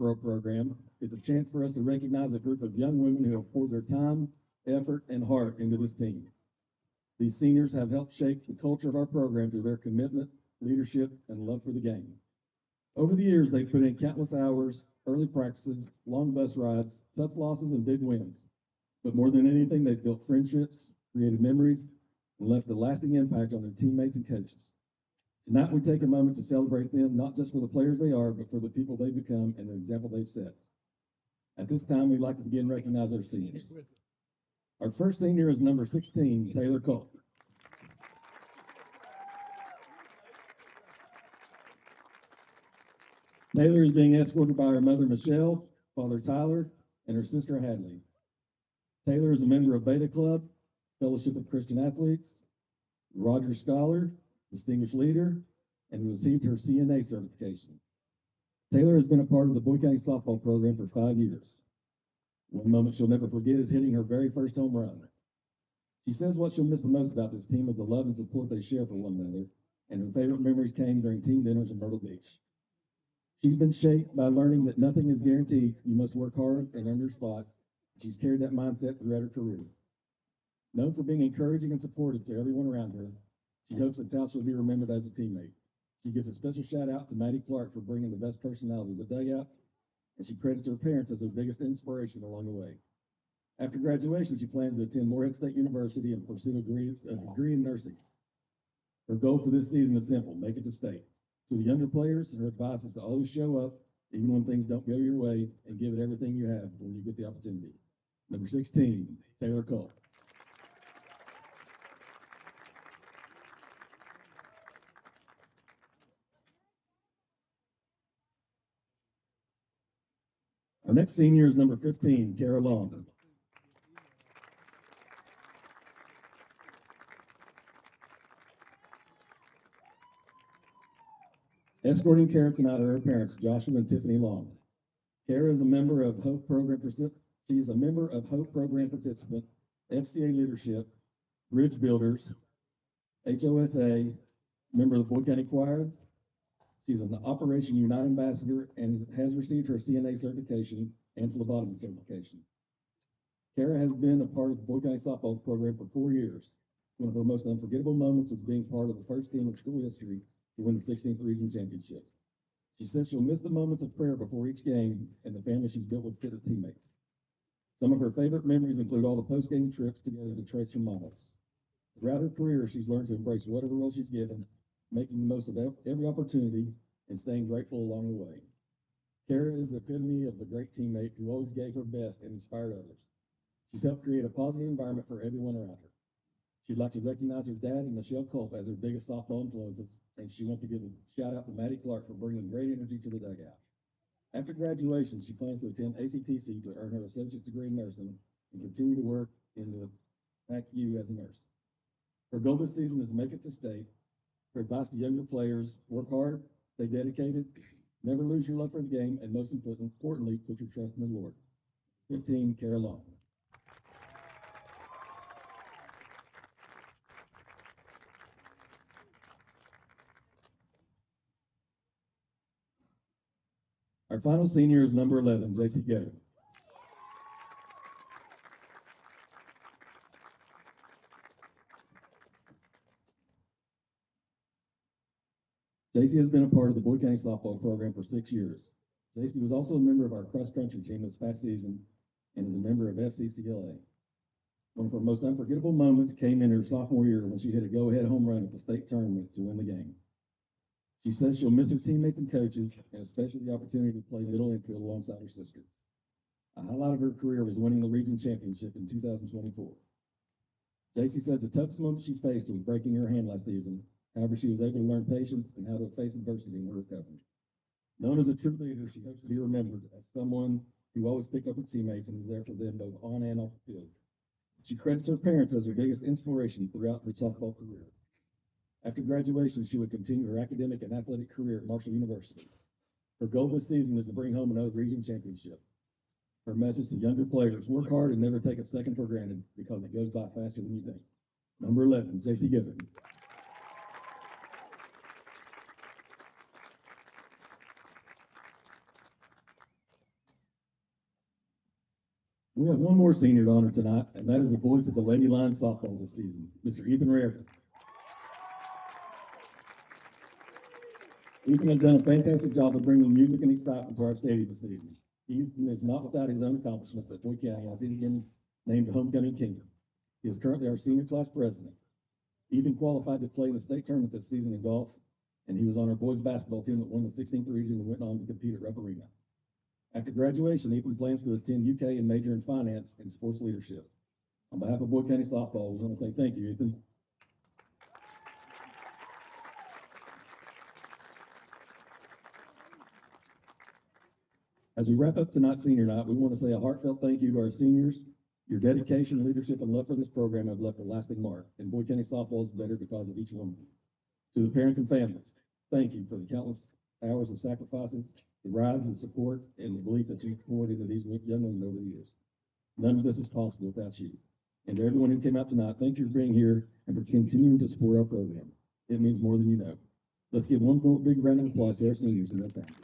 referral program is a chance for us to recognize a group of young women who have poured their time, effort, and heart into this team. These seniors have helped shape the culture of our program through their commitment, leadership, and love for the game. Over the years, they've put in countless hours, early practices, long bus rides, tough losses, and big wins. But more than anything, they've built friendships, created memories, and left a lasting impact on their teammates and coaches. Tonight, we take a moment to celebrate them, not just for the players they are, but for the people they've become and the example they've set. At this time, we'd like to begin recognizing our seniors. Our first senior is number 16, Taylor Culp. Taylor is being escorted by her mother, Michelle, father, Tyler, and her sister, Hadley. Taylor is a member of Beta Club, Fellowship of Christian Athletes, Rogers Scholar, Distinguished Leader, and received her CNA certification. Taylor has been a part of the Boyd County softball program for 5 years. One moment she'll never forget is hitting her very first home run. She says what she'll miss the most about this team is the love and support they share for one another, and her favorite memories came during team dinners in Myrtle Beach. She's been shaped by learning that nothing is guaranteed. You must work hard and earn your spot. She's carried that mindset throughout her career. Known for being encouraging and supportive to everyone around her, she hopes that how she'll be remembered as a teammate. She gives a special shout out to Maddie Clark for bringing the best personality to the dugout, and she credits her parents as her biggest inspiration along the way. After graduation, she plans to attend Morehead State University and pursue a degree in nursing. Her goal for this season is simple: make it to state. To the younger players, her advice is to always show up, even when things don't go your way, and give it everything you have when you get the opportunity. Number 16, Taylor Culp. Our next senior is number 15, Kara Long. Escorting Kara tonight are her parents, Joshua and Tiffany Long. Kara is a member of Hope Program participant. She is a member of Hope Program participant, FCA Leadership, Bridge Builders, HOSA, member of the Boyd County Choir. She's an Operation Unite Ambassador and has received her CNA certification and phlebotomy certification. Kara has been a part of the Boyd County softball program for 4 years. One of her most unforgettable moments was being part of the first team in school history to win the 16th region championship. She says she'll miss the moments of prayer before each game and the family she's built with her teammates. Some of her favorite memories include all the post-game trips together to trace her models. Throughout her career, she's learned to embrace whatever role she's given, making the most of every opportunity and staying grateful along the way. Kara is the epitome of the great teammate who always gave her best and inspired others. She's helped create a positive environment for everyone around her. She'd like to recognize her dad and Michelle Culp as her biggest softball influences, and she wants to give a shout out to Maddie Clark for bringing great energy to the dugout. After graduation, she plans to attend ACTC to earn her associate's degree in nursing and continue to work in the PACU as a nurse. Her goal this season is to make it to state. Her advice to younger players: work hard, stay dedicated, never lose your love for the game, and most importantly, put your trust in the Lord. 15, Kara Long. Our final senior is number 11, JC Gator. JC has been a part of the Boyd County softball program for 6 years. JC was also a member of our cross-country team this past season and is a member of FCCLA. One of her most unforgettable moments came in her sophomore year when she hit a go-ahead home run at the state tournament to win the game. She says she'll miss her teammates and coaches, and especially the opportunity to play middle infield alongside her sister. A highlight of her career was winning the region championship in 2024. JC says the toughest moment she faced was breaking her hand last season. However, she was able to learn patience and how to face adversity in her recovery. Known as a true leader, she hopes to be remembered as someone who always picked up her teammates and was there for them both on and off the field. She credits her parents as her biggest inspiration throughout her softball career. After graduation, she would continue her academic and athletic career at Marshall University. Her goal this season is to bring home another region championship. Her message to younger players: work hard and never take a second for granted because it goes by faster than you think. Number 11, JC Gibbon. We have one more senior to honor tonight, and that is the voice of the Lady Lions softball this season, Mr. Ethan Rarick. Ethan has done a fantastic job of bringing music and excitement to our stadium this season. Ethan is not without his own accomplishments at Boyd County, as he again named the Homecoming Kingdom. He is currently our senior class president. Ethan qualified to play in the state tournament this season in golf, and he was on our boys basketball team that won the 16th region and went on to compete at Rupp Arena. After graduation, Ethan plans to attend UK and major in finance and sports leadership. On behalf of Boyd County Softball, we want to say thank you, Ethan. As we wrap up tonight's senior night, we want to say a heartfelt thank you to our seniors. Your dedication, leadership, and love for this program have left a lasting mark, and Boyd County Softball is better because of each one of you. To the parents and families, thank you for the countless hours of sacrifices, the rides and support, and the belief that you've poured into these young women over the years. None of this is possible without you. And to everyone who came out tonight, thank you for being here and for continuing to support our program. It means more than you know. Let's give one more big round of applause to our seniors and their families.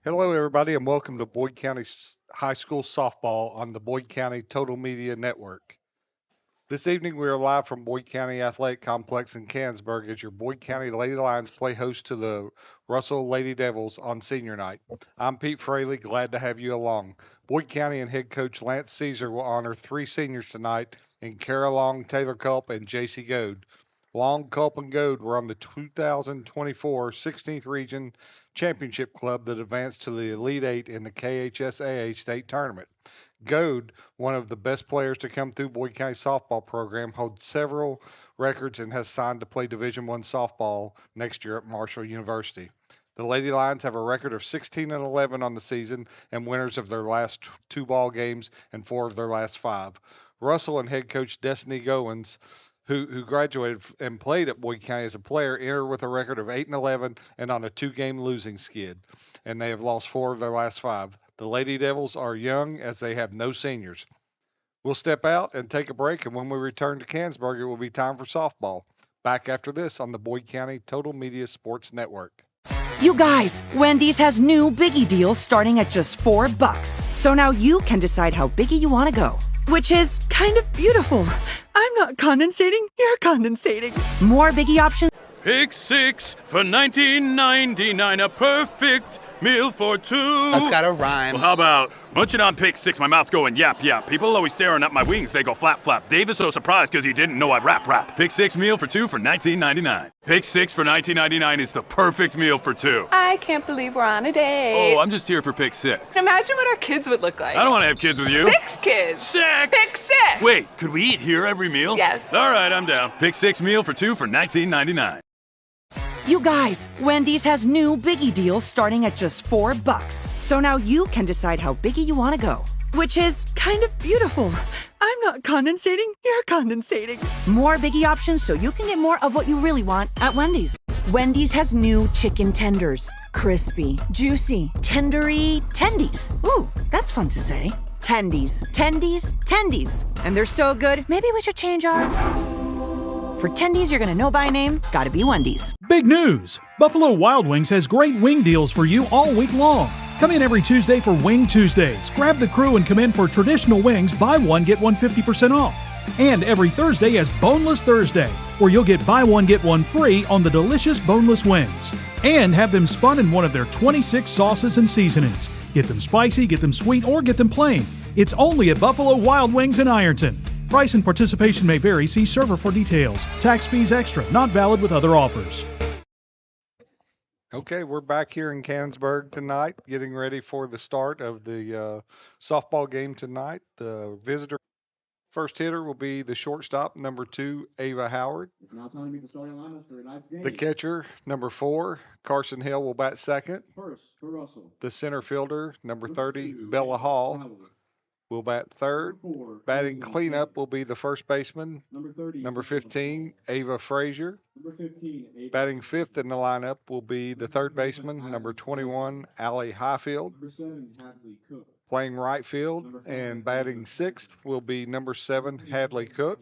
Hello, everybody, and welcome to Boyd County High School Softball on the Boyd County Total Media Network. This evening, we are live from Boyd County Athletic Complex in Canonsburg as your Boyd County Lady Lions play host to the Russell Lady Devils on senior night. I'm Pete Fraley, glad to have you along. Boyd County and head coach Lance Caesar will honor 3 seniors tonight in Kara Long, Taylor Culp, and JC Goad. Long, Culp, and Goad were on the 2024 16th Region Championship Club that advanced to the Elite Eight in the KHSAA State Tournament. Goad, one of the best players to come through Boyd County softball program, holds several records and has signed to play Division I softball next year at Marshall University. The Lady Lions have a record of 16-11 on the season and winners of their last 2 ball games and 4 of their last 5. Russell and head coach Destiny Goins, who graduated and played at Boyd County as a player, enter with a record of 8-11 and on a 2-game losing skid, and they have lost 4 of their last 5. The Lady Devils are young as they have no seniors. We'll step out and take a break, and when we return to Canonsburg, it will be time for softball. Back after this on the Boyd County Total Media Sports Network. You guys, Wendy's has new Biggie deals starting at just $4. So now you can decide how biggie you want to go, which is kind of beautiful. I'm not condensating, you're condensating. More Biggie options. Pick 6 for $19.99, a perfect meal for 2. That's gotta rhyme. Well, how about munching on Pick 6, my mouth going yap yap. People always staring at my wings, they go flap flap. Dave is so surprised because he didn't know I rap. Pick 6 meal for 2 for $19.99. Pick 6 for $19.99 is the perfect meal for 2. I can't believe we're on a date. Oh, I'm just here for Pick 6. Imagine what our kids would look like. I don't want to have kids with you. 6 kids. 6! Pick 6! Wait, could we eat here every meal? Yes. All right, I'm down. Pick 6 meal for 2 for $19.99. You guys, Wendy's has new Biggie deals starting at just $4. So now you can decide how biggie you want to go, which is kind of beautiful. I'm not condensating, you're condensating. More Biggie options so you can get more of what you really want at Wendy's. Wendy's has new chicken tenders. Crispy, juicy, tendery tendies. Ooh, that's fun to say. Tendies, tendies, tendies. And they're so good, maybe we should change our... For tendies you're gonna know by name, gotta be Wendy's. Big news! Buffalo Wild Wings has great wing deals for you all week long. Come in every Tuesday for Wing Tuesdays. Grab the crew and come in for traditional wings, buy one, get one 50% off. And every Thursday is Boneless Thursday, where you'll get buy one, get one free on the delicious boneless wings. And have them spun in one of their 26 sauces and seasonings. Get them spicy, get them sweet, or get them plain. It's only at Buffalo Wild Wings in Ironton. Price and participation may vary. See server for details. Tax fees extra. Not valid with other offers. Okay, we're back here in Canonsburg tonight, getting ready for the start of the softball game tonight. The visitor First hitter will be the shortstop, number 2, Ava Howard. It's now time to meet the starting lineups for tonight's game. The catcher, number 4, Carson Hill, will bat second. First for Russell. The center fielder, number 30, 2, Bella Hall, Howard. will bat third. Number 4, Batting Elizabeth cleanup Baker. will be the first baseman, Number 30, number Elizabeth 15, Ava Frazier. Number 15, Ava. Batting fifth in the lineup will be the third baseman, number 21, Allie Highfield. Number 7, Hadley Cook. Playing right field and batting sixth will be number 7, Hadley Cook.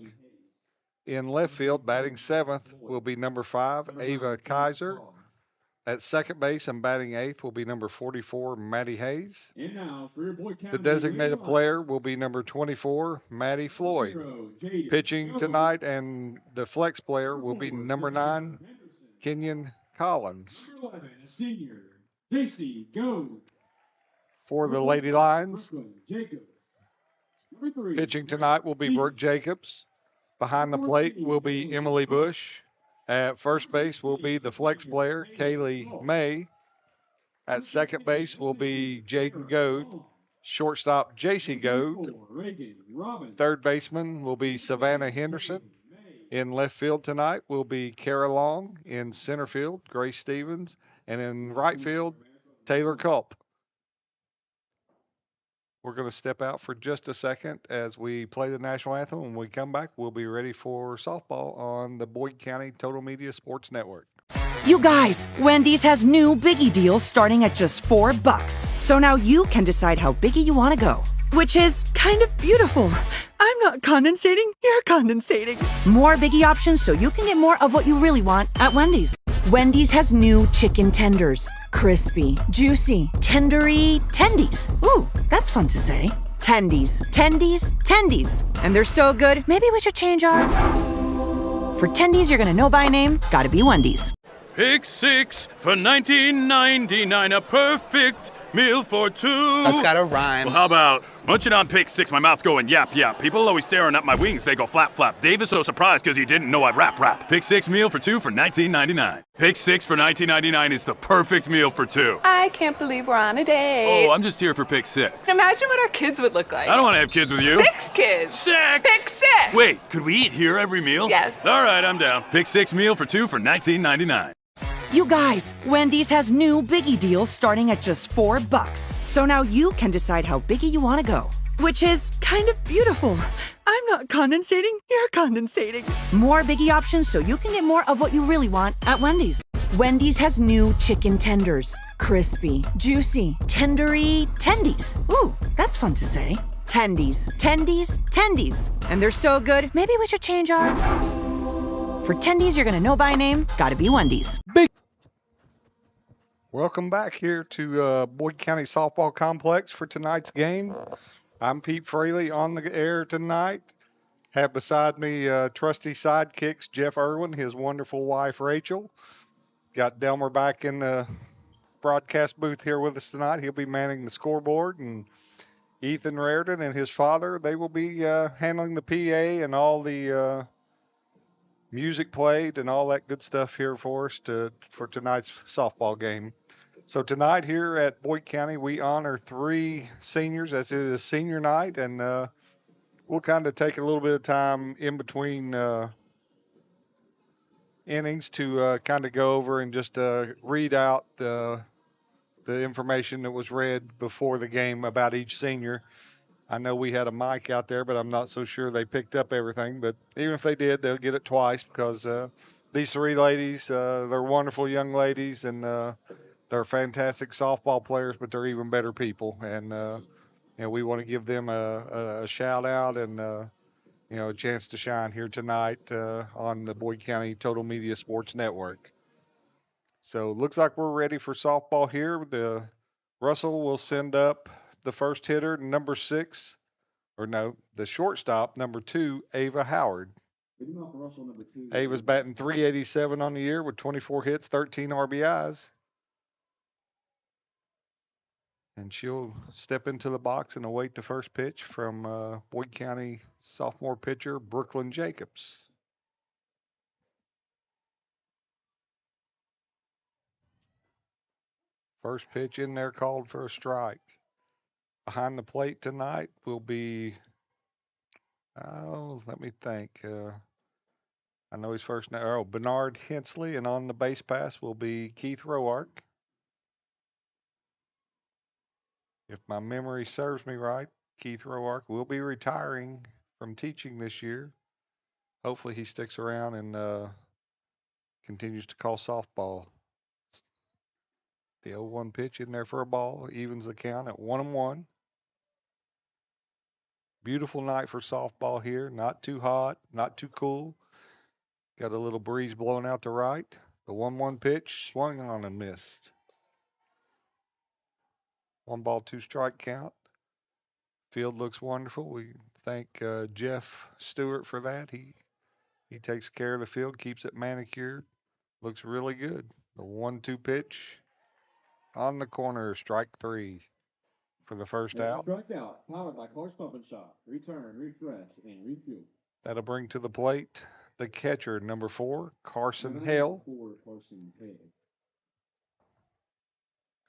In left field, batting seventh will be number 5, Ava Kaiser. At second base and batting eighth will be number 44, Maddie Hayes. And now for your Boyd County The designated leadoff player will be number 24, Maddie Floyd. hero, Jaden Pitching Jones. tonight, and the flex player will be number 9, Kenyon Collins. Number 11, a senior, JC Goad. For the Lady Lions, Brooklyn Jacobs. Number 3, pitching tonight will be Brooke Jacobs. Behind the plate will be Emily Bush. At first base will be the flex player, Kaylee May. At second base will be Jaden Goad. Shortstop, JC Goad. Reagan Robin. Third baseman will be Savannah Henderson. In left field tonight will be Kara Long. In center field, Grace Stevens. And in right field, Taylor Culp. We're going to step out for just a second as we play the national anthem. When we come back, we'll be ready for softball on the Boyd County Total Media Sports Network. You guys, Wendy's has new biggie deals starting at just $4. So now you can decide how biggie you want to go. Which is kind of beautiful. I'm not condensating, you're condensating. More biggie options so you can get more of what you really want at Wendy's. Wendy's has new chicken tenders. Crispy, juicy, tendery, tendies. Ooh, that's fun to say. Tendies, tendies, tendies. And they're so good, maybe we should change our... For tendies you're gonna know by name, gotta be Wendy's. Pick 6 for $19.99, a perfect meal for 2. That's gotta rhyme. Well, how about munching on pick 6, my mouth going yap yap. People always staring at my wings, they go flap flap. Dave is so surprised because he didn't know I'd rap. Pick 6 meal for 2 for $19.99. Pick 6 for $19.99 is the perfect meal for 2. I can't believe we're on a date. Oh, I'm just here for pick 6. Imagine what our kids would look like. I don't want to have kids with you. 6 kids. 6! Pick 6. Wait, could we eat here every meal? Yes. All right, I'm down. Pick 6 meal for 2 for $19.99. You guys, Wendy's has new biggie deals starting at just $4. So now you can decide how biggie you want to go. Which is kind of beautiful. I'm not condensating, you're condensating. More biggie options so you can get more of what you really want at Wendy's. Wendy's has new chicken tenders. Crispy, juicy, tendery, tendies. Ooh, that's fun to say. Tendies, tendies, tendies. And they're so good, maybe we should change our... For tendies you're gonna know by name, gotta be Wendy's. Welcome back here to Boyd County Softball Complex for tonight's game. I'm Pete Fraley on the air tonight. Have beside me trusty sidekicks Jeff Irwin, his wonderful wife Rachel. Got Delmer back in the broadcast booth here with us tonight. He'll be manning the scoreboard, and Ethan Raridan and his father, they will be handling the PA and all the music played and all that good stuff here for us for tonight's softball game. So tonight here at Boyd County, we honor 3 seniors as it is senior night, and we'll kind of take a little bit of time in between innings to kind of go over and just read out the information that was read before the game about each senior. I know we had a mic out there, but I'm not so sure they picked up everything. But even if they did, they'll get it twice because these 3 ladies, they're wonderful young ladies, and they're fantastic softball players, but they're even better people. And we want to give them a shout out and a chance to shine here tonight on the Boyd County Total Media Sports Network. So looks like we're ready for softball here. The Russell will send up the first hitter, number 6, the shortstop, number 2, Ava Howard. Ava's batting .387 on the year with 24 hits, 13 RBIs. And she'll step into the box and await the first pitch from Boyd County sophomore pitcher, Brooklyn Jacobs. First pitch in there called for a strike. Behind the plate tonight will be Oh, let me think. I know his first name. Oh, Bernard Hensley, and on the base pass will be Keith Roark. If my memory serves me right, Keith Roark will be retiring from teaching this year. Hopefully he sticks around and continues to call softball. The 0-1 pitch in there for a ball evens the count at 1-1. Beautiful night for softball here. Not too hot, not too cool. Got a little breeze blowing out to right. The 1-1 pitch swung on and missed. 1 ball, 2 strike count. Field looks wonderful. We thank Jeff Stewart for that. He takes care of the field, keeps it manicured. Looks really good. The 1-2 pitch on the corner, strike 3 for the first out. Strikeout, powered by Clark's Pump and Shop. Return, refresh, and refuel. That'll bring to the plate the catcher, number 4, Carson Hale.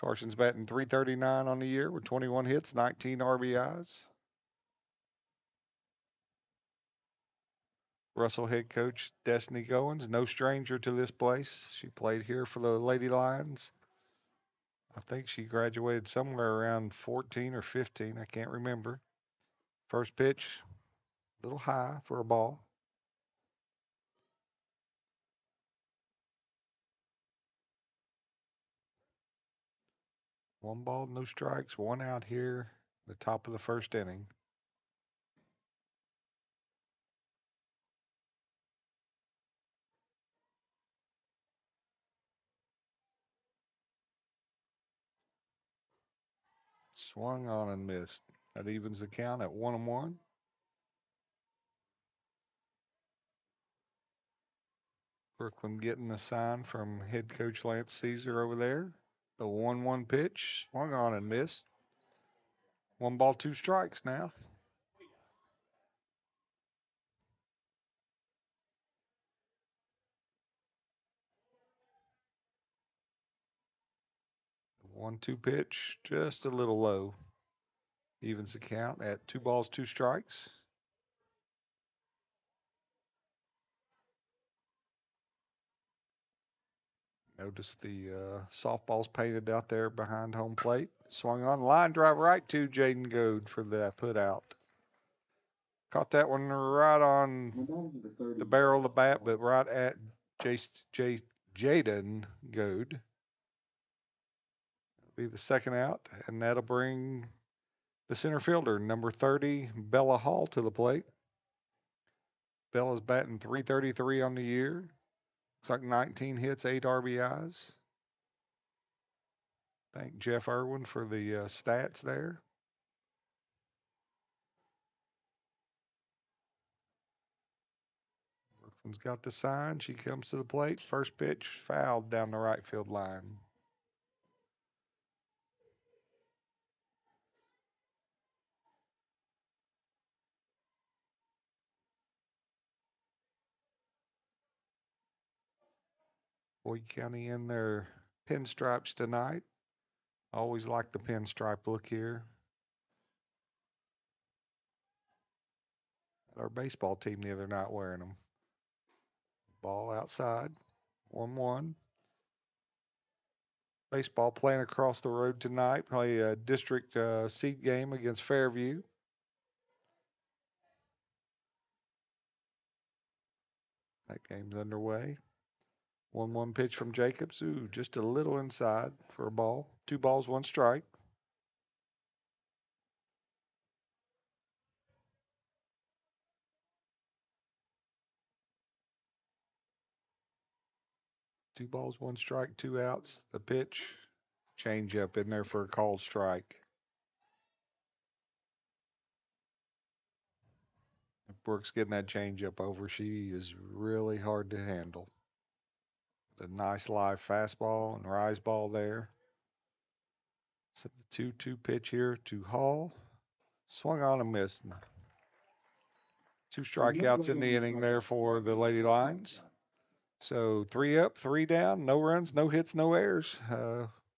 Carson's batting .339 on the year with 21 hits, 19 RBIs. Russell head coach Destiny Goins, no stranger to this place. She played here for the Lady Lions. I think she graduated somewhere around 14 or 15. I can't remember. First pitch, a little high for a ball. One ball, no strikes, 1 out here, the top of the first inning. Swung on and missed. That evens the count at 1-1. Brooklyn getting the sign from head coach Lance Caesar over there. The 1-1 pitch, swung on and missed. 1 ball, 2 strikes now. The 1-2 pitch, just a little low. Evens the count at 2 balls, 2 strikes. Notice the softballs painted out there behind home plate. Swung on, line drive right to Jaden Goad for the put out. Caught that one right on the barrel of the bat, but right at Jaden Goad. Be the second out, and that'll bring the center fielder, number 30, Bella Hall, to the plate. Bella's batting .333 on the year. Looks like 19 hits, 8 RBIs. Thank Jeff Irwin for the stats there. Brooklyn's got the sign. She comes to the plate. First pitch, fouled down the right field line. Boyd County in their pinstripes tonight. Always like the pinstripe look here. Our baseball team the other night wearing them. Ball outside, 1-1. Baseball playing across the road tonight. Play a district seed game against Fairview. That game's underway. 1-1 pitch from Jacobs. Ooh, just a little inside for a ball. 2 balls, 1 strike. Two balls, 1 strike, 2 outs. The pitch, change up in there for a called strike. If Brooks getting that change up over, she is really hard to handle. The nice live fastball and rise ball there. Set the 2-2 pitch here to Hall. Swung on and missed. 2 strikeouts in the inning there for the Lady Lions. So 3 up, 3 down, no runs, no hits, no errors.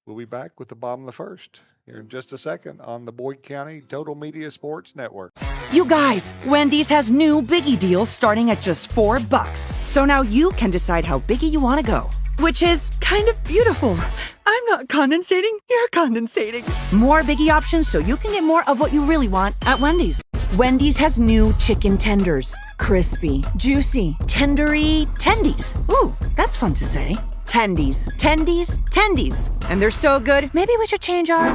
We'll be back with the bottom of the first. here in just a second on the Boyd County Total Media Sports Network. You guys, Wendy's has new biggie deals starting at just $4. So now you can decide how biggie you want to go, which is kind of beautiful. I'm not condensating, you're condensating. More biggie options so you can get more of what you really want at Wendy's. Wendy's has new chicken tenders. Crispy, juicy, tendery tendies. Ooh, that's fun to say. Tendies, tendies, tendies. And they're so good, maybe we should change our...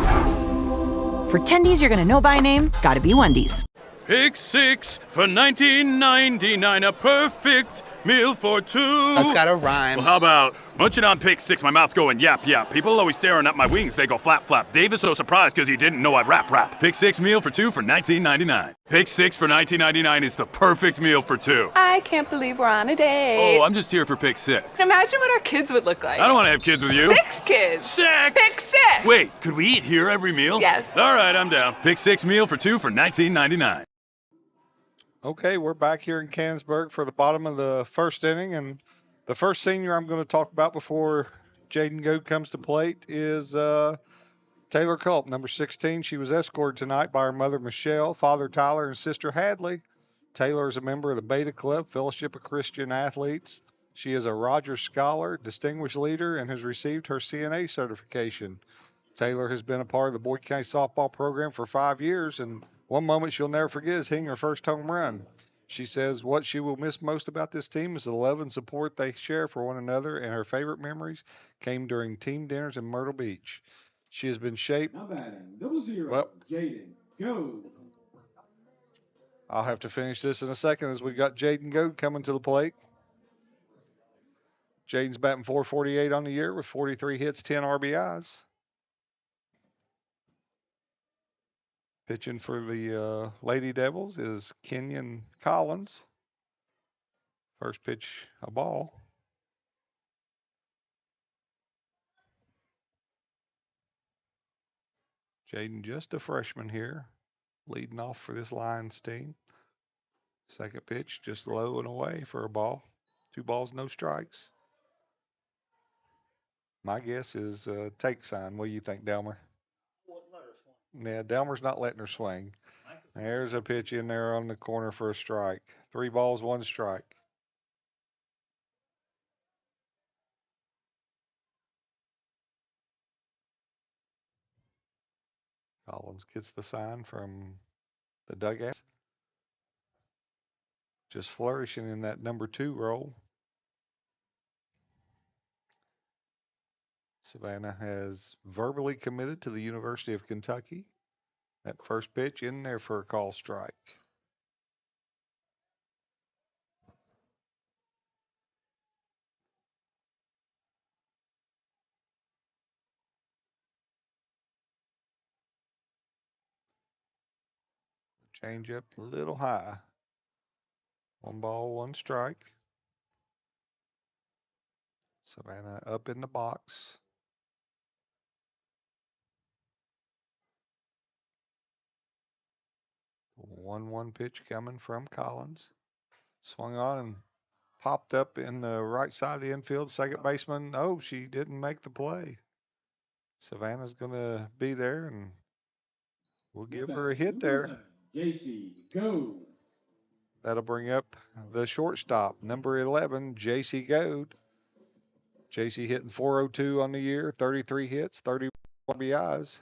For tendies you're gonna know by name, gotta be Wendy's. Pick six for $19.99, a perfect meal for two. That's gotta rhyme. Well, how about munching on pick six, my mouth going yap yap. People always staring at my wings, they go flap flap. Dave is so surprised because he didn't know I'd rap. Pick six meal for two for $19.99. Pick six for $19.99 is the perfect meal for two. I can't believe we're on a date. Oh, I'm just here for pick six. Imagine what our kids would look like. I don't want to have kids with you. 6 kids. Six! Pick 6. Wait, could we eat here every meal? Yes. All right, I'm down. Pick six meal for two for $19.99. Okay, we're back here in Canonsburg for the bottom of the first inning, and the first senior I'm going to talk about before Jaden Goad comes to plate is Taylor Culp, number 16. She was escorted tonight by her mother, Michelle, father, Tyler, and sister, Hadley. Taylor is a member of the Beta Club, Fellowship of Christian Athletes. She is a Rogers Scholar, Distinguished Leader, and has received her CNA certification. Taylor has been a part of the Boyd County softball program for 5 years, and one moment she'll never forget is hitting her first home run. She says what she will miss most about this team is the love and support they share for one another, and her favorite memories came during team dinners in Myrtle Beach. She has been shaped. Now batting, 0-0, Well, Jaden Goad. I'll have to finish this in a second as we got Jaden Goad coming to the plate. Jaden's batting .448 on the year with 43 hits, 10 RBIs. Pitching for the Lady Devils is Kenyon Collins. First pitch, a ball. Jaden, just a freshman here, leading off for this Lions team. Second pitch, just low and away for a ball. 2 balls, no strikes. My guess is take sign. What do you think, Delmer? Yeah, Delmer's not letting her swing. There's a pitch in there on the corner for a strike. 3 balls, 1 strike. Collins gets the sign from the dugout. Just flourishing in that number 2 role. Savannah has verbally committed to the University of Kentucky. That first pitch in there for a call strike. Change up a little high. 1 ball, 1 strike. Savannah up in the box. 1-1 pitch coming from Collins. Swung on and popped up in the right side of the infield. Second baseman, oh, she didn't make the play. Savannah's going to be there, and we'll give her a hit there. JC Goad. That'll bring up the shortstop, number 11, J.C. Goad. J.C. hitting .402 on the year, 33 hits, 30 RBIs.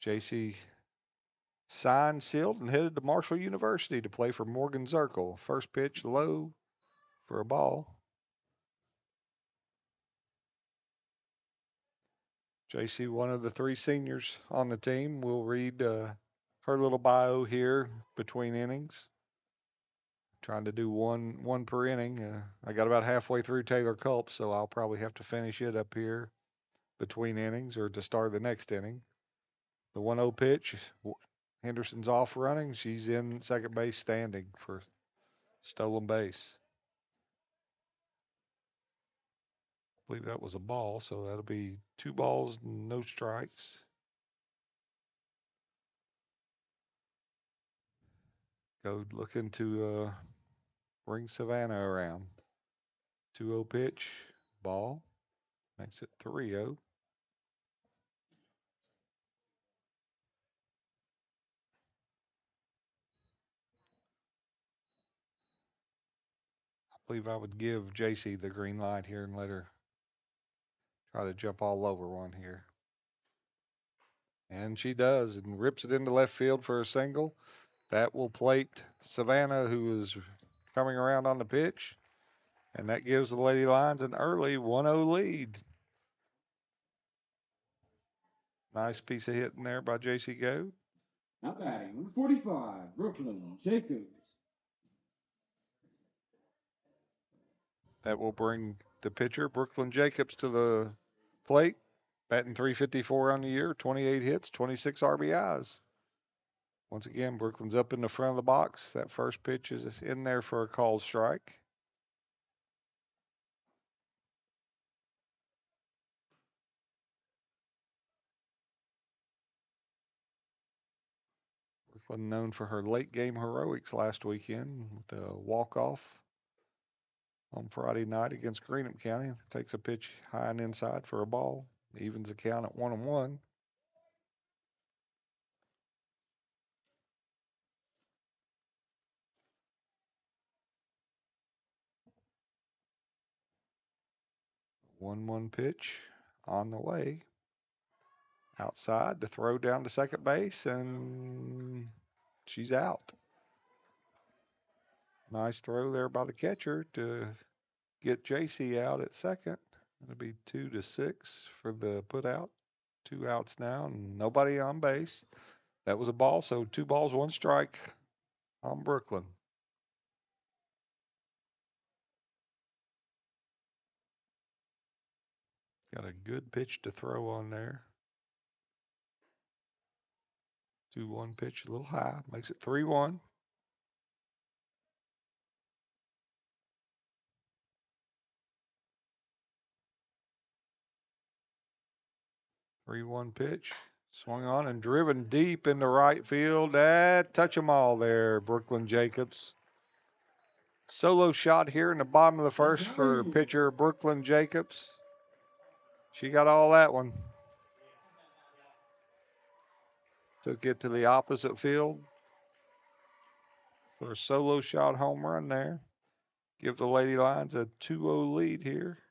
J.C. signed, sealed, and headed to Marshall University to play for Morgan Zirkle. First pitch low for a ball. JC, one of the 3 seniors on the team. We'll read her little bio here between innings. Trying to do one per inning. I got about halfway through Taylor Culp, so I'll probably have to finish it up here between innings or to start the next inning. The 1-0 pitch. Henderson's off running. She's in second base standing for stolen base. I believe that was a ball, so that'll be 2 balls, no strikes. Goad looking to bring Savannah around. 2-0 pitch, ball. Makes it 3-0. believe I would give JC the green light here and let her try to jump all over one here. And she does, and rips it into left field for a single. That will plate Savannah, who is coming around on the pitch. And that gives the Lady Lions an early 1-0 lead. Nice piece of hitting there by J.C. Goad. Now batting, number 45, Brooklyn Jacobs. That will bring the pitcher, Brooklyn Jacobs, to the plate. Batting .354 on the year, 28 hits, 26 RBIs. Once again, Brooklyn's up in the front of the box. That first pitch is in there for a called strike. Brooklyn known for her late game heroics last weekend with a walk-off on Friday night against Greenham County. Takes a pitch high and inside for a ball. Evens the count at 1-1. One pitch on the way. Outside to throw down to second base, and she's out. Nice throw there by the catcher to get JC out at second. It'll be 2-6 for the put out. 2 outs now, and nobody on base. That was a ball, so 2 balls, 1 strike on Brooklyn. Got a good pitch to throw on there. 2-1 pitch, a little high, makes it 3-1. Three-one pitch, swung on and driven deep into right field. Touch 'em all there, Brooklyn Jacobs. Solo shot here in the bottom of the first for pitcher Brooklyn Jacobs. She got all that one. Took it to the opposite field for a solo shot home run there. Give the Lady Lions a 2-0 lead here.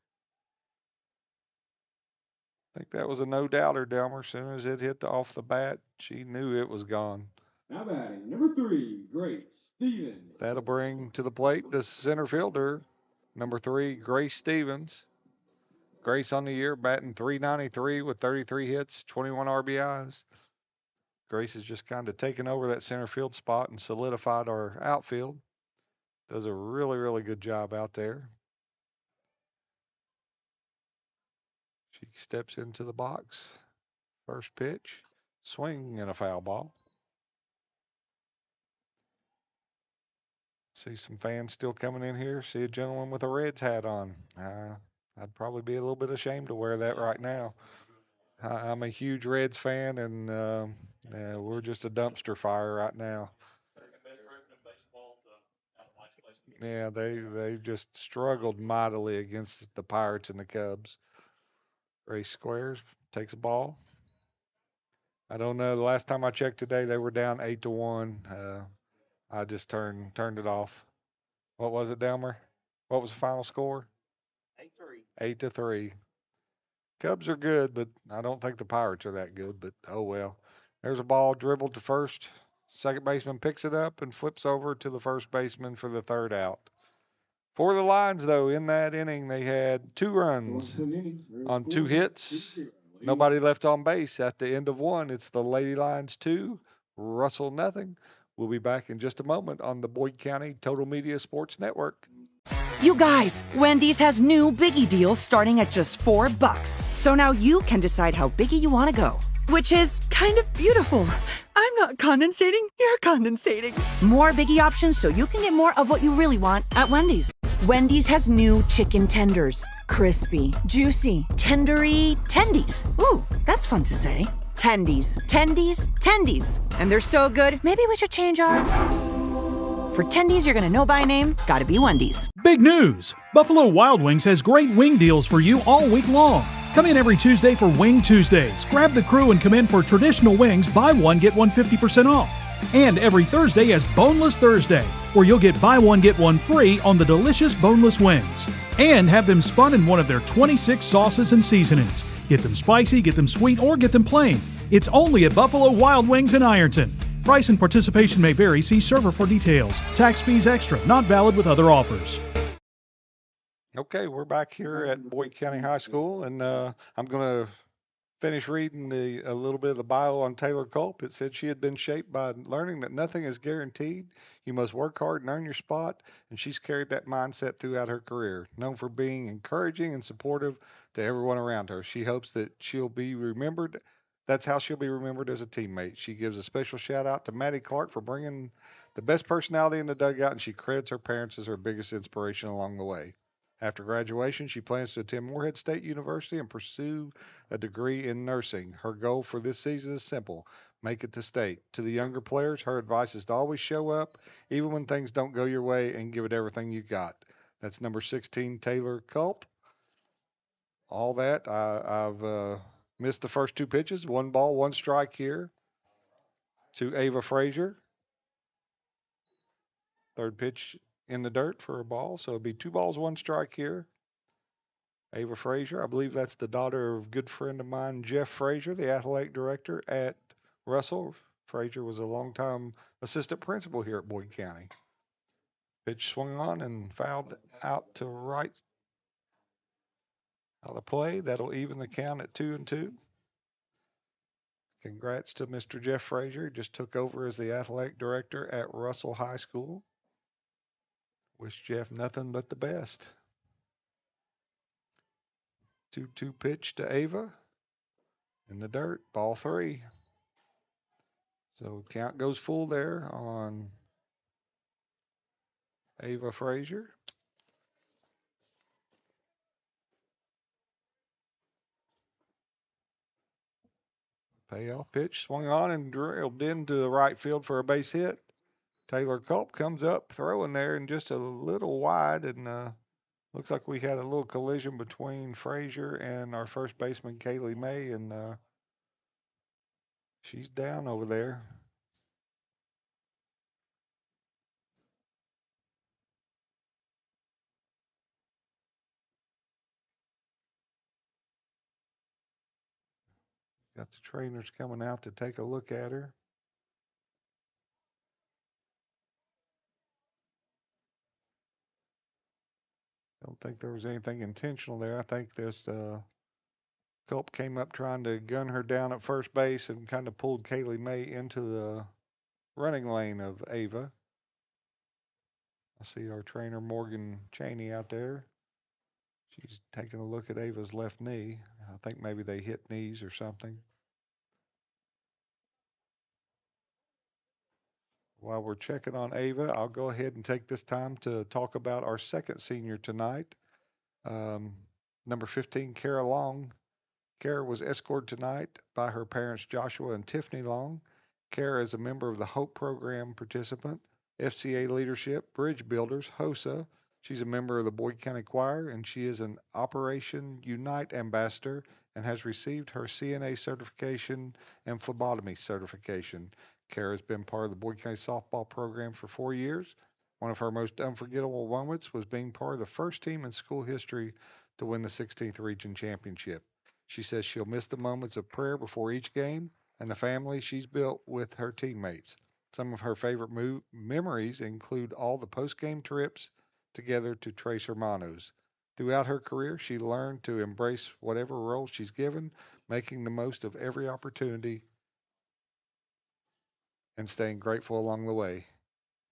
I think that was a no-doubter, Delmer. As soon as it hit off the bat, she knew it was gone. Now batting, number 3, Grace Stevens. That'll bring to the plate the center fielder, number 3, Grace Stevens. Grace on the year, batting .393 with 33 hits, 21 RBIs. Grace has just kind of taken over that center field spot and solidified our outfield. Does a really, really good job out there. She steps into the box. First pitch, swing and a foul ball. See some fans still coming in here. See a gentleman with a Reds hat on. I'd probably be a little bit ashamed to wear that right now. I'm a huge Reds fan, and we're just a dumpster fire right now. Yeah, they just struggled mightily against the Pirates and the Cubs. Race squares, takes a ball. I don't know. The last time I checked today, they were down 8-1. I just turned it off. What was it, Delmer? What was the final score? 8-3. 8-3. Cubs are good, but I don't think the Pirates are that good. But oh well. There's a ball dribbled to first. Second baseman picks it up and flips over to the first baseman for the third out. For the Lions, though, in that inning, they had 2 runs on 2 hits. Nobody left on base at the end of 1. It's the Lady Lions 2, Russell nothing. We'll be back in just a moment on the Boyd County Total Media Sports Network. You guys, Wendy's has new Biggie deals starting at just $4. So now you can decide how biggie you want to go. Which is kind of beautiful. I'm not condensating, you're condensating. More Biggie options so you can get more of what you really want at Wendy's. Wendy's has new chicken tenders. Crispy, juicy, tendery, tendies. Ooh, that's fun to say. Tendies, tendies, tendies. And they're so good, maybe we should change our... For tendies you're gonna know by name, gotta be Wendy's. Big news! Buffalo Wild Wings has great wing deals for you all week long. Come in every Tuesday for Wing Tuesdays. Grab the crew and come in for traditional wings, buy one, get one 50% off. And every Thursday is Boneless Thursday, where you'll get buy one, get one free on the delicious boneless wings. And have them spun in one of their 26 sauces and seasonings. Get them spicy, get them sweet, or get them plain. It's only at Buffalo Wild Wings in Ironton. Price and participation may vary. See server for details. Tax fees extra. Not valid with other offers. Okay, we're back here at Boyd County High School, and I'm going to finish reading a little bit of the bio on Taylor Culp. It said she had been shaped by learning that nothing is guaranteed. You must work hard and earn your spot, and she's carried that mindset throughout her career. Known for being encouraging and supportive to everyone around her, she hopes that she'll be remembered. That's how she'll be remembered as a teammate. She gives a special shout out to Maddie Clark for bringing the best personality in the dugout, and she credits her parents as her biggest inspiration along the way. After graduation, she plans to attend Morehead State University and pursue a degree in nursing. Her goal for this season is simple: make it to state. To the younger players, her advice is to always show up, even when things don't go your way, and give it everything you got. That's number 16, Taylor Culp. All that. I've missed the first two pitches. 1 ball, 1 strike here to Ava Frazier. Third pitch in the dirt for a ball, so it'll be 2 balls, 1 strike here. Ava Frazier, I believe that's the daughter of a good friend of mine, Jeff Frazier, the athletic director at Russell. Frazier was a longtime assistant principal here at Boyd County. Pitch swung on and fouled out to right out of play. That'll even the count at 2-2. Congrats to Mr. Jeff Frazier. Just took over as the athletic director at Russell High School. Wish Jeff nothing but the best. 2-2 pitch to Ava in the dirt, ball 3. So count goes full there on Ava Frazier. Payoff pitch swung on and drilled into the right field for a base hit. Taylor Culp comes up throwing there and just a little wide, and looks like we had a little collision between Frazier and our first baseman, Kaylee May, and she's down over there. Got the trainers coming out to take a look at her. Don't think there was anything intentional there. I think this Culp came up trying to gun her down at first base and kind of pulled Kaylee May into the running lane of Ava. I see our trainer, Morgan Cheney, out there. She's taking a look at Ava's left knee. I think maybe they hit knees or something. While we're checking on Ava, I'll go ahead and take this time to talk about our second senior tonight. Number 15, Kara Long. Kara was escorted tonight by her parents, Joshua and Tiffany Long. Kara is a member of the HOPE program participant, FCA Leadership, Bridge Builders, HOSA. She's a member of the Boyd County Choir, and she is an Operation Unite ambassador and has received her CNA certification and phlebotomy certification. Kara has been part of the Boyd County softball program for 4 years. One of her most unforgettable moments was being part of the first team in school history to win the 16th Region Championship. She says she'll miss the moments of prayer before each game and the family she's built with her teammates. Some of her favorite memories include all the post-game trips together to Tres Hermanos. Throughout her career, she learned to embrace whatever role she's given, making the most of every opportunity and staying grateful along the way.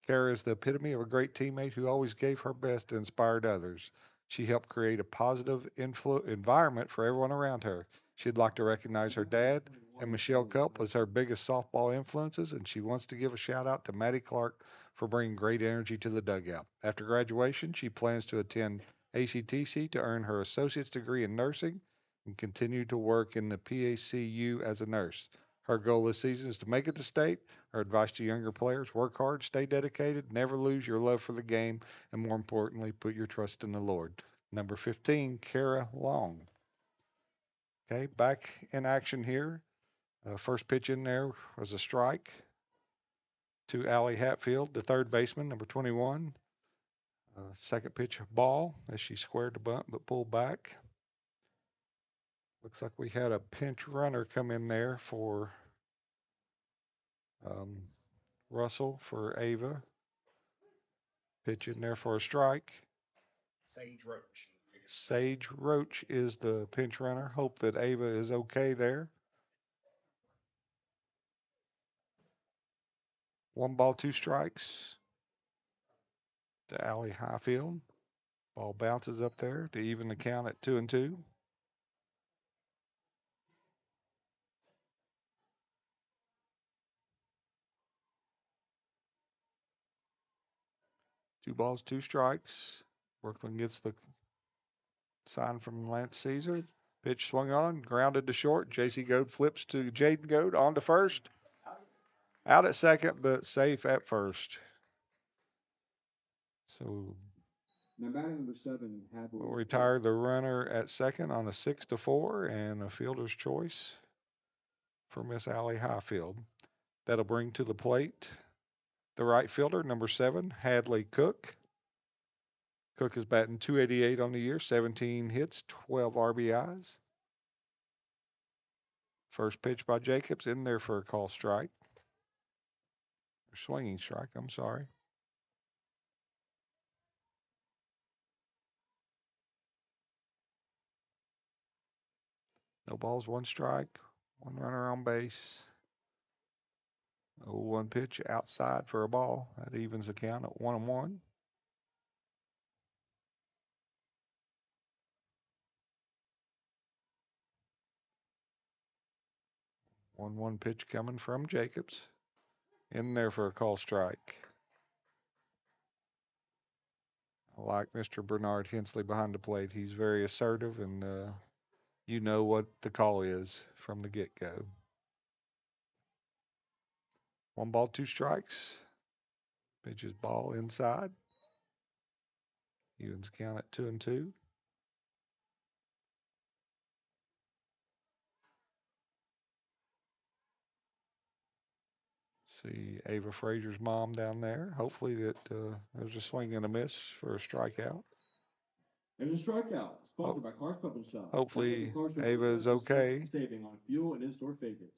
Kara is the epitome of a great teammate who always gave her best and inspired others. She helped create a positive environment for everyone around her. She'd like to recognize her dad and Michelle Culp as her biggest softball influences, and she wants to give a shout out to Maddie Clark for bringing great energy to the dugout. After graduation, she plans to attend ACTC to earn her associate's degree in nursing and continue to work in the PACU as a nurse. Her goal this season is to make it to state. Her advice to younger players: work hard, stay dedicated, never lose your love for the game, and more importantly, put your trust in the Lord. Number 15, Kara Long. Okay, back in action here. First pitch in there was a strike. to Allie Hatfield, the third baseman, number 21. Second pitch ball as she squared the bunt but pulled back. Looks like we had a pinch runner come in there for Russell for Ava. Pitch in there for a strike. Sage Roach is the pinch runner. Hope that Ava is okay there. 1 ball, 2 strikes to Allie Highfield. Ball bounces up there to even the count at 2-2. Two balls, 2 strikes. Brooklyn gets the sign from Lance Caesar. Pitch swung on, grounded to short. JC Goad flips to Jaden Goad on to first. Out at second, but safe at first. So Number 7, we'll retire the runner at second on a 6-4 and a fielder's choice for Miss Allie Highfield. That'll bring to the plate the right fielder, number 7, Hadley Cook. Cook is batting .288 on the year, 17 hits, 12 RBIs. First pitch by Jacobs in there for a call strike. Or swinging strike, I'm sorry. No balls, 1 strike, 1 runner on base. 0-1 pitch outside for a ball. That evens the count at 1-1. One pitch coming from Jacobs. In there for a call strike. I like Mr. Bernard Hensley behind the plate. He's very assertive, and you know what the call is from the get-go. 1 ball, 2 strikes. Pitches ball inside. Evens count at 2-2. See Ava Frazier's mom down there. Hopefully that there's a swing and a miss for a strikeout. There's a strikeout. Sponsored by Clark's Pub and Shop. Hopefully Ava is okay. Saving on fuel and in-store favorites.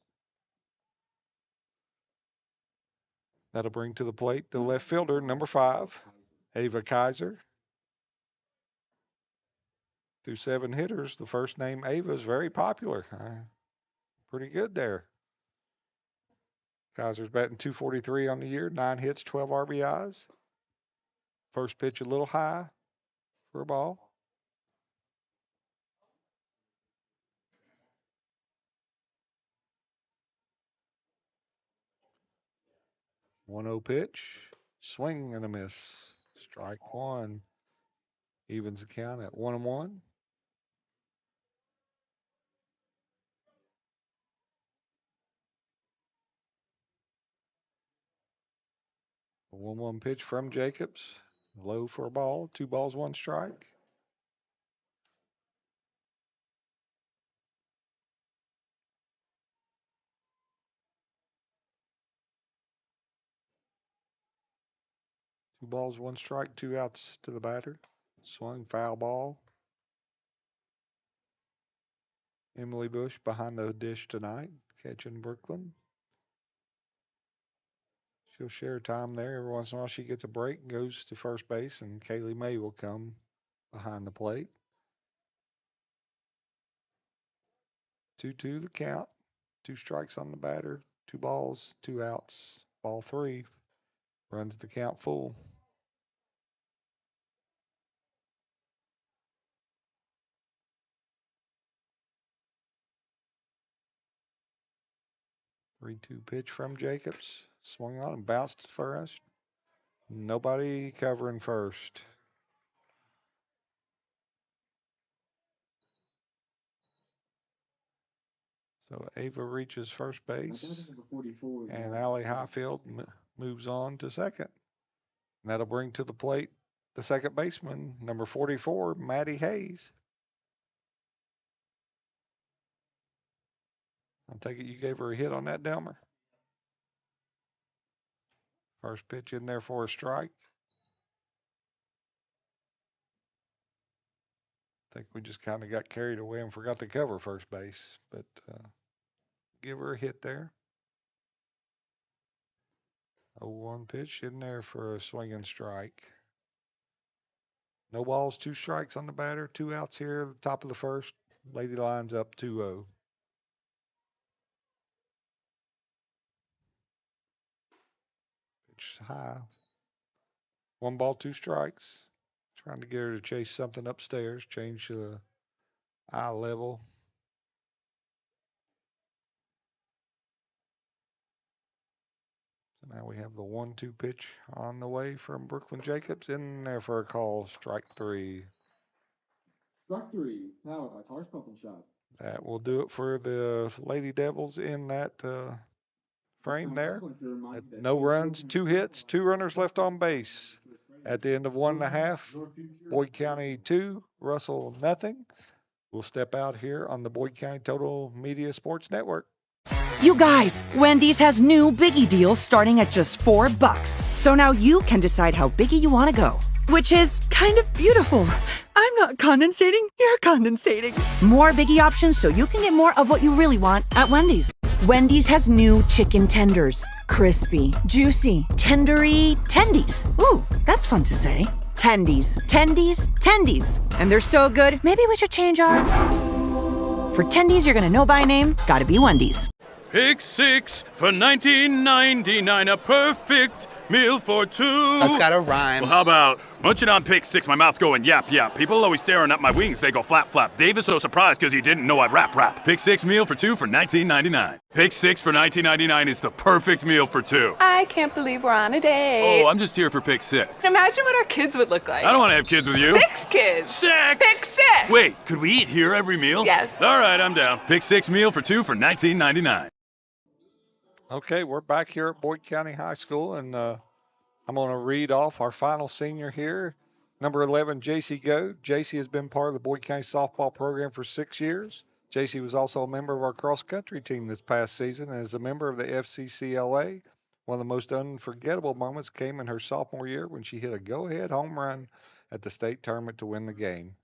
That'll bring to the plate the left fielder, number 5, Ava Kaiser. Through 7 hitters, the first name Ava is very popular. Pretty good there. Kaiser's batting .243 on the year, 9 hits, 12 RBIs. First pitch a little high for a ball. One 0 pitch, swing and a miss. Strike 1. Evens the count at 1-1. A 1-1 pitch from Jacobs. Low for a ball. 2 balls, 1 strike. Two balls, 1 strike, 2 outs to the batter. Swung, foul ball. Emily Bush behind the dish tonight, catching Brooklyn. She'll share time there. Every once in a while she gets a break and goes to first base, and Kaylee May will come behind the plate. 2-2 the count. 2 strikes on the batter. 2 balls, 2 outs. Ball 3. Runs the count full. Three-two pitch from Jacobs. Swung on and bounced first. Nobody covering first. So Ava reaches first base, and Allie Highfield moves on to second. And that'll bring to the plate the second baseman, number 44, Maddie Hayes. I take it you gave her a hit on that, Delmer? First pitch in there for a strike. I think we just kind of got carried away and forgot to cover first base, but give her a hit there. 0-1 pitch in there for a swinging strike. No balls, 2 strikes on the batter, 2 outs here at the top of the first. Lady Lions up 2-0. Pitch high. 1 ball, 2 strikes. Trying to get her to chase something upstairs, change the eye level. So now we have the 1-2 pitch on the way from Brooklyn Jacobs. In there for a call, strike 3. Strike 3, powered by Cars Pump and Shop. That will do it for the Lady Devils in that frame there. No runs, 2 hits, 2 runners left on base. At the end of 1.5, Boyd County 2, Russell nothing. We'll step out here on the Boyd County Total Media Sports Network. You guys, Wendy's has new biggie deals starting at just $4. So now you can decide how biggie you want to go. Which is kind of beautiful. I'm not condensating, you're condensating. More biggie options so you can get more of what you really want at Wendy's. Wendy's has new chicken tenders. Crispy, juicy, tendery, tendies. Ooh, that's fun to say. Tendies, tendies, tendies. And they're so good, maybe we should change our... For tendies you're gonna know by name, gotta be Wendy's. Pick 6 for $19.99, a perfect meal for 2. That's gotta rhyme. Well, how about munching on Pick 6, my mouth going yap yap. People always staring at my wings, they go flap flap. Dave is so surprised because he didn't know I'd rap. Pick 6 meal for 2 for $19.99. Pick 6 for $19.99 is the perfect meal for 2. I can't believe we're on a date. Oh, I'm just here for Pick 6. Imagine what our kids would look like. I don't want to have kids with you. 6 kids. 6! Pick 6! Wait, could we eat here every meal? Yes. All right, I'm down. Pick 6 meal for 2 for $19.99. Okay, we're back here at Boyd County High School, and I'm going to read off our final senior here. Number 11, JC Go. JC has been part of the Boyd County softball program for 6 years. JC was also a member of our cross-country team this past season and is a member of the FCCLA. One of the most unforgettable moments came in her sophomore year when she hit a go-ahead home run at the state tournament to win the game.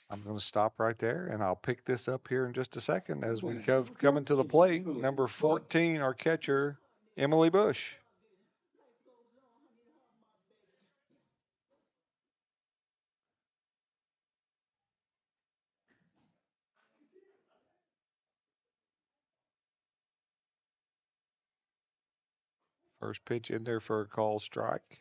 I'm going to stop right there, and I'll pick this up here in just a second as we come into the plate. Number 14, our catcher, Emily Bush. First pitch in there for a call strike.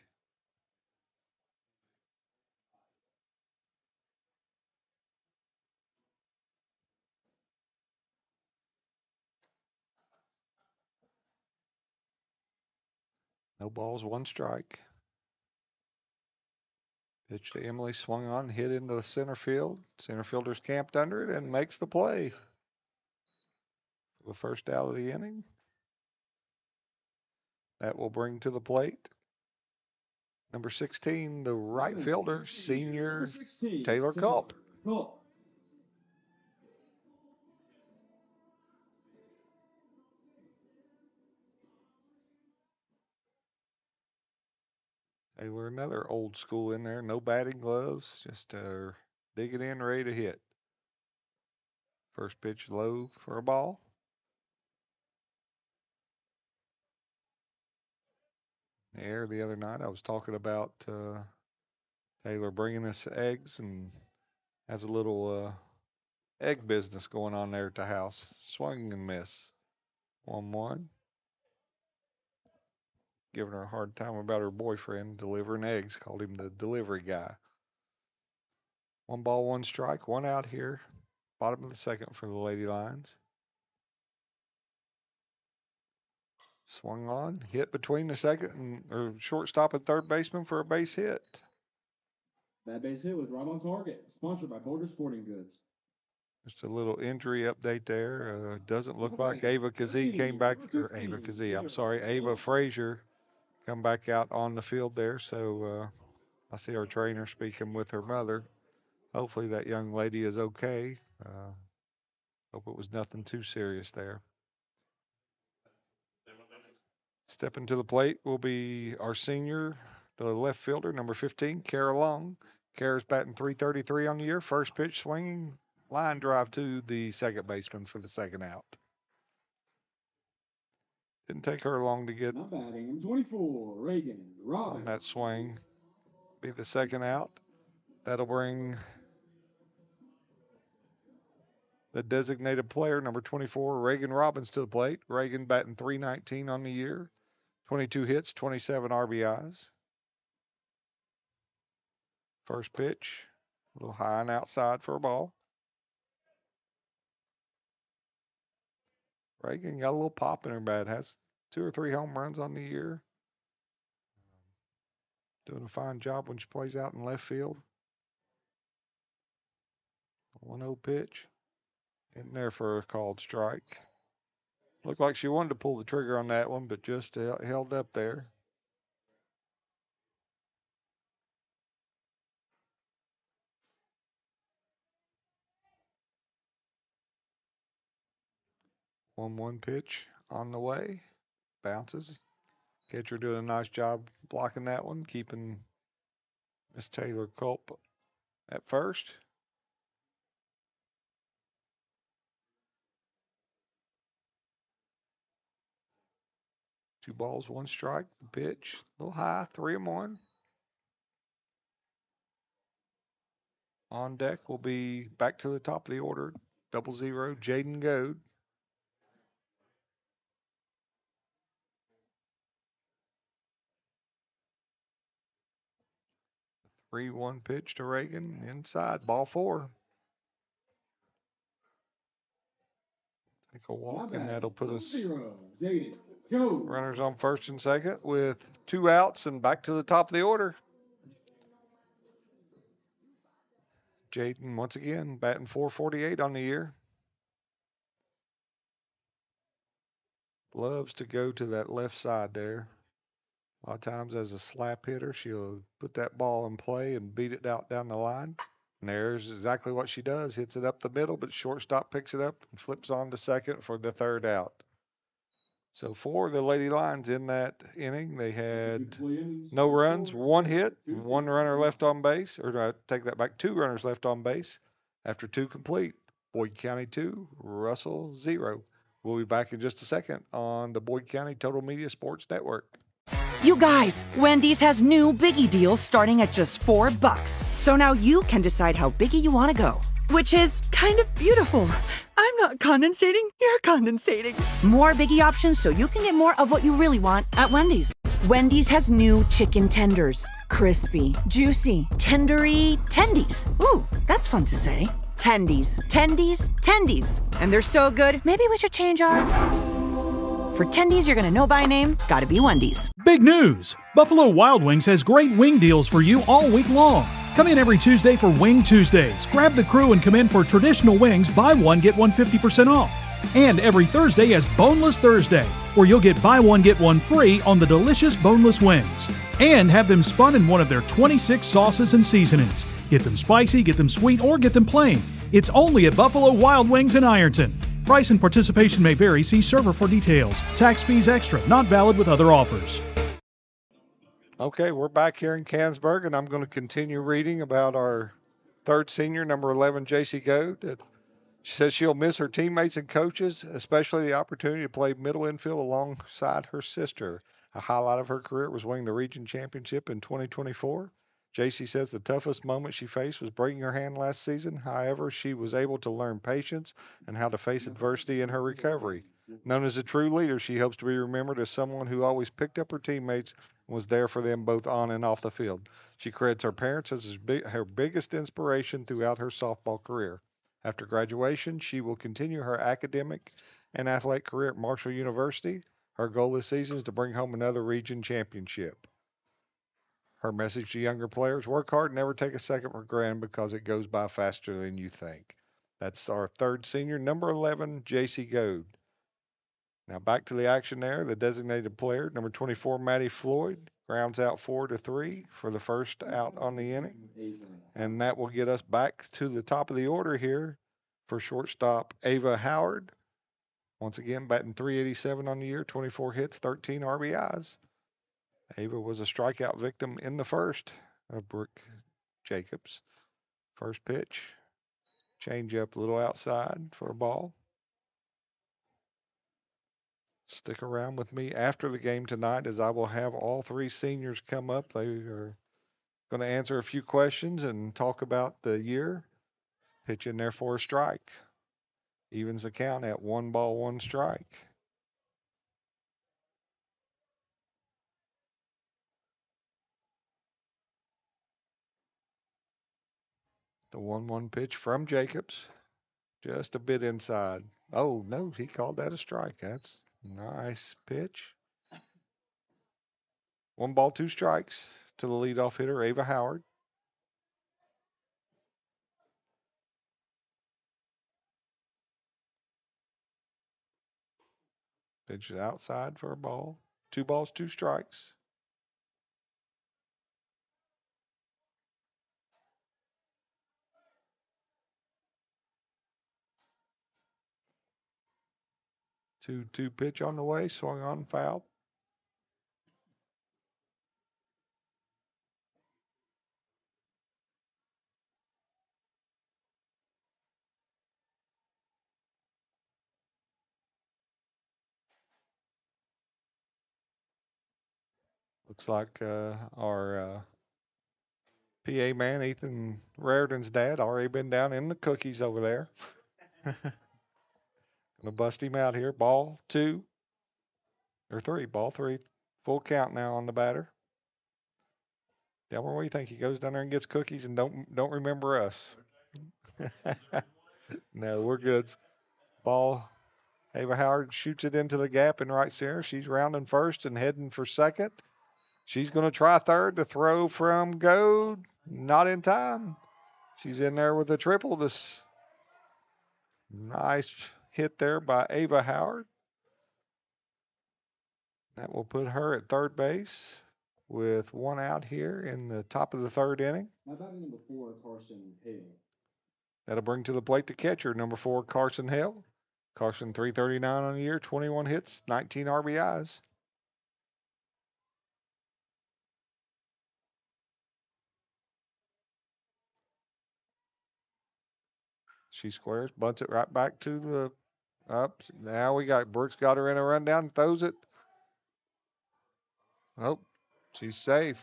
No balls, 1 strike. Pitch to Emily, swung on, hit into the center field. Center fielder's camped under it and makes the play for the first out of the inning. That will bring to the plate number 16, the right fielder, senior Taylor Culp. Taylor, another old school in there, no batting gloves, just digging in, ready to hit. First pitch low for a ball. There, the other night I was talking about Taylor bringing us eggs and has a little egg business going on there at the house. Swing and miss. 1-1. Giving her a hard time about her boyfriend delivering eggs. Called him the delivery guy. 1 ball, 1 strike. 1 out here. Bottom of the second for the Lady Lions. Swung on, hit between the second or shortstop and third baseman for a base hit. That base hit was right on target. Sponsored by Border Sporting Goods. Just a little injury update there. Doesn't look like Ava Kazee came back, or Ava Kazee, I'm sorry, Ava Frazier come back out on the field there. So I see our trainer speaking with her mother. Hopefully that young lady is okay. Hope it was nothing too serious there. Stepping to the plate will be our senior, the left fielder, number 15, Kara Long. Kara's batting .333 on the year. First pitch swinging, line drive to the second baseman for the second out. Didn't take her long to get Now batting 24, Reagan Robbins. on that swing. Be the second out. That'll bring the designated player, number 24, Reagan Robbins, to the plate. Reagan batting .319 on the year. 22 hits, 27 RBIs. First pitch, a little high and outside for a ball. Reagan got a little pop in her bat. Has 2 or 3 home runs on the year. Doing a fine job when she plays out in left field. 1-0 pitch. In there for a called strike. Looked like she wanted to pull the trigger on that one, but just held up there. One pitch on the way. Bounces. Catcher doing a nice job blocking that one, keeping Miss Taylor Culp at first. Two balls, one strike. The pitch, a little high, 3-1. On deck will be back to the top of the order. 0-0, Jaden Goad. The 3-1 pitch to Reagan, inside, ball 4. Take a walk, and that'll put us runners on first and second with 2 outs and back to the top of the order. Jaden, once again, batting .448 on the year. Loves to go to that left side there. A lot of times as a slap hitter, she'll put that ball in play and beat it out down the line. And there's exactly what she does. Hits it up the middle, but shortstop picks it up and flips on to second for the third out. So for the Lady Lions in that inning, they had no runs, 1 hit, 1 runner left on base, or I take that back, 2 runners left on base after 2 complete. Boyd County 2, Russell 0. We'll be back in just a second on the Boyd County Total Media Sports Network. You guys, Wendy's has new Biggie deals starting at just $4. So now you can decide how biggie you want to go. Which is kind of beautiful. I'm not condensating, you're condensating. More Biggie options so you can get more of what you really want at Wendy's. Wendy's has new chicken tenders. Crispy, juicy, tendery tendies. Ooh, that's fun to say. Tendies, tendies, tendies. And they're so good, maybe we should change our... For tendies you're gonna know by name, gotta be Wendy's. Big news! Buffalo Wild Wings has great wing deals for you all week long. Come in every Tuesday for Wing Tuesdays. Grab the crew and come in for traditional wings, buy one, get one 50% off. And every Thursday is Boneless Thursday, where you'll get buy one, get one free on the delicious boneless wings. And have them spun in one of their 26 sauces and seasonings. Get them spicy, get them sweet, or get them plain. It's only at Buffalo Wild Wings in Ironton. Price and participation may vary. See server for details. Tax fees extra. Not valid with other offers. Okay, we're back here in Canonsburg, and I'm going to continue reading about our third senior, number 11, JC Goad. She says she'll miss her teammates and coaches, especially the opportunity to play middle infield alongside her sister. A highlight of her career was winning the region championship in 2024. JC says the toughest moment she faced was breaking her hand last season. However, she was able to learn patience and how to face adversity in her recovery. Known as a true leader, she hopes to be remembered as someone who always picked up her teammates and was there for them both on and off the field. She credits her parents as her biggest inspiration throughout her softball career. After graduation, she will continue her academic and athletic career at Marshall University. Her goal this season is to bring home another region championship. Her message to younger players: work hard and never take a second for granted because it goes by faster than you think. That's our third senior, number 11, JC Goad. Now back to the action there. The designated player, number 24, Maddie Floyd, grounds out 4-3 for the first out on the inning. And that will get us back to the top of the order here for shortstop Ava Howard. Once again, batting .387 on the year, 24 hits, 13 RBIs. Ava was a strikeout victim in the first of Brooke Jacobs. First pitch, change up a little outside for a ball. Stick around with me after the game tonight, as I will have all three seniors come up. They are going to answer a few questions and talk about the year. Pitch in there for a strike. Evens the count at 1 ball, 1 strike. The 1-1 pitch from Jacobs. Just a bit inside. Oh, no, he called that a strike. That's a nice pitch. 1 ball, 2 strikes to the leadoff hitter, Ava Howard. Pitch it outside for a ball. 2 balls, 2 strikes. Two pitch on the way, swung on, foul. Looks like our PA man, Ethan Raridan's dad, already been down in the cookies over there. Gonna bust him out here. Ball 2 or 3. Ball 3. Full count now on the batter. Delmer, what do you think? He goes down there and gets cookies and don't remember us. No, we're good. Ball. Ava Howard shoots it into the gap in right center. She's rounding first and heading for second. She's going to try third. The throw from Goad, not in time. She's in there with a triple. This nice hit there by Ava Howard. That will put her at third base with 1 out here in the top of the 3rd inning. How about number 4, Carson Hale? That'll bring to the plate the catcher, number 4, Carson Hale. Carson, .339 on the year, 21 hits, 19 RBIs. She squares, bunts it right back to the up. Now we got Brooks got her in a rundown, throws it. Oh, she's safe.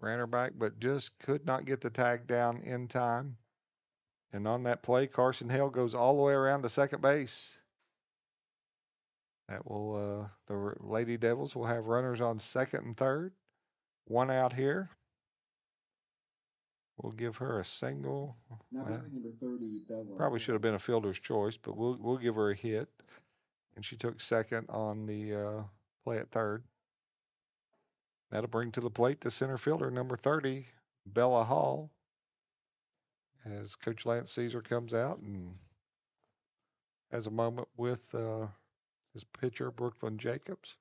Ran her back, but just could not get the tag down in time. And on that play, Carson Hale goes all the way around to second base. That will, the Lady Devils will have runners on second and third. 1 out here. We'll give her a single. Number 30, Bella. Probably should have been a fielder's choice, but we'll give her a hit. And she took second on the play at third. That'll bring to the plate the center fielder, number 30, Bella Hall. As Coach Lance Caesar comes out and has a moment with his pitcher, Brooklyn Jacobs.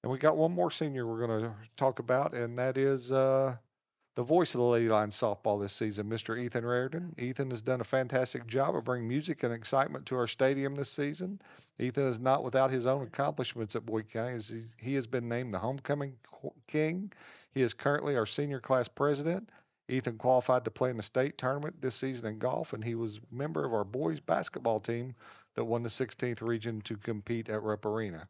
And we got one more senior we're going to talk about, and that is the voice of the Lady Lions softball this season, Mr. Ethan Raridan. Ethan has done a fantastic job of bringing music and excitement to our stadium this season. Ethan is not without his own accomplishments at Boyd County, as he has been named the homecoming king. He is currently our senior class president. Ethan qualified to play in the state tournament this season in golf, and he was a member of our boys basketball team that won the 16th region to compete at Rupp Arena.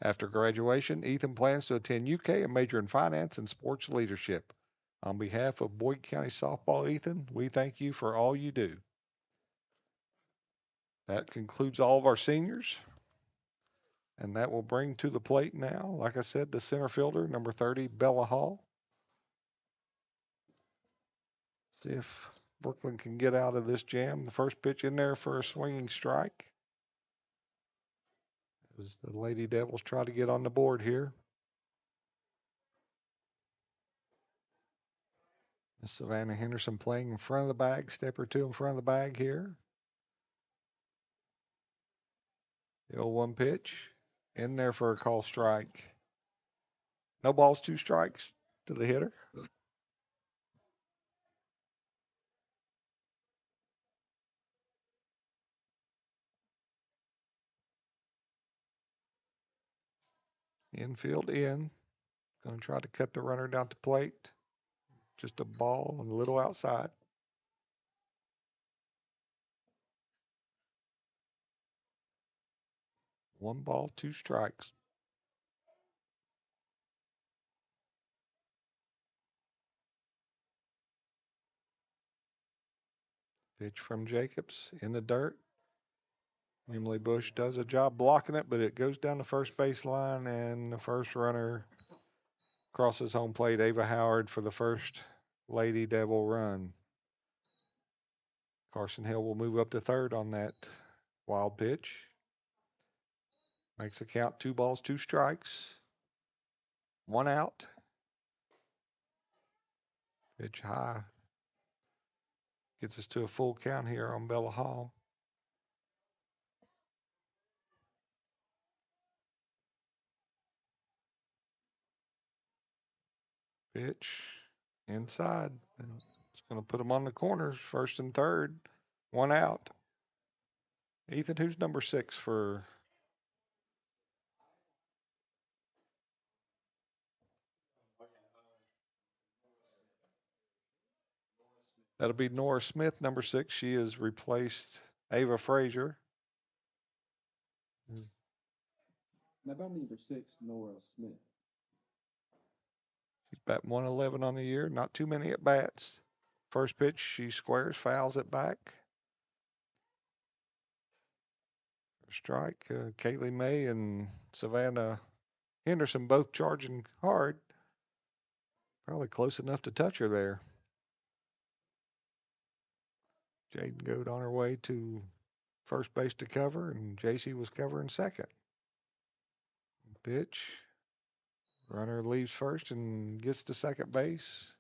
After graduation, Ethan plans to attend UK and major in finance and sports leadership. On behalf of Boyd County Softball, Ethan, we thank you for all you do. That concludes all of our seniors. And that will bring to the plate now, like I said, the center fielder, number 30, Bella Hall. See if Brooklyn can get out of this jam. The first pitch in there for a swinging strike. As the Lady Devils try to get on the board here. Savannah Henderson playing in front of the bag, step or 2 in front of the bag here. The 0-1 pitch in there for a call strike. No balls, 2 strikes to the hitter. Infield in. Going to try to cut the runner down to plate. Just a ball and a little outside. One ball, two strikes. Pitch from Jacobs in the dirt. Emily Bush does a job blocking it, but it goes down the first base line, and the first runner crosses home plate. Ava Howard for the first Lady Devil run. Carson Hill will move up to third on that wild pitch. Makes the count 2 balls, 2 strikes. 1 out. Pitch high. Gets us to a full count here on Bella Hall. Pitch inside. It's going to put them on the corners, first and third. 1 out. Ethan, who's number 6 for? That'll be Nora Smith, number 6. She has replaced Ava Frazier. Now batting number 6, Nora Smith. She's batting 111 on the year. Not too many at bats. First pitch, she squares, fouls it back. Strike. Kaylee May and Savannah Henderson both charging hard. Probably close enough to touch her there. Jaden Goat on her way to first base to cover, and JC was covering second. Pitch. Runner leaves first and gets to second base.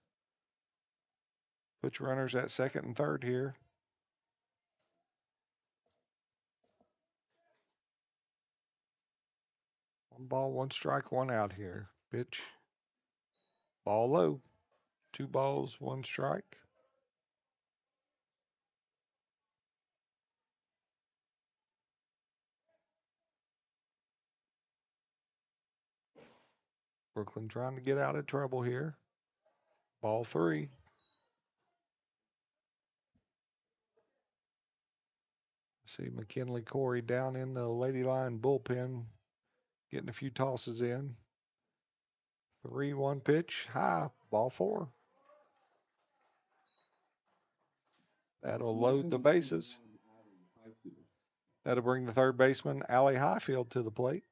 Puts runners at second and third here. One ball, 1 strike, 1 out here. Pitch. Ball low. 2 balls, 1 strike. Brooklyn trying to get out of trouble here. Ball 3. See McKinley Corey down in the Lady Lion bullpen, getting a few tosses in. 3-1 pitch, high, ball 4. That'll load the bases. That'll bring the third baseman, Allie Highfield, to the plate.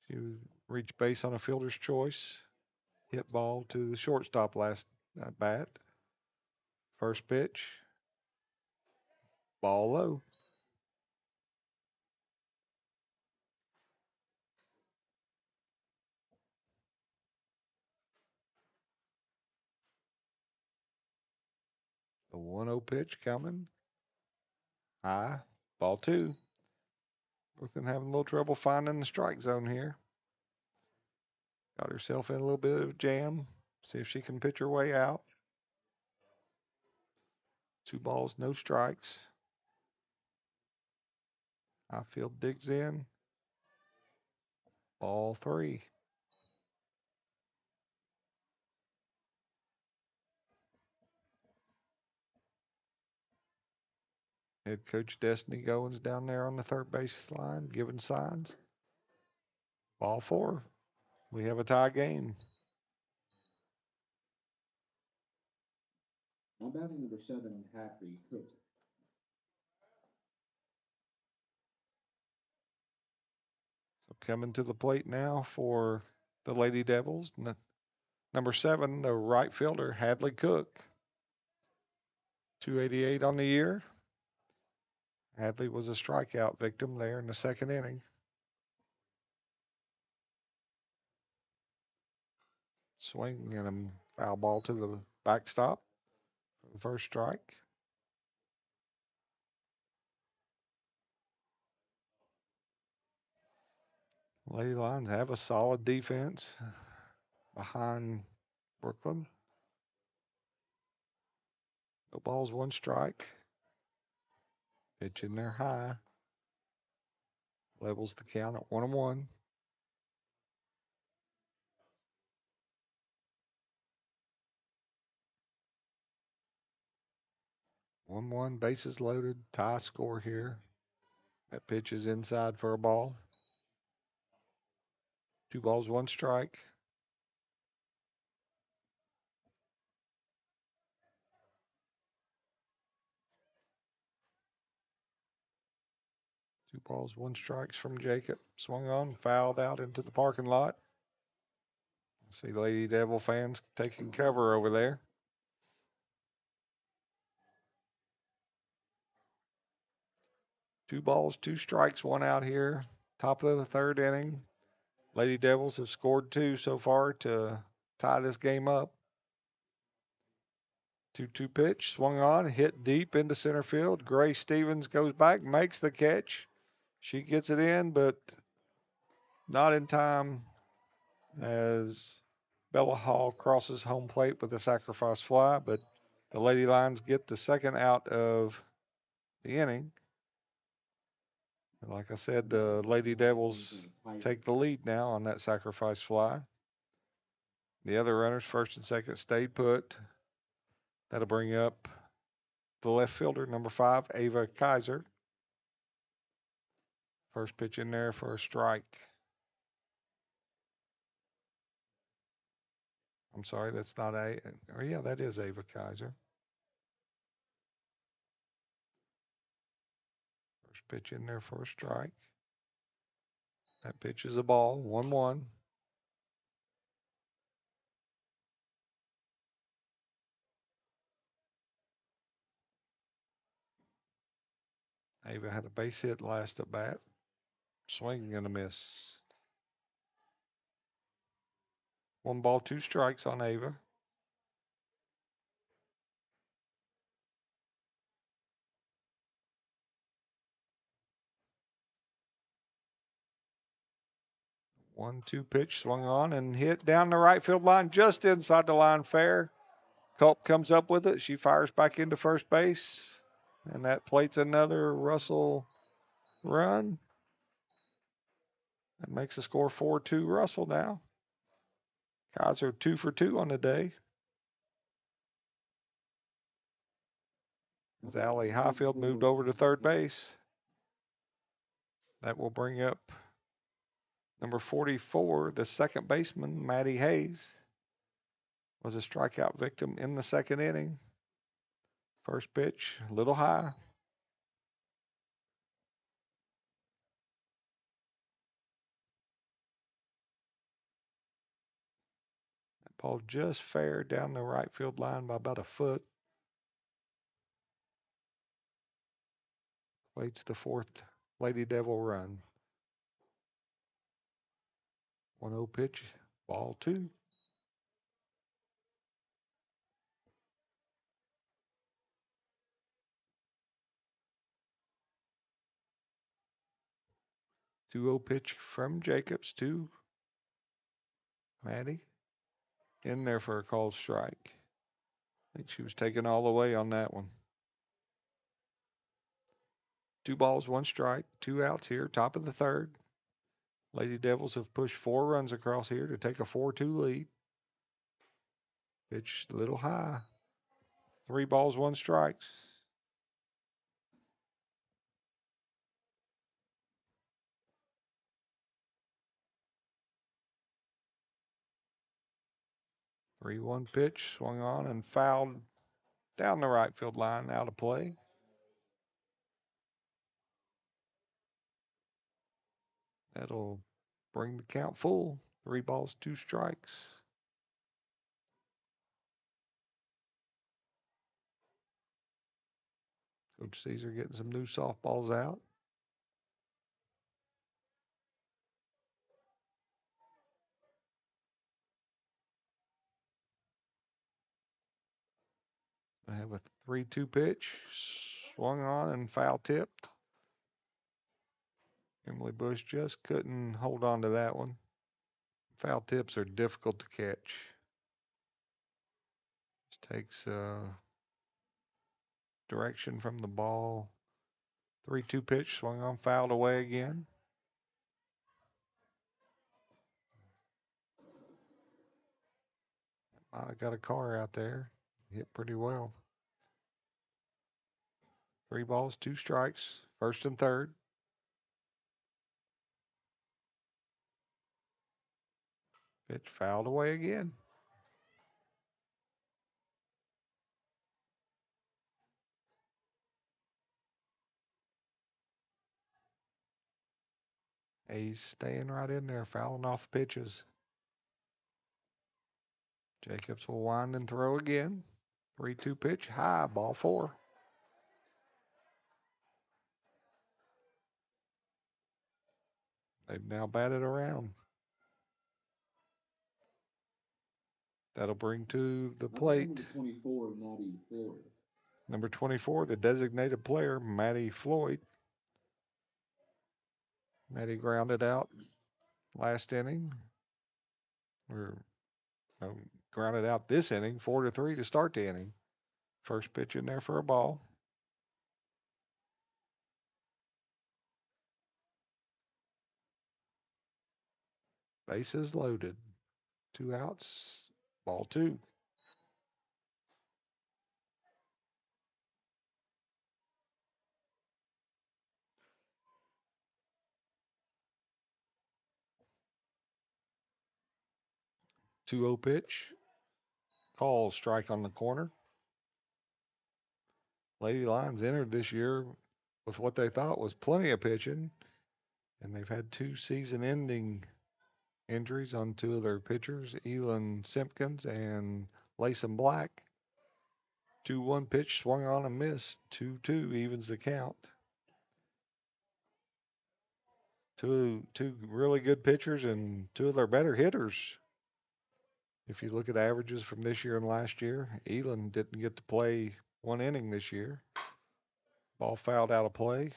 She reached base on a fielder's choice. Hit ball to the shortstop last at bat. First pitch. Ball low. The 1-0 pitch coming. High. Ball 2. Brooklyn having a little trouble finding the strike zone here. Got herself in a little bit of a jam. See if she can pitch her way out. 2 balls, no strikes. Highfield digs in. Ball 3. Head coach Destiny Goins down there on the third base line, giving signs. Ball 4. We have a tie game. On batting number 7, Happy Cook. So coming to the plate now for the Lady Devils. Number 7, the right fielder, Hadley Cook. 288 on the year. Hadley was a strikeout victim there in the second inning. Swing and a foul ball to the backstop for the first strike. Lady Lions have a solid defense behind Brooklyn. No balls, 1 strike. Pitch in there high. Levels the count at 1-1. One, bases loaded, tie score here. That pitch is inside for a ball. 2 balls, 1 strike. Two balls, 1 strikes from Jacob. Swung on, fouled out into the parking lot. See Lady Devil fans taking cover over there. 2 balls, 2 strikes, 1 out here. Top of the 3rd inning. Lady Devils have scored 2 so far to tie this game up. 2-2 pitch, swung on, hit deep into center field. Grace Stevens goes back, makes the catch. She gets it in, but not in time as Bella Hall crosses home plate with a sacrifice fly, but the Lady Lions get the 2nd out of the inning. And like I said, the Lady Devils take the lead now on that sacrifice fly. The other runners, 1st and 2nd, stayed put. That'll bring up the left fielder, number 5, Ava Kaiser. First pitch in there for a strike. I'm sorry, that's not that is Ava Kaiser. First pitch in there for a strike. That pitch is a ball, 1-1. Ava had a base hit last at bat. Swing and a miss. 1 ball, 2 strikes on Ava. One-two pitch swung on and hit down the right field line, just inside the line fair. Culp comes up with it. She fires back into first base, and that plates another Russell run. That makes the score 4-2 Russell now. Kaiser 2 for 2 on the day. As Allie Highfield moved over to third base. That will bring up number 44, the second baseman, Maddie Hayes, was a strikeout victim in the 2nd inning. First pitch, a little high. That ball just fair down the right field line by about a foot. Waits the 4th Lady Devil run. 1-0 pitch, ball 2. Two-0 pitch from Jacobs to Maddie. In there for a called strike. I think she was taken all the way on that one. 2 balls, 1 strike, 2 outs here, top of the 3rd. Lady Devils have pushed 4 runs across here to take a 4-2 lead. Pitch a little high. 3 balls, 1 strikes. Three-one pitch, swung on and fouled down the right field line, out of play. That'll bring the count full. 3 balls, 2 strikes. Coach Caesar getting some new softballs out. I have a 3-2 pitch, swung on and foul tipped. Emily Bush just couldn't hold on to that one. Foul tips are difficult to catch. Just takes direction from the ball 3-2 pitch, swung on, fouled away again. Might have got a car out there. Hit pretty well. 3 balls, 2 strikes, first and third. Pitch fouled away again. He's staying right in there, fouling off pitches. Jacobs will wind and throw again. 3-2 pitch, high, ball 4. They've now batted around. That'll bring to the plate number 24, the designated player, Matty Floyd. Matty grounded out last inning. Grounded out this inning, 4-3 to start the inning. First pitch in there for a ball. Bases loaded. 2 outs, ball 2. Two-0 pitch. Call, strike on the corner. Lady Lions entered this year with what they thought was plenty of pitching, and they've had 2 season-ending injuries on 2 of their pitchers, Elin Simpkins and Layson Black. 2-1 pitch, swung on and missed. 2-2 evens the count. Two really good pitchers and 2 of their better hitters. If you look at averages from this year and last year, Elin didn't get to play 1 inning this year. Ball fouled out of play.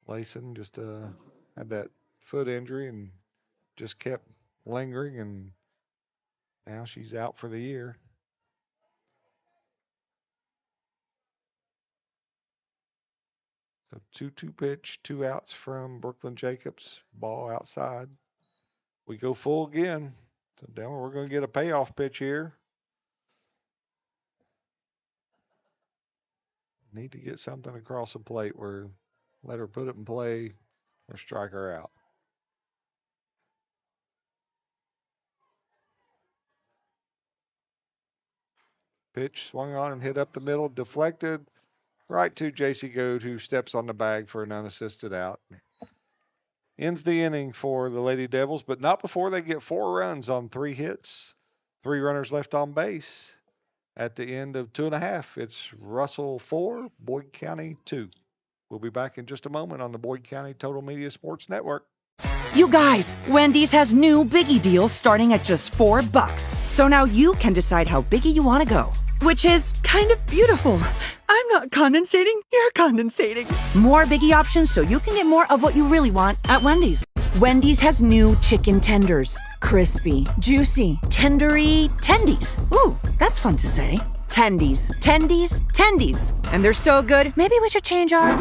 Layson just had that foot injury and just kept lingering, and now she's out for the year. So 2-2 pitch, 2 outs from Brooklyn Jacobs. Ball outside. We go full again. So Delmer, we're going to get a payoff pitch here. Need to get something across the plate where let her put it in play or strike her out. Pitch swung on and hit up the middle, deflected right to JC Goad, who steps on the bag for an unassisted out. Ends the inning for the Lady Devils, but not before they get 4 runs on 3 hits. 3 runners left on base. At the end of 2.5, it's Russell 4, Boyd County 2. We'll be back in just a moment on the Boyd County Total Media Sports Network. You guys, Wendy's has new biggie deals starting at just $4. So now you can decide how biggie you want to go, which is kind of beautiful. I'm not condensating, you're condensating. More biggie options so you can get more of what you really want at Wendy's. Wendy's has new chicken tenders. Crispy, juicy, tendery, tendies. Ooh, that's fun to say. Tendies, tendies, tendies. And they're so good, maybe we should change our...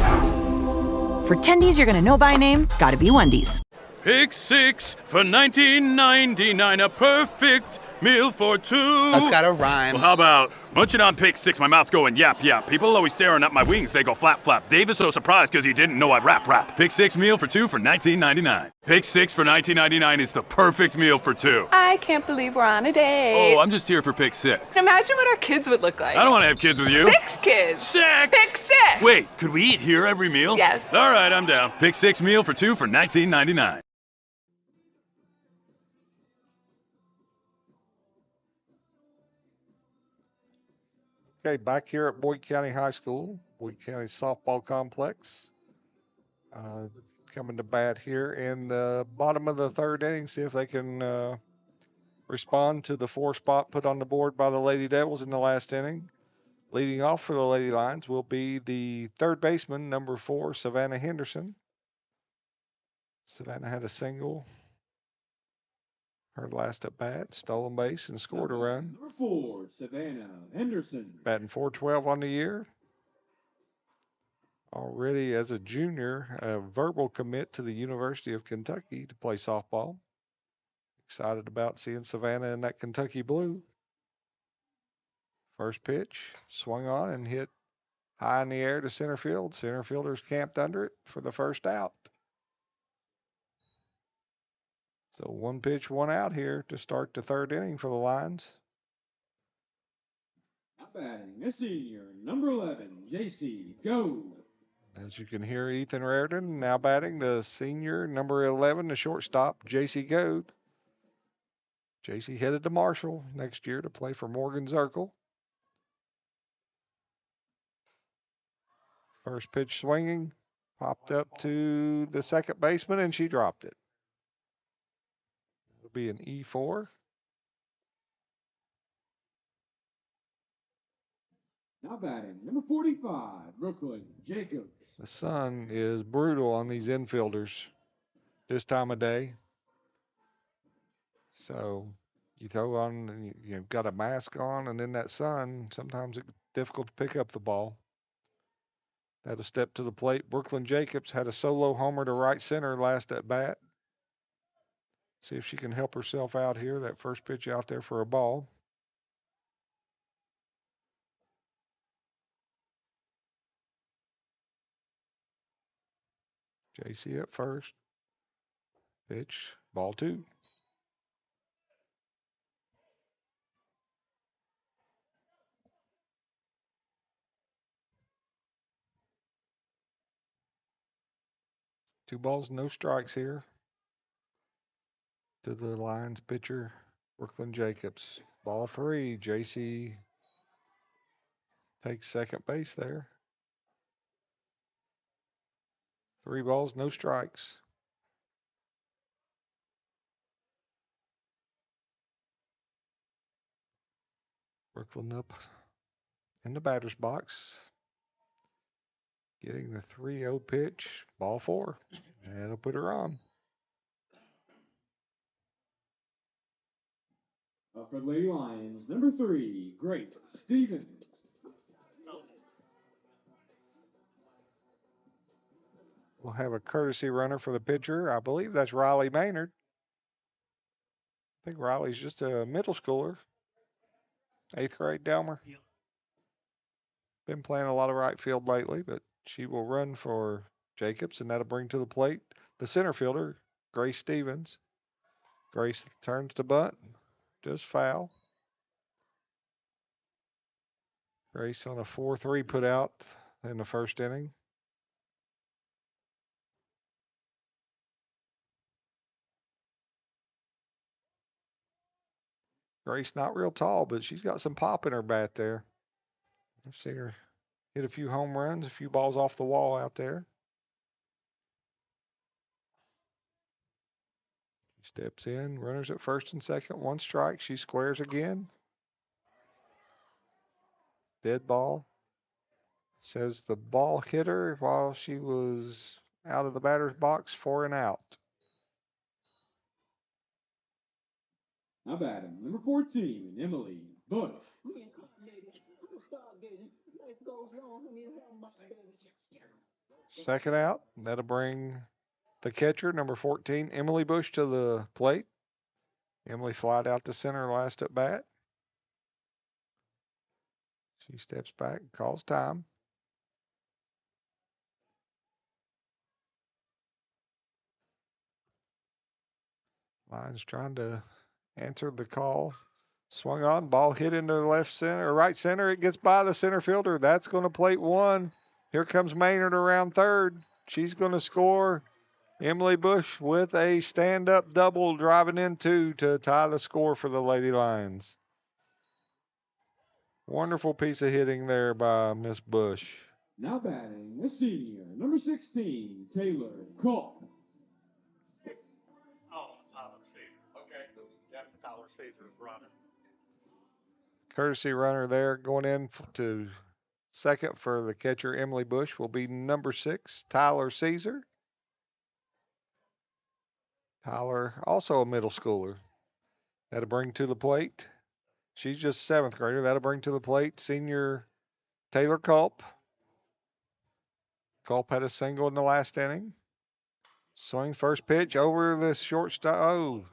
For tendies you're gonna know by name, gotta be Wendy's. Pick 6 for $19.99, a perfect meal for 2. That's gotta rhyme. Well, how about munching on Pick 6, my mouth going yap yap. People always staring at my wings, they go flap flap. Dave is so surprised because he didn't know I'd rap. Pick 6 meal for 2 for $19.99. Pick 6 for $19.99 is the perfect meal for 2. I can't believe we're on a date. Oh, I'm just here for Pick 6. Imagine what our kids would look like. I don't want to have kids with you. 6 kids. 6! Pick 6! Wait, could we eat here every meal? Yes. All right, I'm down. Pick 6 meal for 2 for $19.99. Okay, back here at Boyd County High School, Boyd County Softball Complex. Coming to bat here in the bottom of the 3rd inning, see if they can respond to the 4 spot put on the board by the Lady Devils in the last inning. Leading off for the Lady Lions will be the 3rd baseman, number 4, Savannah Henderson. Savannah had a single her last at bat, stolen base, and scored a run. Number 4, Savannah Henderson. Batting .412 on the year. already as a junior, a verbal commit to the University of Kentucky to play softball. Excited about seeing Savannah in that Kentucky blue. First pitch, swung on and hit high in the air to center field. Center fielders camped under it for the first out. So 1 pitch, 1 out here to start the third inning for the Lions. Now batting, a senior, number 11, JC Go. As you can hear, Ethan Raritan now batting, the senior, number 11, the shortstop, J.C. Goad. J.C. headed to Marshall next year to play for Morgan Zirkle. First pitch swinging, popped up to the second baseman, and she dropped it. It'll be an E4. Now batting, number 45, Brooklyn Jacobs. The sun is brutal on these infielders this time of day. So you throw on, you've got a mask on, and in that sun, sometimes it's difficult to pick up the ball. Had a step to the plate. Brooklyn Jacobs had a solo homer to right center last at bat. See if she can help herself out here. That first pitch out there for a ball. JC at first. Pitch, ball 2. Two balls, no strikes here to the Lions pitcher, Brooklyn Jacobs. Ball 3, JC takes second base there. 3 balls, no strikes. Brooklyn up in the batter's box. Getting the 3-0 pitch, ball 4. That'll put her on. Up for the Lady Lions, number 3, Grace Stevens. We'll have a courtesy runner for the pitcher. I believe that's Riley Maynard. I think Riley's just a middle schooler. 8th grade Delmer. Been playing a lot of right field lately, but she will run for Jacobs, and that'll bring to the plate the center fielder, Grace Stevens. Grace turns to bunt, just foul. Grace on a 4-3 put out in the first inning. Grace not real tall, but she's got some pop in her bat there. I've seen her hit a few home runs, a few balls off the wall out there. She steps in, runners at first and second, 1 strike. She squares again. Dead ball. Says the ball hit her while she was out of the batter's box for an out. Now batting, number 14, Emily Bush. Second out. That'll bring the catcher, number 14, Emily Bush, to the plate. Emily flied out to center last at bat. She steps back, calls time. Lions trying to answer the call. Swung on, ball hit into the left center, or right center. It gets by the center fielder. That's going to plate 1. Here comes Maynard around third. She's going to score. Emily Bush with a stand-up double driving in 2 to tie the score for the Lady Lions. Wonderful piece of hitting there by Miss Bush. Now batting, a senior, number 16, Taylor Culp. Courtesy runner there going in to second for the catcher, Emily Bush, will be number 6, Tyler Caesar. Tyler, also a middle schooler. That'll bring to the plate. She's just 7th grader. That'll bring to the plate senior Taylor Culp. Culp had a single in the last inning. Swing first pitch over the shortstop. Oh.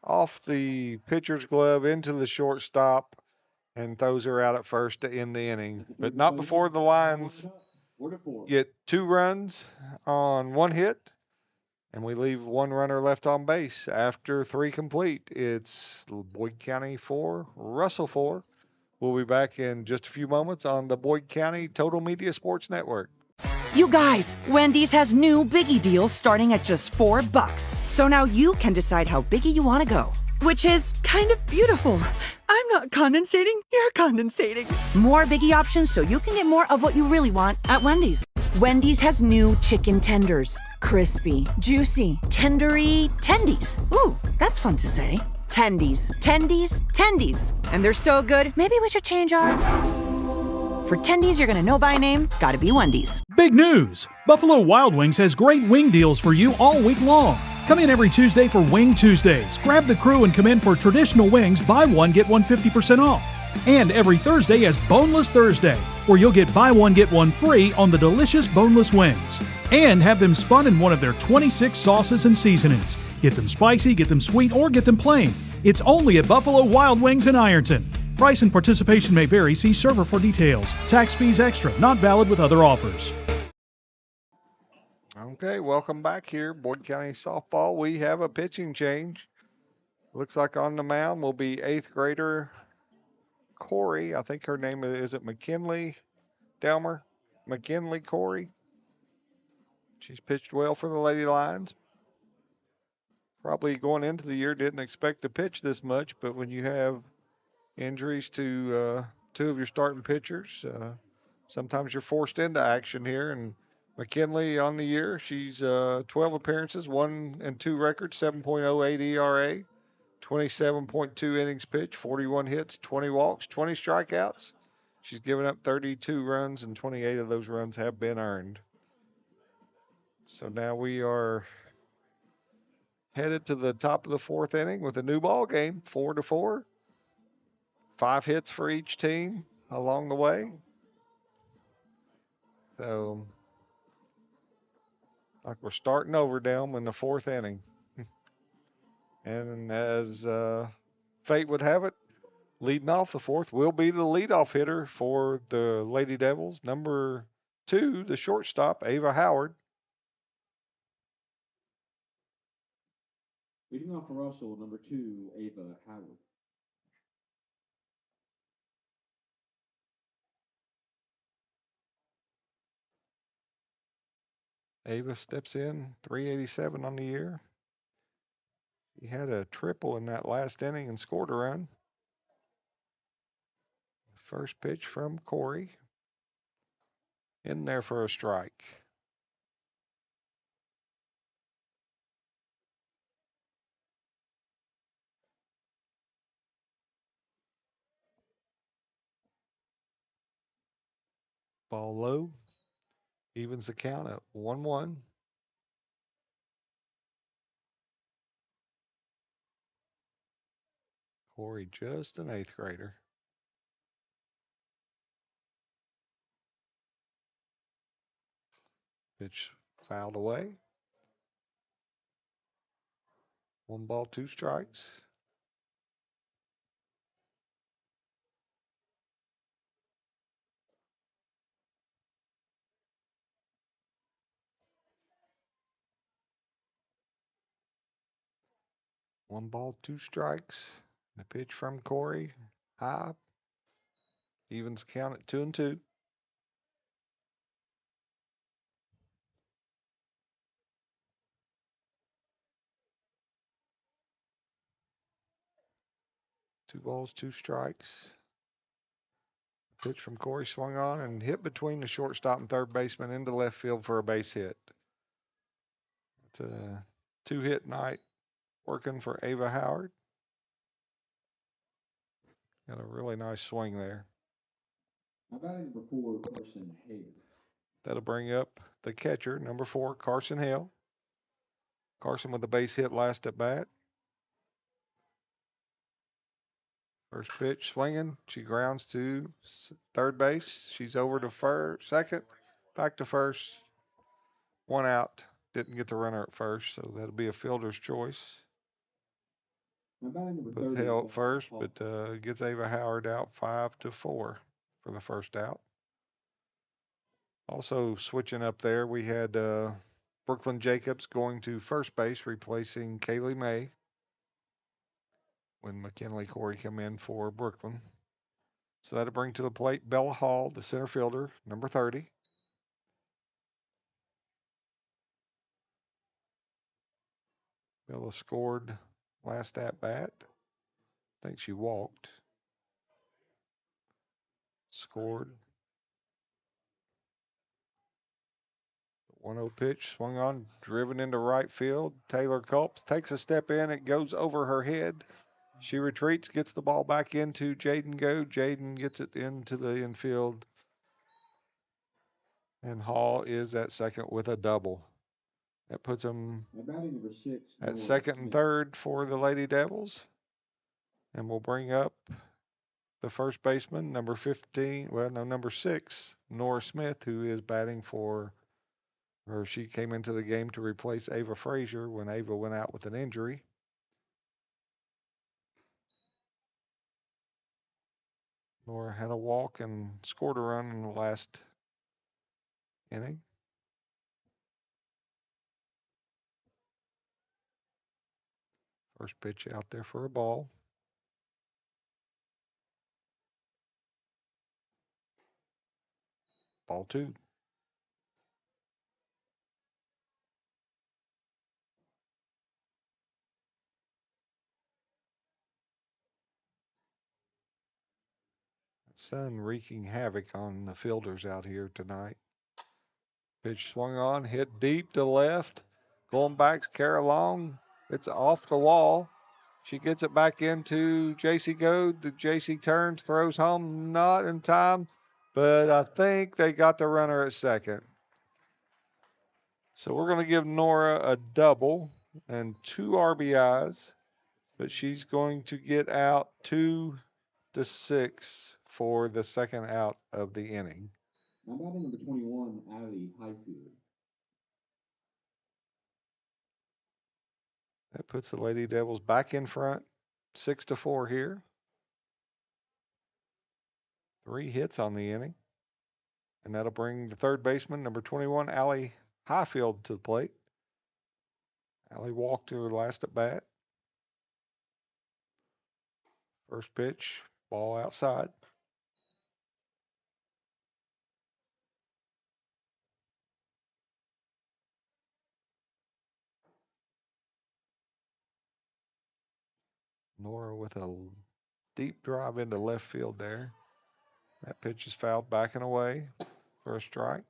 Off the pitcher's glove into the shortstop and throws her out at first to end the inning. But not before the Lions get 2 runs on 1 hit. And we leave 1 runner left on base after 3 complete. It's Boyd County 4, Russell 4. We'll be back in just a few moments on the Boyd County Total Media Sports Network. You guys, Wendy's has new biggie deals starting at just $4. So now you can decide how biggie you want to go. Which is kind of beautiful. I'm not condensating, you're condensating. More biggie options so you can get more of what you really want at Wendy's. Wendy's has new chicken tenders. Crispy, juicy, tendery, tendies. Ooh, that's fun to say. Tendies, tendies, tendies. And they're so good, maybe we should change our... For tendies you're gonna know by name, gotta be Wendy's. Big news! Buffalo Wild Wings has great wing deals for you all week long. Come in every Tuesday for Wing Tuesdays. Grab the crew and come in for traditional wings, buy one, get one 50% off. And every Thursday is Boneless Thursday, where you'll get buy one, get one free on the delicious boneless wings. And have them spun in one of their 26 sauces and seasonings. Get them spicy, get them sweet, or get them plain. It's only at Buffalo Wild Wings in Ironton. Price and participation may vary. See server for details. Tax fees extra. Not valid with other offers. Okay, welcome back here, Boyd County Softball. We have a pitching change. Looks like on the mound will be 8th grader Corey. I think her name is it McKinley Delmer? McKinley Corey. She's pitched well for the Lady Lions. Probably going into the year didn't expect to pitch this much, but when you have injuries to 2 of your starting pitchers, sometimes you're forced into action here. And McKinley on the year, she's 12 appearances, 1 and 2 records, 7.08 ERA, 27.2 innings pitched, 41 hits, 20 walks, 20 strikeouts. She's given up 32 runs, and 28 of those runs have been earned. So now we are headed to the top of the 4th inning with a new ball game, 4-4. 5 hits for each team along the way. So, like we're starting over down in the 4th inning. And as fate would have it, leading off the 4th will be the leadoff hitter for the Lady Devils, number 2, the shortstop, Ava Howard. Leading off for Russell, number 2, Ava Howard. Ava steps in, 387 on the year. He had a triple in that last inning and scored a run. First pitch from Corey. In there for a strike. Ball low. Evens the count at 1-1. Corey, just an 8th grader. Pitch fouled away. 1 ball, 2 strikes. One ball, 2 strikes. The pitch from Corey, high. Evens count at 2-2. Two balls, 2 strikes. Pitch from Corey swung on and hit between the shortstop and third baseman into left field for a base hit. It's a 2-hit night working for Ava Howard. Got a really nice swing there. How about number 4, Carson Hale? That'll bring up the catcher, number 4, Carson Hale. Carson with a base hit last at bat. First pitch swinging. She grounds to third base. She's over to second, back to first. One out. Didn't get the runner at first, so that'll be a fielder's choice. Now batting number With 30. Hale at is first, Paul. but gets Ava Howard out 5-4 for the first out. Also switching up there, we had Brooklyn Jacobs going to first base, replacing Kaylee May when McKinley Corey come in for Brooklyn. So that'll bring to the plate Bella Hall, the center fielder, number 30. Bella scored last at bat. I think she walked. Scored. 1-0 pitch, swung on, driven into right field. Taylor Culp takes a step in. It goes over her head. She retreats, gets the ball back into Jaden Go. Jaden gets it into the infield. And Hall is at second with a double. That puts him Now batting number 6. at Nora second and Smith. third for the Lady Devils. And we'll bring up the first baseman, number 6, Nora Smith, who is batting for her. She came into the game to replace Ava Frazier when Ava went out with an injury. Nora had a walk and scored a run in the last inning. First pitch out there for a ball. Ball 2. Sun wreaking havoc on the fielders out here tonight. Pitch swung on, hit deep to left. Going back, Kara Long. It's off the wall. She gets it back into JC Goad. The JC turns, throws home, not in time, but I think they got the runner at second. So we're going to give Nora a double and 2 RBIs, but she's going to get out 2-6 for the second out of the inning. Now batting number 21, Allie Highfield. That puts the Lady Devils back in front, 6-4 here. 3 hits on the inning. And that'll bring the third baseman, number 21, Allie Highfield, to the plate. Allie walked to her last at bat. First pitch, ball outside. Nora with a deep drive into left field there. That pitch is fouled back and away for a strike.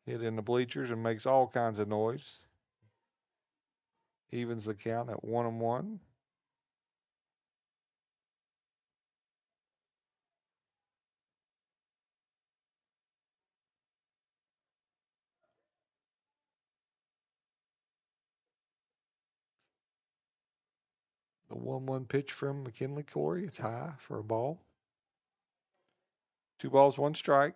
Hit in the bleachers and makes all kinds of noise. Evens the count at 1-1. The 1-1 pitch from McKinley Corey. It's high for a ball. 2 balls, 1 strike.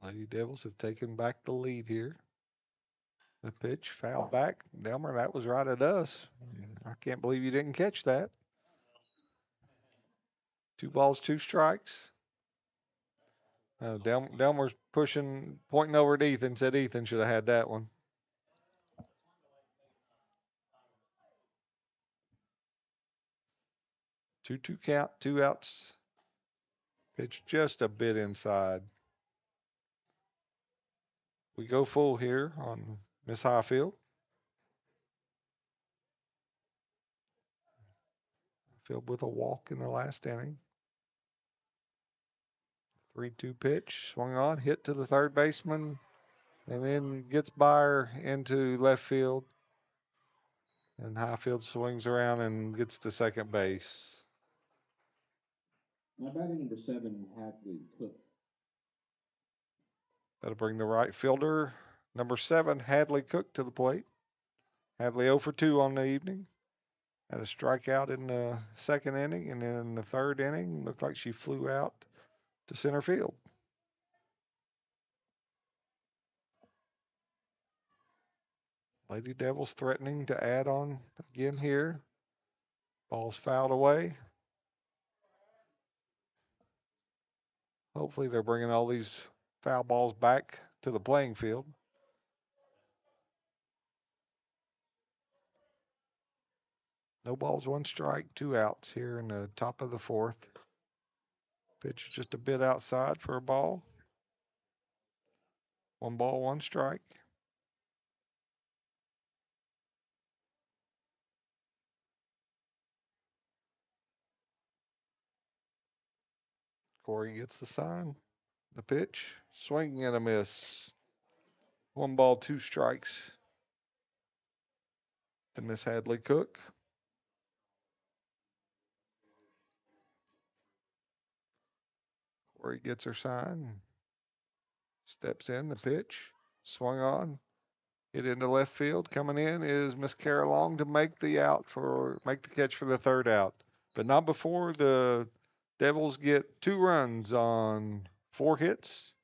Lady Devils have taken back the lead here. The pitch fouled back. Delmer, that was right at us. I can't believe you didn't catch that. 2 balls, 2 strikes. Delmer's pointing over at Ethan, said Ethan should have had that one. Two count, 2 outs. Pitch just a bit inside. We go full here on Miss Highfield. Highfield with a walk in the last inning. 3-2 pitch, swung on, hit to the third baseman, and then gets by her into left field. And Highfield swings around and gets to second base. Now batting number 7, Hadley Cook. That'll bring the right fielder, number 7, Hadley Cook, to the plate. Hadley 0 for 2 on the evening. Had a strikeout in the second inning, and then in the third inning, looked like she flew out to center field. Lady Devils threatening to add on again here. Ball's fouled away. Hopefully they're bringing all these foul balls back to the playing field. No balls, 1 strike, 2 outs here in the top of the 4th. Pitch just a bit outside for a ball. 1 ball, 1 strike. Corey gets the sign. The pitch, swing and a miss. 1 ball, 2 strikes to Miss Hadley Cook. Corey gets her sign. Steps in, the pitch, swung on, hit into left field. Coming in is Miss Kara Long to make the catch for the 3rd out. But not before the Devils get 2 runs on 4 hits.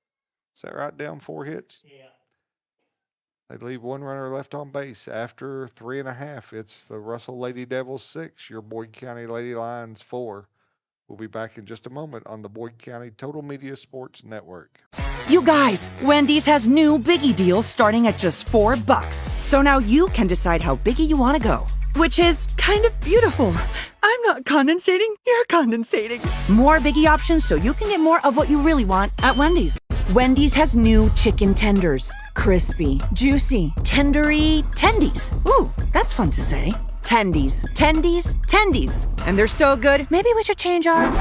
Is that right? Down 4 hits? Yeah. They leave 1 runner left on base after 3.5. It's the Russell Lady Devils 6, your Boyd County Lady Lions 4. We'll be back in just a moment on the Boyd County Total Media Sports Network. You guys, Wendy's has new biggie deals starting at just $4. So now you can decide how biggie you want to go. Which is kind of beautiful. I'm not condensating, you're condensating. More biggie options so you can get more of what you really want at Wendy's. Wendy's has new chicken tenders. Crispy, juicy, tendery, tendies. Ooh, that's fun to say. Tendies, tendies, tendies. And they're so good, maybe we should change our...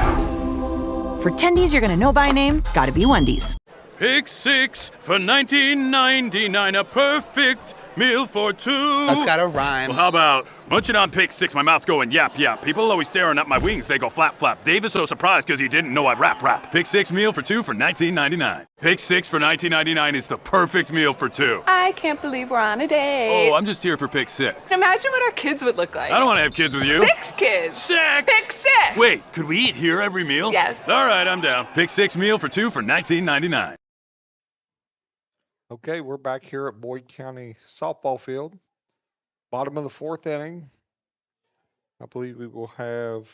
For tendies you're gonna know by name, gotta be Wendy's. Pick 6 for $19.99, a perfect meal for 2. That's gotta rhyme. Well, how about munching on pick 6, my mouth going yap yap. People always staring at my wings, they go flap flap. Dave is so surprised because he didn't know I rap. Pick 6 meal for 2 for $19.99. Pick 6 for $19.99 is the perfect meal for 2. I can't believe we're on a date. Oh, I'm just here for pick 6. Imagine what our kids would look like. I don't want to have kids with you. 6 kids. 6! Pick 6! Wait, could we eat here every meal? Yes. All right, I'm down. Pick 6 meal for 2 for $19.99. Okay, we're back here at Boyd County softball field. Bottom of the 4th inning. I believe we will have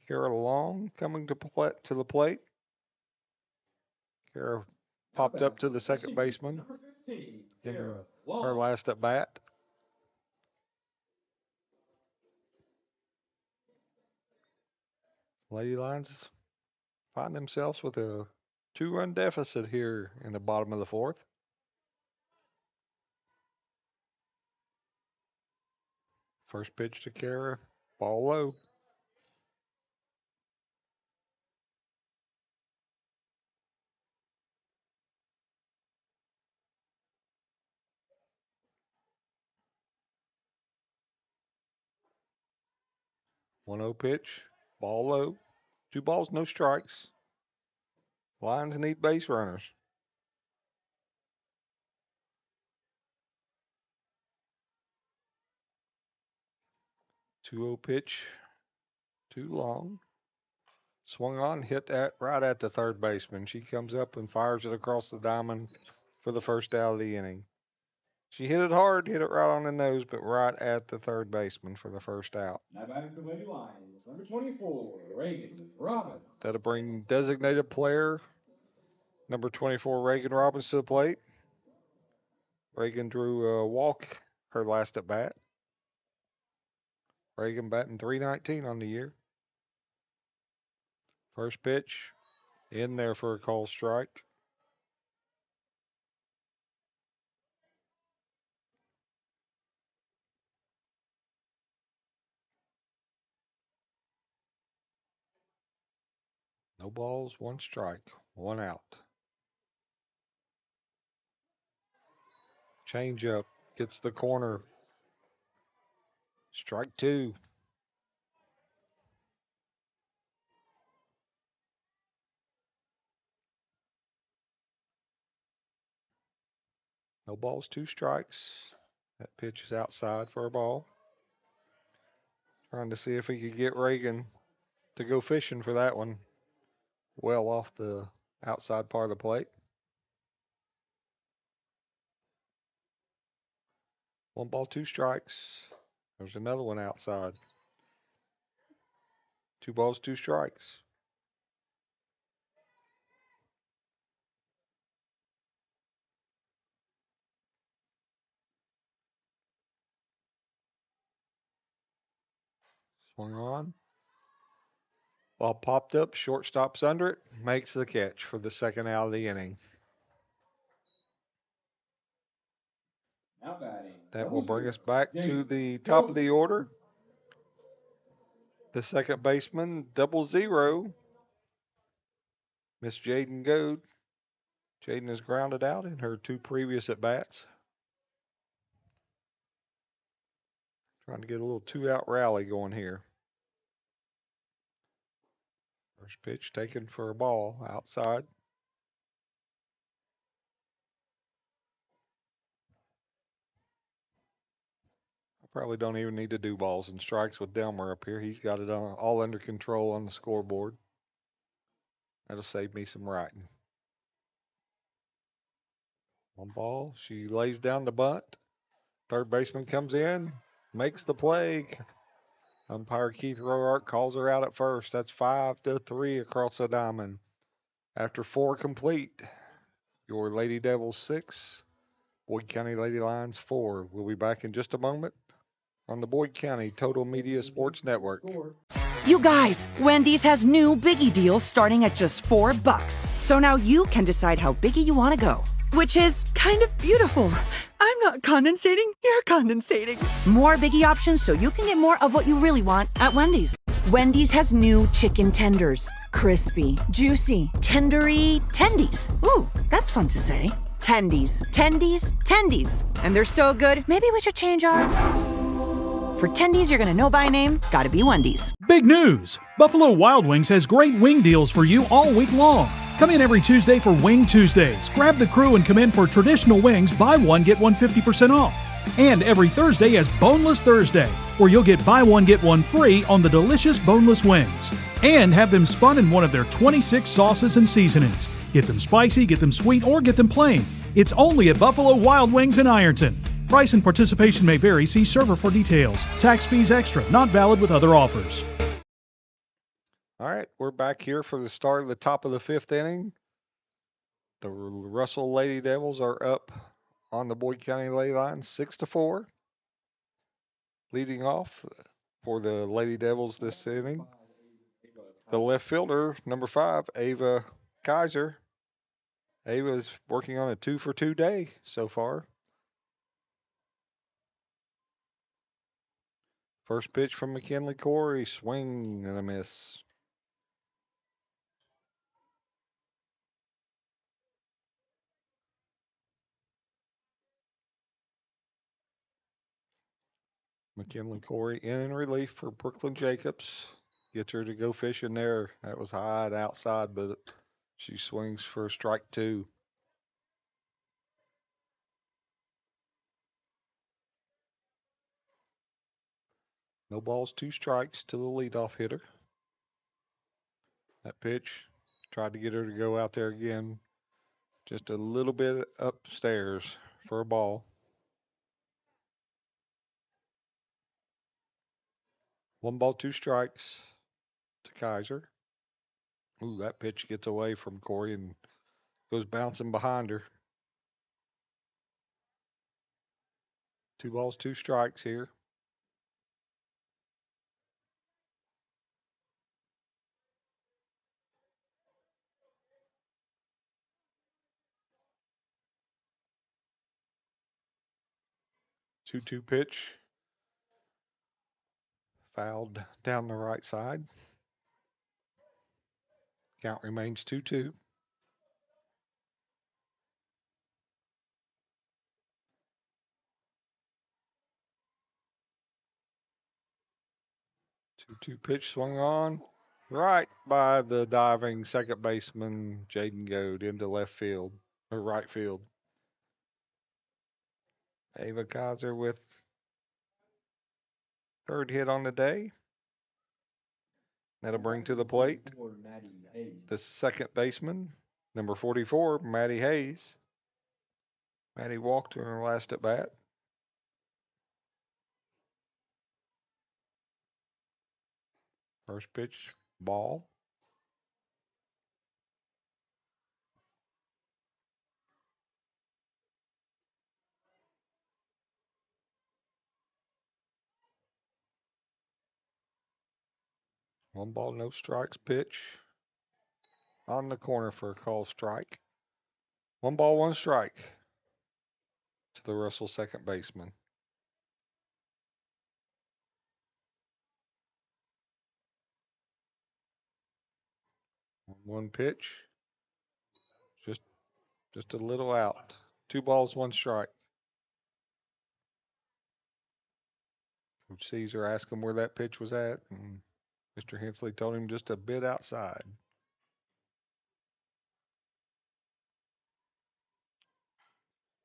Kara Long coming to the plate. Kara popped up to the second baseman in her last at bat. Lady Lions find themselves with a 2-run deficit here in the bottom of the 4th. First pitch to Kara, ball low. One 0 pitch, ball low. 2 balls, no strikes. Lions need base runners. 2-0 pitch, too long. Swung on, hit right at the third baseman. She comes up and fires it across the diamond for the first out of the inning. She hit it hard, hit it right on the nose, but right at the third baseman for the first out. Now batting the Lady Lions, number 24, Reagan Robin. That'll bring designated player number 24, Reagan Robbins, to the plate. Reagan drew a walk her last at bat. Reagan batting .319 on the year. First pitch in there for a call strike. No balls, 1 strike, 1 out. Change up, gets the corner. Strike 2. No balls, 2 strikes. That pitch is outside for a ball. Trying to see if he could get Reagan to go fishing for that one. Well off the outside part of the plate. 1 ball, 2 strikes. There's another one outside. 2 balls, 2 strikes. Swung on. Ball popped up, shortstop's under it, makes the catch for the second out of the inning. Now batting. That will bring us back to the top of the order. The second baseman, 0-0. Miss Jaden Goad. Jaden is grounded out in her 2 previous at-bats. Trying to get a little 2-out rally going here. First pitch taken for a ball outside. I probably don't even need to do balls and strikes with Delmer up here. He's got it all under control on the scoreboard. That'll save me some writing. 1 ball. She lays down the bunt. Third baseman comes in, makes the play. Umpire Keith Roark calls her out at first. That's 5-3 across the diamond. After 4 complete, your Lady Devils 6, Boyd County Lady Lions 4. We'll be back in just a moment on the Boyd County Total Media Sports Network. You guys, Wendy's has new biggie deals starting at just $4. So now you can decide how biggie you want to go, which is kind of beautiful. I'm not condensating, you're condensating. More biggie options so you can get more of what you really want at Wendy's. Wendy's has new chicken tenders. Crispy, juicy, tendery tendies. Ooh, that's fun to say. Tendies, tendies, tendies. And they're so good, maybe we should change our... For tendies you're gonna know by name, gotta be Wendy's. Big news! Buffalo Wild Wings has great wing deals for you all week long. Come in every Tuesday for Wing Tuesdays. Grab the crew and come in for traditional wings, buy one, get one 50% off. And every Thursday is Boneless Thursday, where you'll get buy one, get one free on the delicious boneless wings. And have them spun in one of their 26 sauces and seasonings. Get them spicy, get them sweet, or get them plain. It's only at Buffalo Wild Wings in Ironton. Price and participation may vary. See server for details. Tax fees extra. Not valid with other offers. All right, we're back here for the start of the top of the 5th inning. The Russell Lady Devils are up on the Boyd County Lady Lions 6-4. Leading off for the Lady Devils this inning, the left fielder, number 5, Ava Kaiser. Ava is working on a 2-for-2 day so far. First pitch from McKinley Corey, swing and a miss. McKinley Corey in relief for Brooklyn Jacobs. Gets her to go fishing there. That was high and outside, but she swings for strike 2. No balls, 2 strikes to the leadoff hitter. That pitch, tried to get her to go out there again. Just a little bit upstairs for a ball. 1 ball, 2 strikes to Kaiser. Ooh, that pitch gets away from Corey and goes bouncing behind her. 2 balls, 2 strikes here. Two-two pitch. Fouled down the right side. Count remains 2-2. Two-two pitch swung on right by the diving second baseman Jaden Goad into left field or right field. Ava Kaiser with third hit on the day. That'll bring to the plate the second baseman, number 44, Maddie Hayes. Maddie walked in her last at bat. First pitch, ball. One ball, no strikes. Pitch on the corner for a call strike. One ball, one strike to the Russell second baseman. One pitch, just a little out. 2 balls, 1 strike. Coach Caesar asked him where that pitch was at, and Mr. Hensley told him just a bit outside.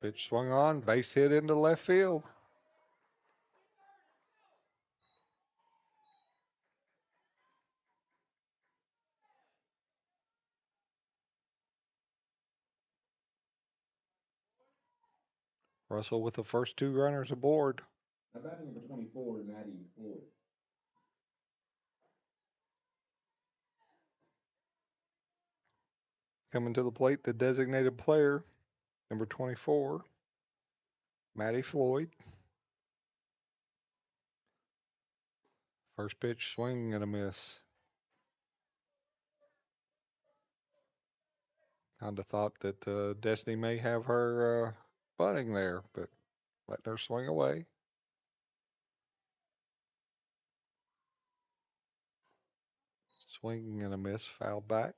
Pitch swung on, base hit into left field. Russell with the first 2 runners aboard. Now batting number 24, Maddie Floyd. Coming to the plate, the designated player, number 24, Maddie Floyd. First pitch, swing and a miss. Kind of thought that Destiny may have her bunting there, but letting her swing away. Swing and a miss, foul back.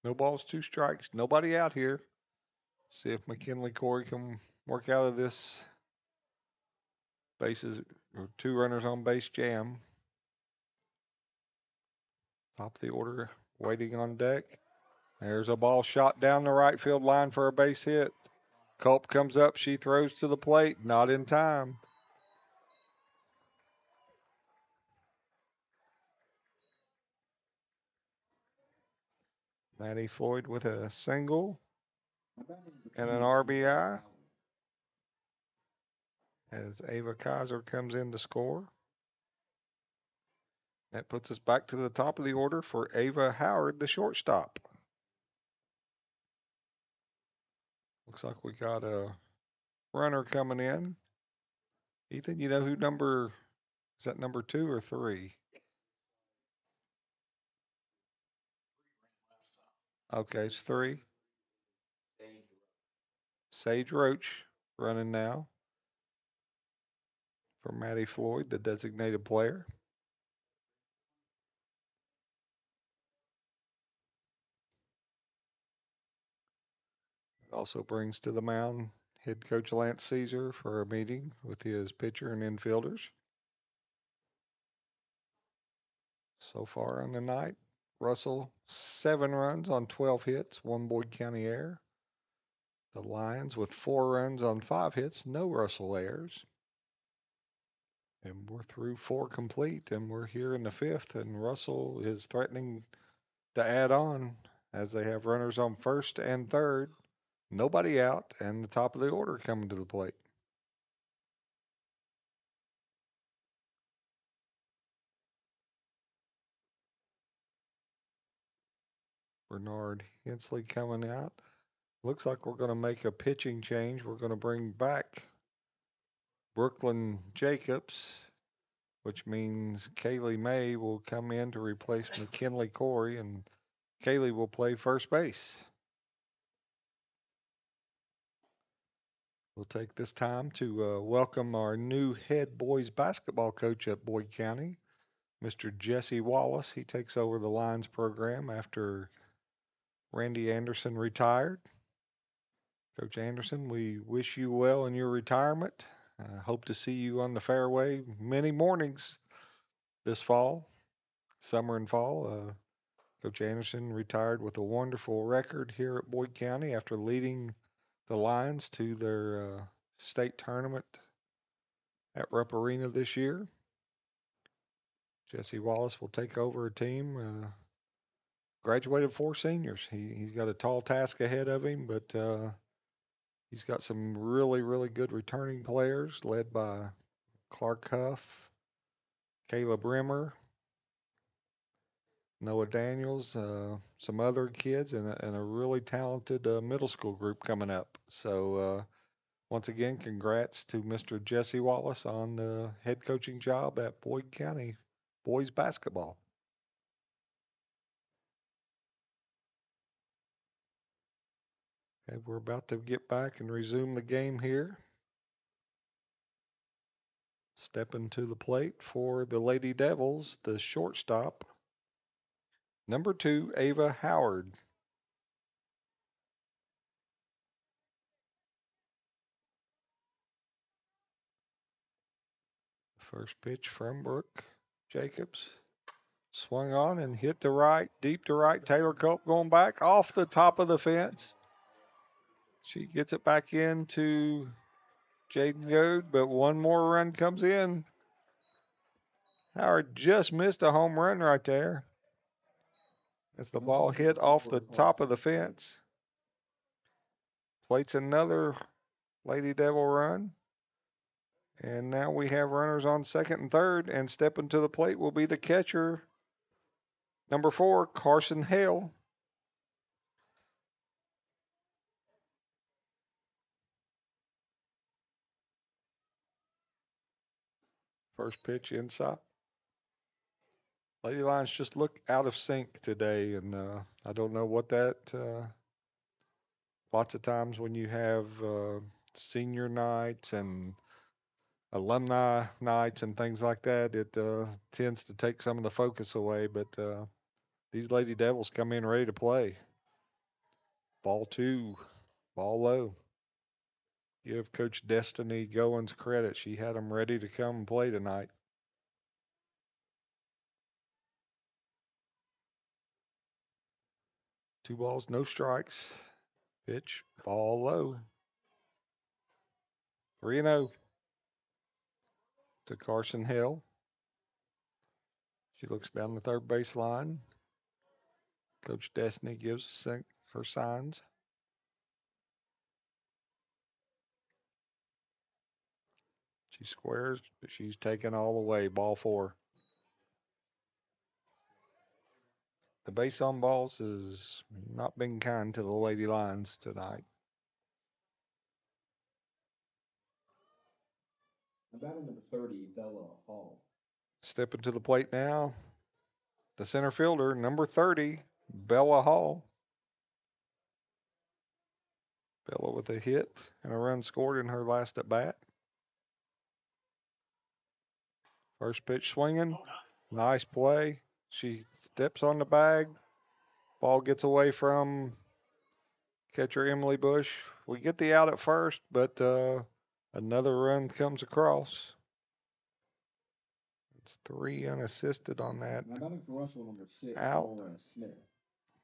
No balls, 2 strikes, nobody out here. See if McKinley Corey can work out of this bases or 2 runners on base jam. Top of the order, waiting on deck. There's a ball shot down the right field line for a base hit. Culp comes up, she throws to the plate, not in time. Maddie Floyd with a single and an RBI as Ava Kaiser comes in to score. That puts us back to the top of the order for Ava Howard, the shortstop. Looks like we got a runner coming in. Ethan, you know who is that number 2 or 3? Okay, it's 3. Sage Roach running now for Maddie Floyd, the designated player. It also brings to the mound head coach Lance Caesar for a meeting with his pitcher and infielders. So far on the night, Russell 7 runs on 12 hits, 1 Boyd County error. The Lions with 4 runs on 5 hits, no Russell errors. And we're through 4 complete, and we're here in the 5th, and Russell is threatening to add on as they have runners on first and third, nobody out, and the top of the order coming to the plate. Bernard Hensley coming out. Looks like we're going to make a pitching change. We're going to bring back Brooklyn Jacobs, which means Kaylee May will come in to replace McKinley Corey, and Kaylee will play first base. We'll take this time to welcome our new head boys basketball coach at Boyd County, Mr. Jesse Wallace. He takes over the Lions program after Randy Anderson retired. Coach Anderson, we wish you well in your retirement. Hope to see you on the fairway many mornings this fall. summer and fall. Coach Anderson retired with a wonderful record here at Boyd County after leading the Lions to their state tournament at Rupp Arena this year. Jesse Wallace will take over a team. Graduated 4 seniors. He's got a tall task ahead of him, but he's got some really, really good returning players led by Clark Huff, Caleb Rimmer, Noah Daniels, some other kids, and a really talented middle school group coming up. So once again, congrats to Mr. Jesse Wallace on the head coaching job at Boyd County boys basketball. Okay, we're about to get back and resume the game here. Stepping to the plate for the Lady Devils, the shortstop, number 2, Ava Howard. First pitch from Brooke Jacobs. Swung on and hit to right, deep to right. Taylor Culp going back off the top of the fence. She gets it back into Jaden Goad, but one more run comes in. Howard just missed a home run right there as the ball hit off the top of the fence. Plates another Lady Devil run. And now we have runners on second and third, and stepping to the plate will be the catcher, number 4, Carson Hale. First pitch inside. Lady Lions just look out of sync today, and I don't know what that. Lots of times when you have senior nights and alumni nights and things like that, it tends to take some of the focus away. But these Lady Devils come in ready to play. Ball 2, ball low. Give Coach Destiny Goins credit. She had them ready to come and play tonight. Two balls, no strikes. Pitch, ball low. 3-0 to Carson Hill. She looks down the third base line. Coach Destiny gives her signs. She squares, but she's taken all the way. Ball 4. The base on balls has not been kind to the Lady Lions tonight. Batting number 30, Bella Hall. Stepping to the plate now, the center fielder, number 30, Bella Hall. Bella with a hit and a run scored in her last at bat. First pitch swinging. Nice play. She steps on the bag. Ball gets away from catcher Emily Bush. We get the out at first, but another run comes across. It's 3 unassisted on that. Batting for Russell, number 6, out. Laura Smith.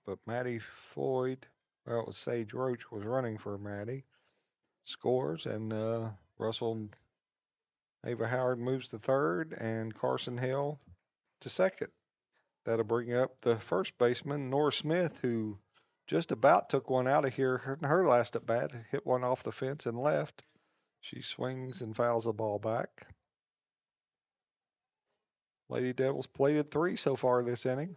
But Maddie Floyd, well, it was Sage Roach was running for Maddie. Scores, and Russell Ava Howard moves to third, and Carson Hill to second. That'll bring up the first baseman, Nora Smith, who just about took one out of here in her last at bat, hit one off the fence and left. She swings and fouls the ball back. Lady Devils plated 3 so far this inning.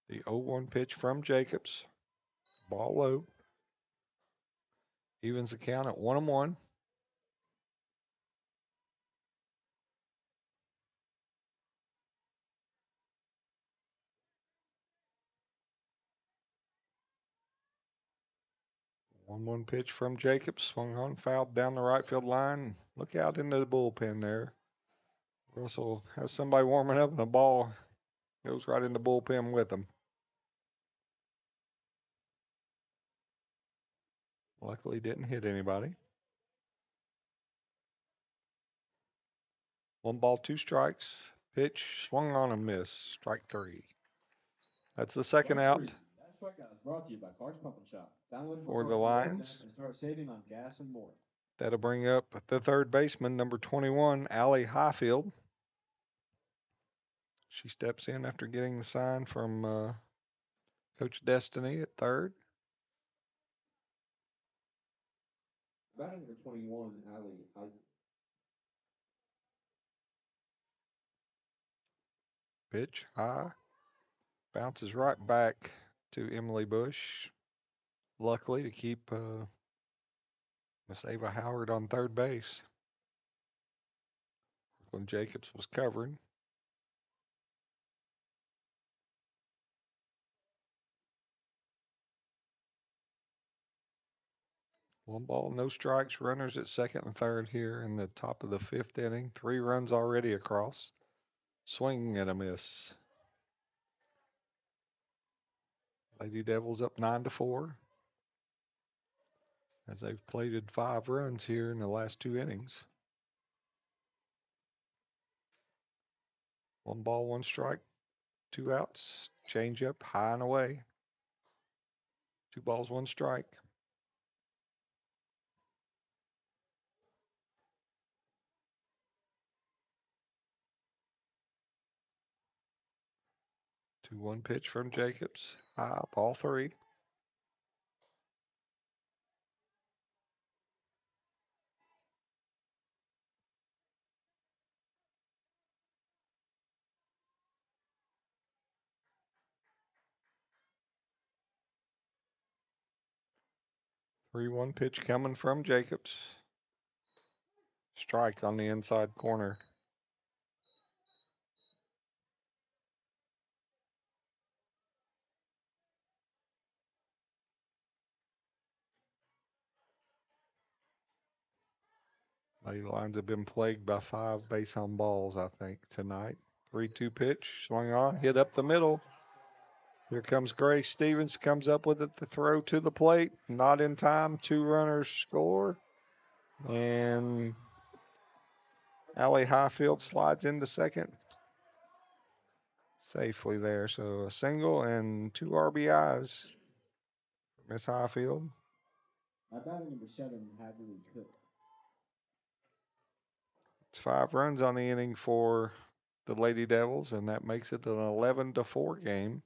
The 0-1 pitch from Jacobs. Ball low. Evens the count at 1-1. One pitch from Jacobs, swung on, fouled down the right field line. Look out into the bullpen there. Russell has somebody warming up, and the ball goes right in the bullpen with them. Luckily didn't hit anybody. 1 ball, 2 strikes. Pitch swung on and missed. Strike 3. That's the second out. That strikeout is brought to you by Clark's Pump and Shop. Download For the Clark's Lions. app and start saving on gas and more. That'll bring up the third baseman, number 21, Allie Highfield. She steps in after getting the sign from Coach Destiny at third. Batting number 21, Ali. Pitch high. Bounces right back to Emily Bush. Luckily to keep Miss Ava Howard on third base. When Jacobs was covering. One ball, no strikes, runners at second and third here in the top of the 5th inning. 3 runs already across. Swing and a miss. Lady Devils up 9-4. As they've plated 5 runs here in the last 2 innings. 1 ball, 1 strike, 2 outs. Change up, high and away. 2 balls, 1 strike. Two 1 pitch from Jacobs. High, ball 3. Three 1 pitch coming from Jacobs. Strike on the inside corner. Lady Lions have been plagued by 5 base on balls, I think, tonight. 3-2 pitch, swung on, hit up the middle. Here comes Grace Stevens, comes up with it, the throw to the plate. Not in time, 2 runners score. And Allie Highfield slides into second. Safely there, so a single and 2 RBIs for Miss Highfield. Batting number 7, Hadley Cook. It's 5 runs on the inning for the Lady Devils, and that makes it an 11-4 game.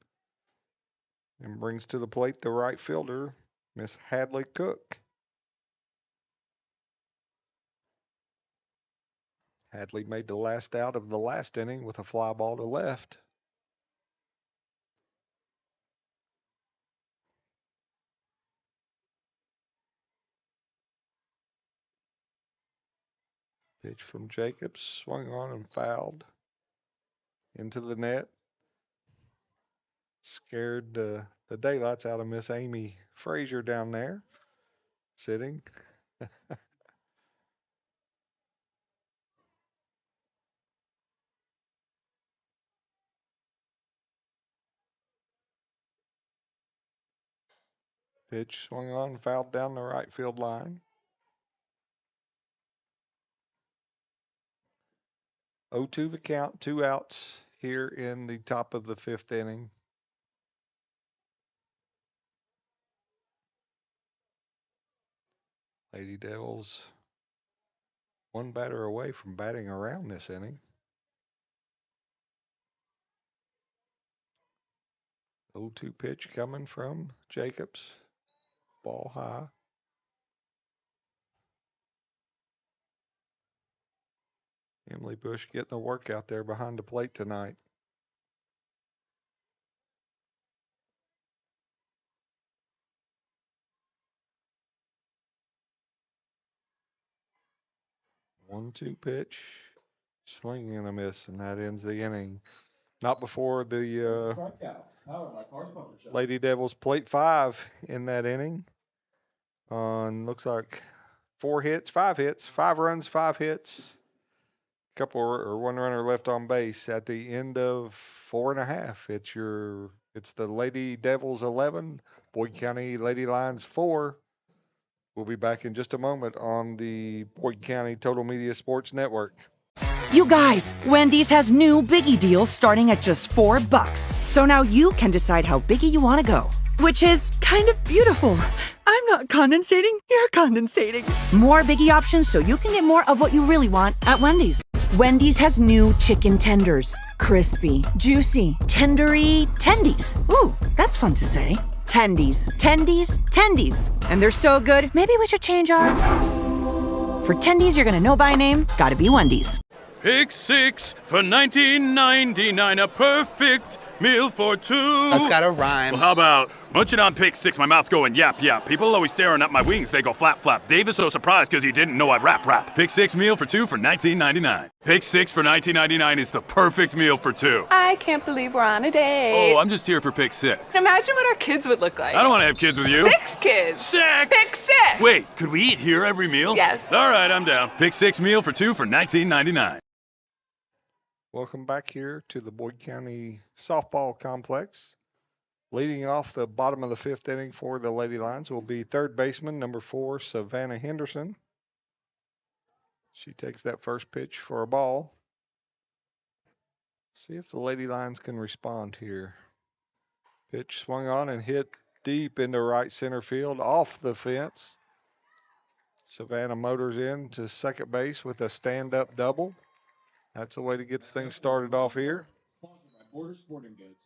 And brings to the plate the right fielder, Miss Hadley Cook. Hadley made the last out of the last inning with a fly ball to left. Pitch from Jacobs, swung on and fouled into the net. Scared the daylights out of Miss Amy Frazier down there, sitting. Pitch swung on and fouled down the right field line. 0-2 the count, 2 outs here in the top of the 5th inning. Lady Devils 1 batter away from batting around this inning. 0-2 pitch coming from Jacobs. Ball high. Emily Bush getting a workout there behind the plate tonight. One-two pitch, swing and a miss, and that ends the inning. Not before the Lady Devils plate 5 in that inning. On looks like 5 runs, 5 hits. Couple or 1 runner left on base at the end of 4.5. It's the Lady Devils 11, Boyd County Lady Lions 4. We'll be back in just a moment on the Boyd County Total Media Sports Network. You guys, Wendy's has new biggie deals starting at just $4. So now you can decide how biggie you want to go, which is kind of beautiful. I'm not condensating, you're condensating. More biggie options so you can get more of what you really want at Wendy's. Wendy's has new chicken tenders. Crispy, juicy, tendery tendies. Ooh, that's fun to say. Tendies, tendies, tendies. And they're so good, maybe we should change our... For tendies you're gonna know by name, gotta be Wendy's. Pick six for $19.99, a perfect meal for two. That's gotta rhyme. Well, how about munching on pick six, my mouth going yap yap. People always staring at my wings, they go flap flap. Dave is so surprised because he didn't know I'd rap. Pick six meal for two for $19.99. Pick six for $19.99 is the perfect meal for two. I can't believe we're on a date. Oh, I'm just here for pick six. Imagine what our kids would look like. I don't want to have kids with you. 6 kids. Six! Pick 6! Wait, could we eat here every meal? Yes. All right, I'm down. Pick six meal for two for $19.99. Welcome back here to the Boyd County Softball Complex. Leading off the bottom of the 5th inning for the Lady Lions will be third baseman, number 4, Savannah Henderson. She takes that first pitch for a ball. See if the Lady Lions can respond here. Pitch swung on and hit deep into right center field off the fence. Savannah motors in to second base with a stand-up double. That's a way to get things started off here. Sponsored by Border Sporting Goods.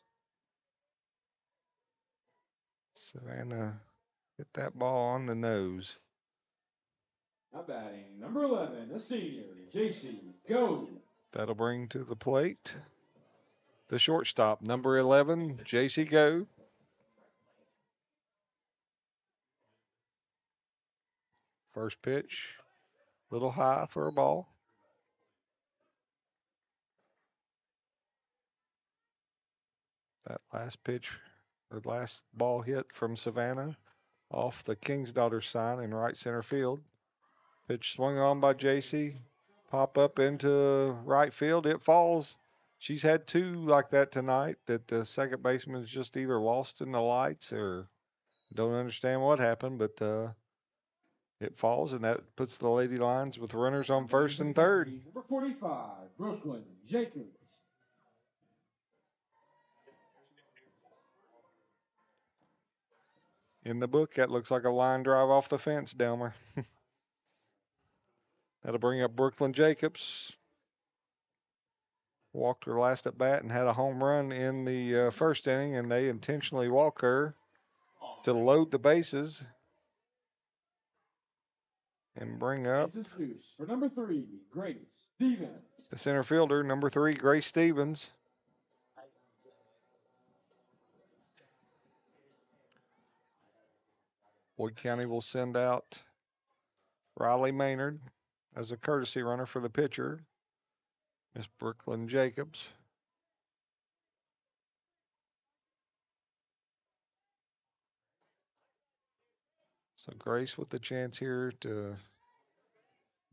Savannah hit that ball on the nose. Now batting, number 11, the senior, JC, go. That'll bring to the plate the shortstop, number 11, JC Go. First pitch, little high for a ball. That last pitch, or last ball hit from Savannah off the King's Daughter sign in right center field. Pitch swung on by JC, pop up into right field. It falls. She's had 2 like that tonight that the second baseman's just either lost in the lights or don't understand what happened, but it falls, and that puts the Lady Lions with runners on first and third. Number 45, Brooklyn, Jacobs. In the book, that looks like a line drive off the fence, Delmer. That'll bring up Brooklyn Jacobs. Walked her last at bat and had a home run in the first inning, and they intentionally walk her to load the bases and bring up For number 3, Grace Stevens. the center fielder, number 3, Grace Stevens. Boyd County will send out Riley Maynard as a courtesy runner for the pitcher, Miss Brooklyn Jacobs. So Grace with the chance here to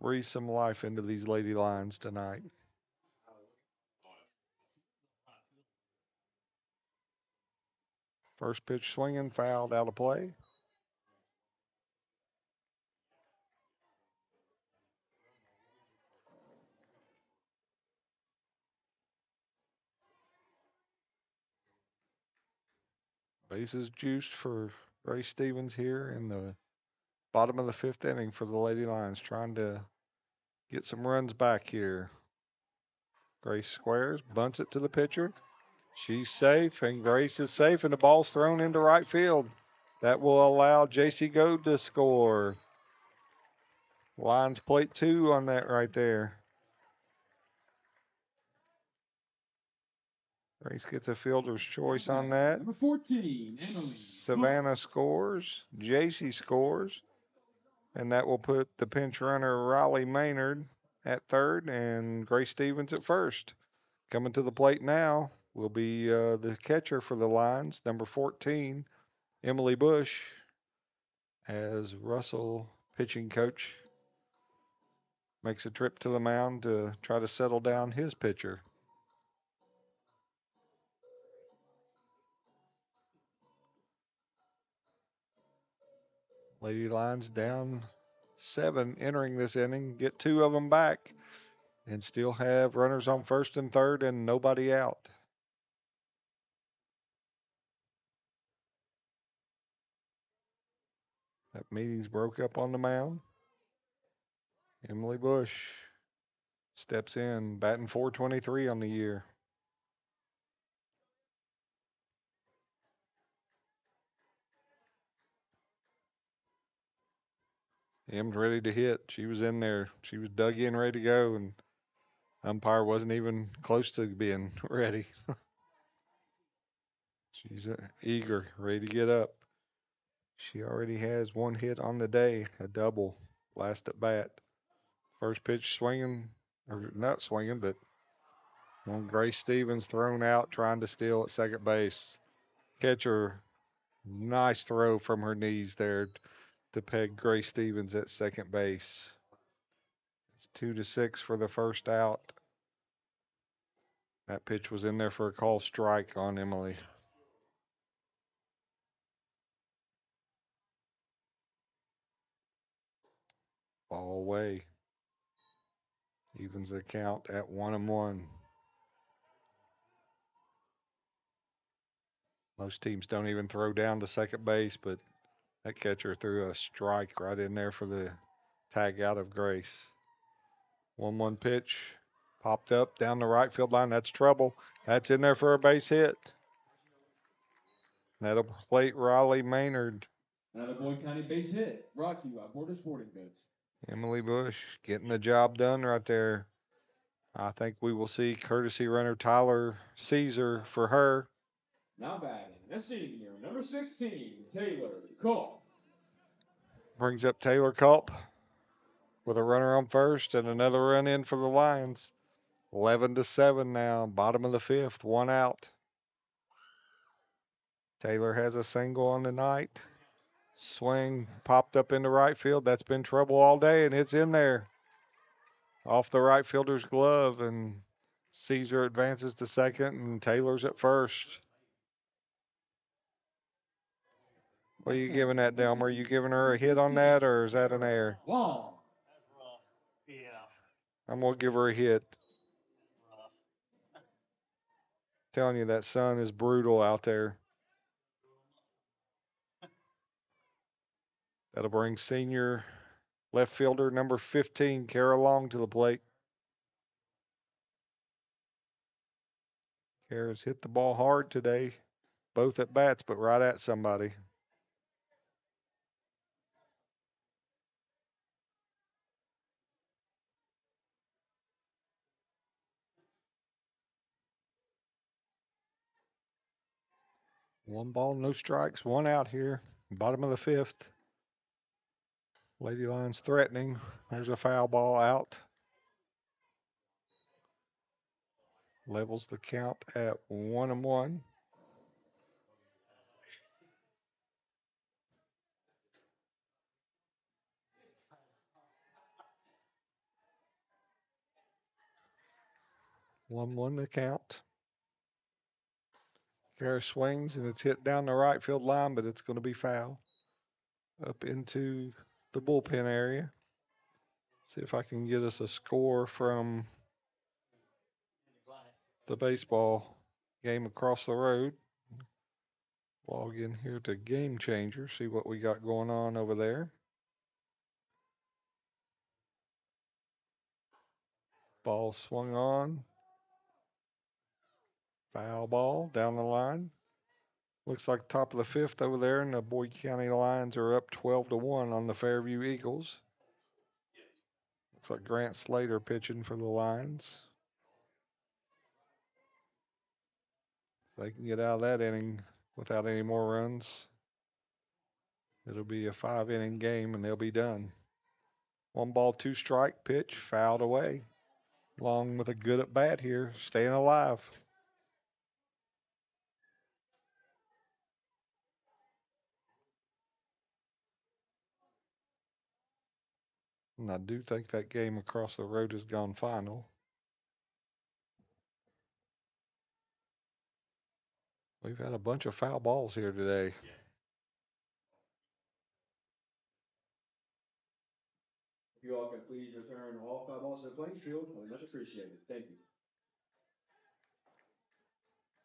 breathe some life into these Lady Lions tonight. First pitch swinging, fouled, out of play. Bases juiced for Grace Stevens here in the bottom of the 5th inning for the Lady Lions, trying to get some runs back here. Grace squares, bunts it to the pitcher. She's safe, and Grace is safe, and the ball's thrown into right field. That will allow JC Goad to score. Lions plate 2 on that right there. Grace gets a fielder's choice on that. Number 14, Emily. Savannah scores. JC scores. And that will put the pinch runner Riley Maynard at third and Grace Stevens at first. Coming to the plate now will be the catcher for the Lions, number 14, Emily Bush, as Russell, pitching coach, makes a trip to the mound to try to settle down his pitcher. Lady Lions down 7 entering this inning, get 2 of them back, and still have runners on first and third and nobody out. That meeting's broke up on the mound. Emily Bush steps in, batting .423 on the year. Em's ready to hit. She was in there. She was dug in, ready to go, and umpire wasn't even close to being ready. She's eager, ready to get up. She already has 1 hit on the day, a double, last at bat. First pitch swinging, or not swinging, but one Grace Stevens thrown out trying to steal at second base. Catcher, nice throw from her knees there to peg Grace Stevens at second base. It's 2-6 for the first out. That pitch was in there for a call strike on Emily. Ball away. Evens the count at 1-1. Most teams don't even throw down to second base, but that catcher threw a strike right in there for the tag out of Grace. 1-1 pitch. Popped up down the right field line. That's trouble. That's in there for a base hit. That'll plate Riley Maynard. Another Boyd County base hit, brought to you by Border Sporting Goods. Emily Bush getting the job done right there. I think we will see courtesy runner Tyler Caesar for her. Now batting, a senior, number 16, Taylor Cole. Brings up Taylor Culp with a runner on first and another run in for the Lions. 11-7 now, bottom of the 5th, 1 out. Taylor has a single on the night. Swing popped up into right field. That's been trouble all day, and it's in there. Off the right fielder's glove, and Caesar advances to second, and Taylor's at first. What are you giving that, Delmer? Are you giving her a hit on that, or is that an error? Long. I'm going to give her a hit. Telling you, that sun is brutal out there. That'll bring senior left fielder number 15, Kara Long, to the plate. Kara's hit the ball hard today, both at bats, but right at somebody. One ball, no strikes, 1 out here, bottom of the 5th. Lady Lions threatening. There's a foul ball out. Levels the count at 1-1. One the count. Kara swings and it's hit down the right field line, but it's going to be foul. Up into the bullpen area. See if I can get us a score from the baseball game across the road. Log in here to Game Changer, see what we got going on over there. Ball swung on. Foul ball down the line. Looks like top of the 5th over there, and the Boyd County Lions are up 12-1 on the Fairview Eagles. Looks like Grant Slater pitching for the Lions. If they can get out of that inning without any more runs, it'll be a 5-inning game and they'll be done. 1 ball, 2 strike pitch, fouled away. Long with a good at bat here, staying alive. And I do think that game across the road has gone final. We've had a bunch of foul balls here today. If you all can please return all 5 balls to the playing field, I'd much appreciated. Thank you.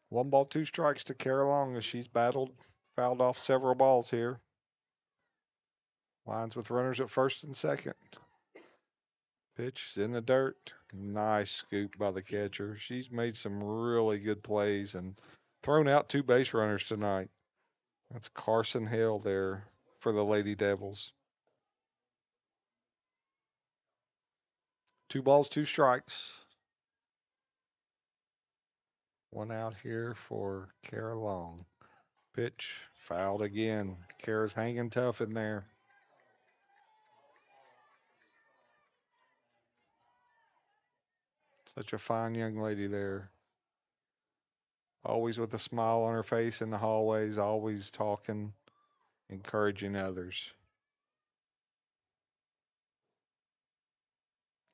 1 ball, 2 strikes to Kara Long as she's fouled off several balls here. Lines with runners at first and second. Pitch is in the dirt. Nice scoop by the catcher. She's made some really good plays and thrown out 2 base runners tonight. That's Carson Hale there for the Lady Devils. 2 balls, 2 strikes. 1 out here for Kara Long. Pitch fouled again. Kara's hanging tough in there. Such a fine young lady there. Always with a smile on her face in the hallways, always talking, encouraging others.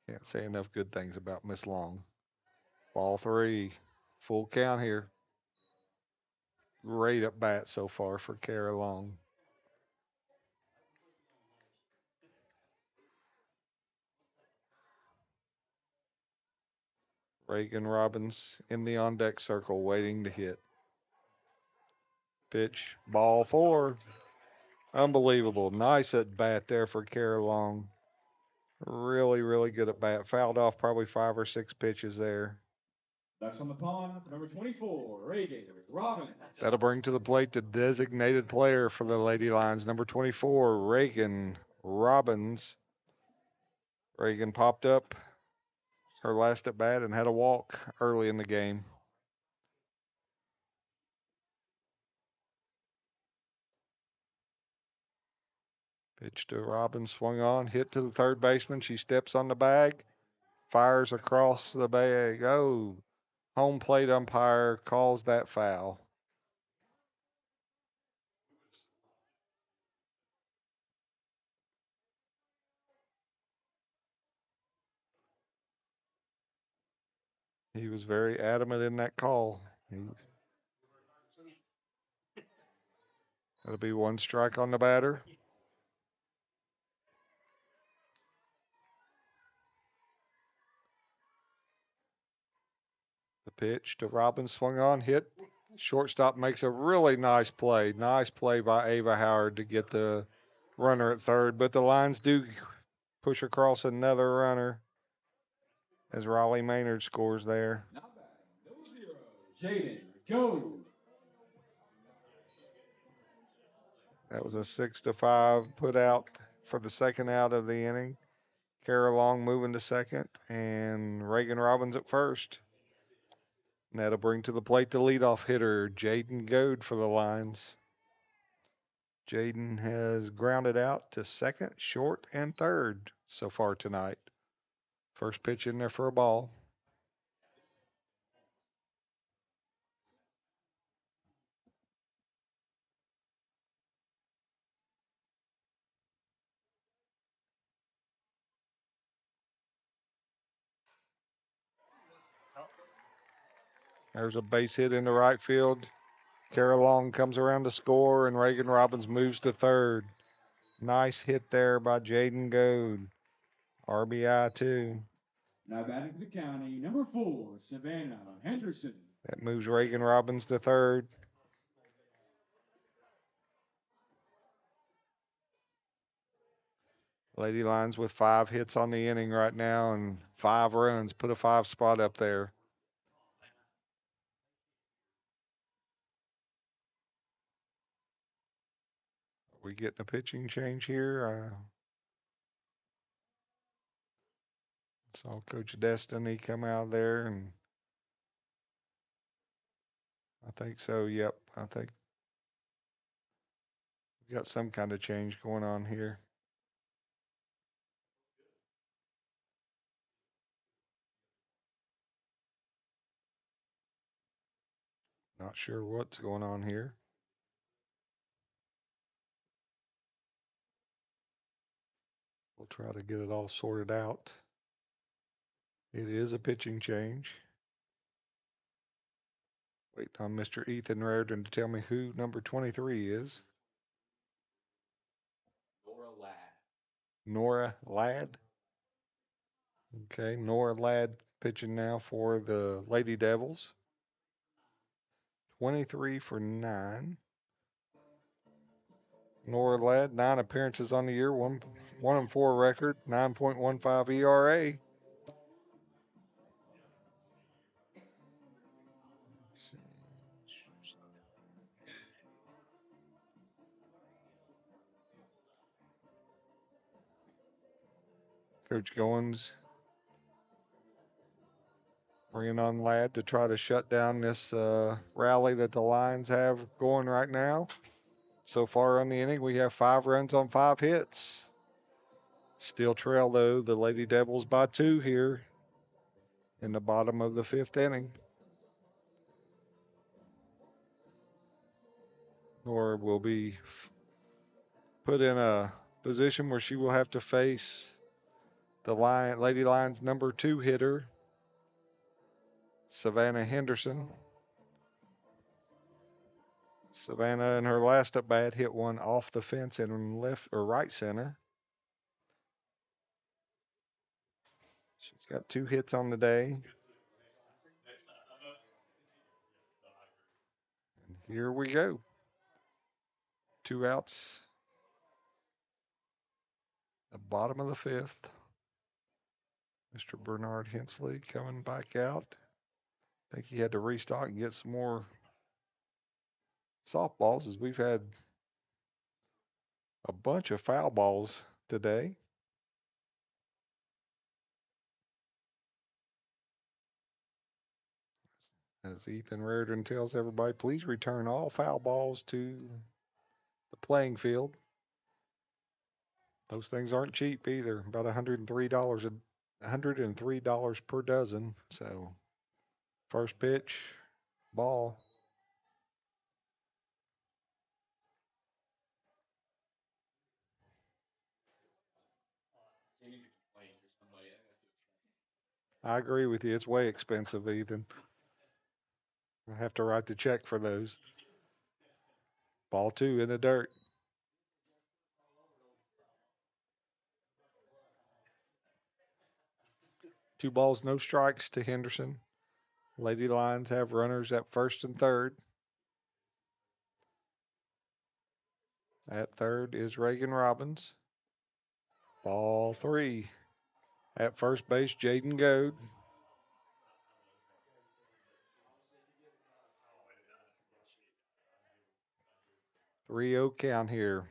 Can't say enough good things about Miss Long. Ball 3. Full count here. Great at bat so far for Kara Long. Reagan Robbins in the on deck circle waiting to hit. Pitch, ball 4. Unbelievable. Nice at bat there for Kara Long. Really, really good at bat. Fouled off probably 5 or 6 pitches there. That's on the pond, number 24, Reagan Robbins. That'll bring to the plate the designated player for the Lady Lions, number 24, Reagan Robbins. Reagan popped up her last at bat and had a walk early in the game. Pitch to Robbins, swung on, hit to the third baseman. She steps on the bag, fires across the bag. Oh, home plate umpire calls that foul. He was very adamant in that call. That'll be 1 strike on the batter. The pitch to Robbins, swung on, hit. Shortstop makes a really nice play. Nice play by Ava Howard to get the runner at third, but the Lions do push across another runner as Raleigh Maynard scores there. Now batting, number 0, Jaden Jones. That was a 6-5 put out for the second out of the inning. Kara Long moving to second and Reagan Robbins at first. And that'll bring to the plate the leadoff hitter, Jaden Goad for the Lions. Jaden has grounded out to second, short, and third so far tonight. First pitch in there for a ball. There's a base hit into right field. Kara Long comes around to score, and Reagan Robbins moves to third. Nice hit there by Jaden Goad. RBI 2. Now batting for the county, number 4, Savannah Henderson. That moves Reagan Robbins to third. Lady Lions with 5 hits on the inning right now and 5 runs. Put a 5 spot up there. Are we getting a pitching change here? Saw Coach Destiny come out there, and I think so. Yep, I think we got some kind of change going on here. Not sure what's going on here. We'll try to get it all sorted out. It is a pitching change. Waiting on Mr. Ethan Raridan to tell me who number 23 is. Laura Ladd. Nora Ladd. Okay, Nora Ladd pitching now for the Lady Devils. 23 for 9. Nora Ladd, 9 appearances on the year, 1-4 record, 9.15 ERA. Coach Goins bringing on Ladd to try to shut down this rally that the Lions have going right now. So far on the inning, we have 5 runs on 5 hits. Still trail, though, the Lady Devils by 2 here in the bottom of the 5th inning. Nora will be put in a position where she will have to face the Lady Lions' number 2 hitter, Savannah Henderson. Savannah in her last at bat hit one off the fence in left or right center. She's got 2 hits on the day. And here we go. 2 outs. The bottom of the 5th. Mr. Bernard Hensley coming back out. I think he had to restock and get some more softballs, as we've had a bunch of foul balls today. As Ethan Reardon tells everybody, please return all foul balls to the playing field. Those things aren't cheap either. About $103 per dozen. So first pitch, ball. I agree with you. It's way expensive, Ethan. I have to write the check for those. Ball 2 in the dirt. Two balls, no strikes to Henderson. Lady Lions have runners at first and third. At third is Reagan Robbins. Ball 3. At first base, Jaden Goad. 3-0 count here.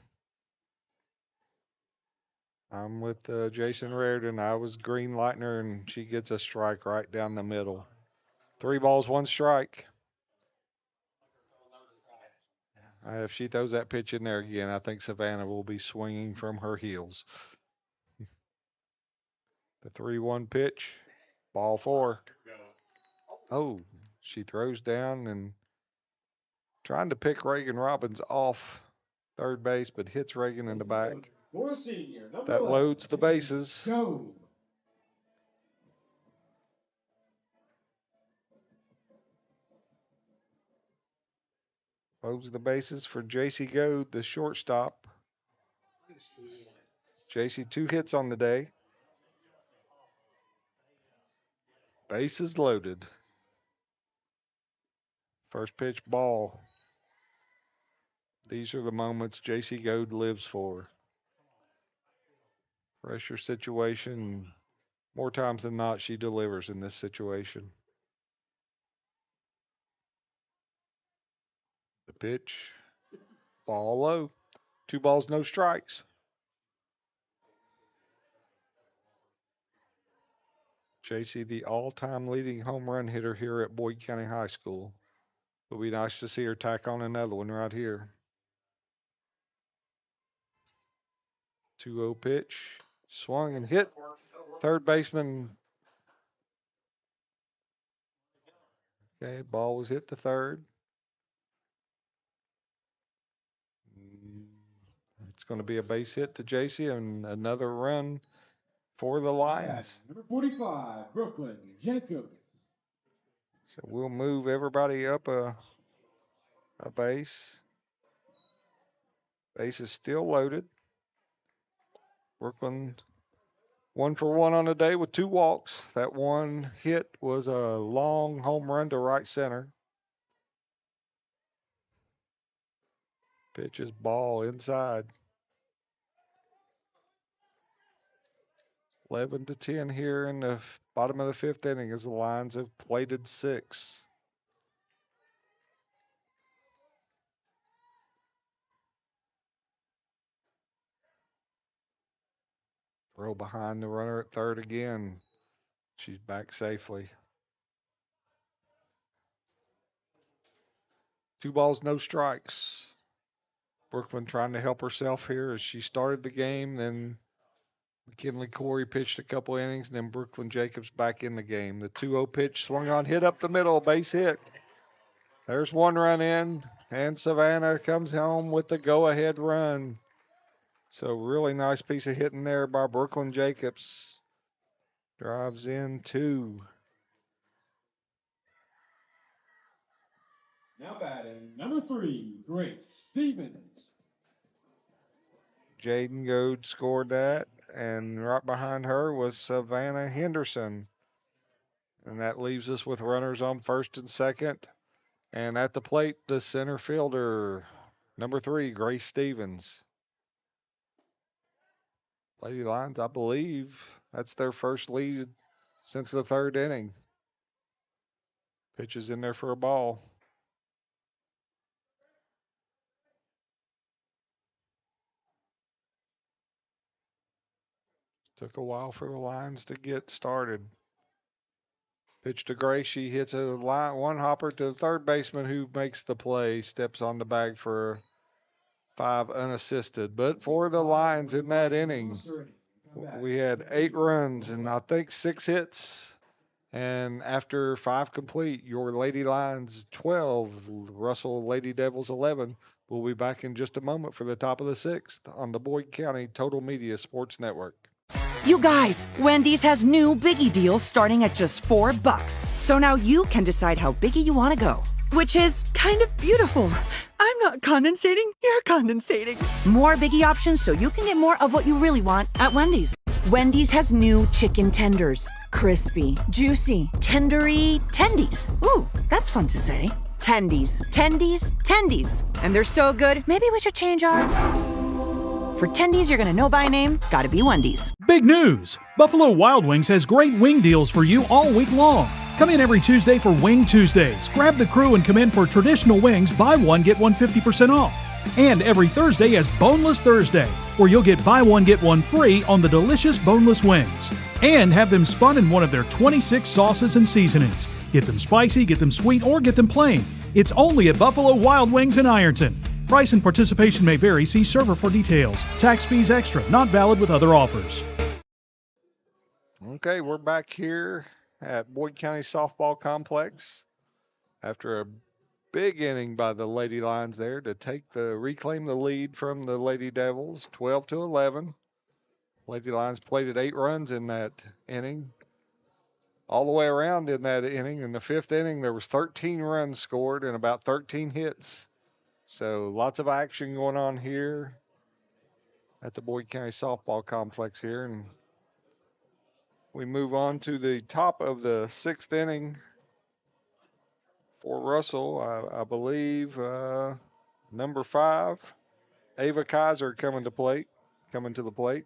I'm with Jason Reardon. I was green lighting her, and she gets a strike right down the middle. 3 balls, 1 strike. If she throws that pitch in there again, I think Savannah will be swinging from her heels. The 3-1 pitch. Ball 4. Oh, she throws down and trying to pick Reagan Robbins off third base, but hits Reagan in the back. That loads the bases. Loads the bases for JC Goad, the shortstop. JC 2 hits on the day. Bases loaded. First pitch, ball. These are the moments JC Goad lives for. Pressure situation. More times than not, she delivers in this situation. The pitch, ball low. 2 balls, no strikes. JC, the all-time leading home run hitter here at Boyd County High School. It'll be nice to see her tack on another one right here. 2-0 pitch. Swung and hit. Third baseman. Okay, ball was hit to third. It's going to be a base hit to JC and another run for the Lions. Number 45, Brooklyn Jacobs. So we'll move everybody up a base. Base is still loaded. Brooklyn 1 for 1 on the day with 2 walks. That one hit was a long home run to right center. Pitch is ball inside. 11-10 here in the bottom of the 5th inning as the Lions have plated 6. Throw behind the runner at third again. She's back safely. 2 balls, no strikes. Brooklyn trying to help herself here as she started the game. Then McKinley Corey pitched a couple innings, and then Brooklyn Jacobs back in the game. The 2-0 pitch swung on, hit up the middle, base hit. There's 1 run in, and Savannah comes home with the go-ahead run. So really nice piece of hitting there by Brooklyn Jacobs. Drives in 2. Now batting, number 3, Grace Stevens. Jaden Goad scored that, and right behind her was Savannah Henderson. And that leaves us with runners on first and second. And at the plate, the center fielder, number 3, Grace Stevens. Lady Lions, I believe that's their first lead since the 3rd inning. Pitch is in there for a ball. Took a while for the Lions to get started. Pitch to Grace. She hits a one hopper to the third baseman who makes the play, steps on the bag for 5 unassisted. But for the Lions in that inning, we had 8 runs and I think 6 hits. And after 5 complete, your Lady Lions 12, Russell Lady Devils 11. We'll be back in just a moment for the top of the 6th on the Boyd County Total Media Sports Network. You guys, Wendy's has new biggie deals starting at just $4. So now you can decide how biggie you want to go, which is kind of beautiful. I'm not condensating, you're condensating. More biggie options so you can get more of what you really want at Wendy's. Wendy's has new chicken tenders. Crispy, juicy, tendery tendies. Ooh, that's fun to say. Tendies, tendies, tendies. And they're so good, maybe we should change our... For tendies you're gonna know by name, gotta be Wendy's. Big news! Buffalo Wild Wings has great wing deals for you all week long. Come in every Tuesday for Wing Tuesdays. Grab the crew and come in for traditional wings, buy one, get one 50% off. And every Thursday is Boneless Thursday, where you'll get buy one, get one free on the delicious boneless wings. And have them spun in one of their 26 sauces and seasonings. Get them spicy, get them sweet, or get them plain. It's only at Buffalo Wild Wings in Ironton. Price and participation may vary. See server for details. Tax fees extra. Not valid with other offers. Okay, we're back here at Boyd County Softball Complex after a big inning by the Lady Lions there to reclaim the lead from the Lady Devils, 12-11. Lady Lions plated 8 runs in that inning. All the way around in that inning, in the 5th inning, there was 13 runs scored and about 13 hits. So lots of action going on here at the Boyd County Softball Complex here. And we move on to the top of the 6th inning for Russell. I believe number 5, Ava Kaiser coming to the plate.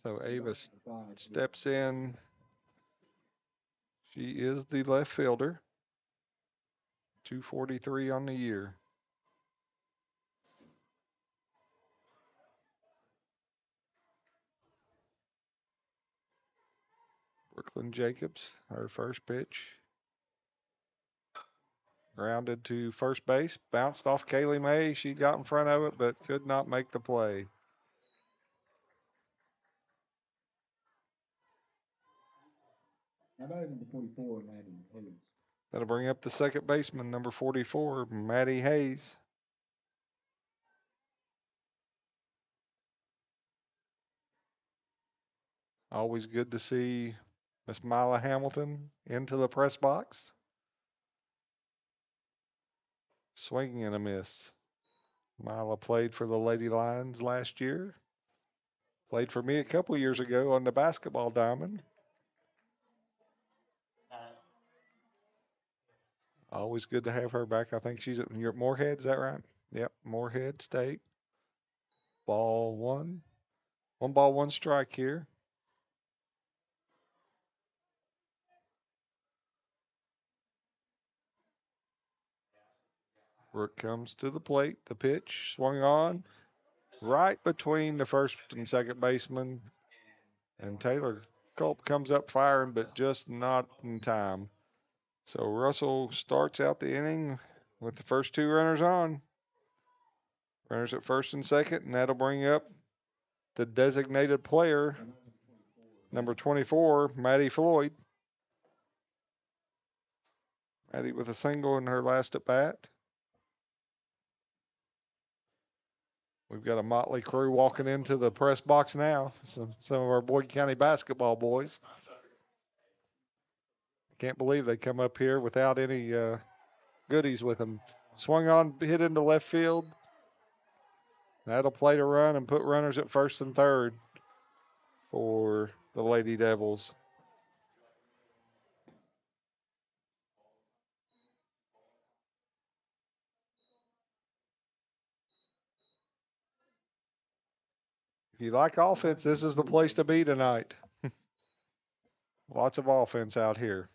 So Ava steps in. She is the left fielder. 243 on the year. Brooklyn Jacobs, her first pitch. Grounded to first base, bounced off Kaylee May. She got in front of it, but could not make the play. How about number 44, Maddie Hayes? That'll bring up the second baseman, number 44, Maddie Hayes. Always good to see Miss Mila Hamilton into the press box. Swinging and a miss. Mila played for the Lady Lions last year. Played for me a couple years ago on the basketball diamond. Always good to have her back. I think you're at Moorhead, is that right? Yep, Moorhead State. Ball one. 1 ball, 1 strike here. Rook comes to the plate. The pitch swung on right between the first and second baseman. And Taylor Culp comes up firing, but just not in time. So Russell starts out the inning with the first 2 runners on. Runners at first and second, and that'll bring up the designated player, number 24, Maddie Floyd. Maddie with a single in her last at bat. We've got a motley crew walking into the press box now. Some of our Boyd County basketball boys. Can't believe they come up here without any goodies with them. Swung on, hit into left field. That'll play to run and put runners at first and third for the Lady Devils. If you like offense, this is the place to be tonight. Lots of offense out here.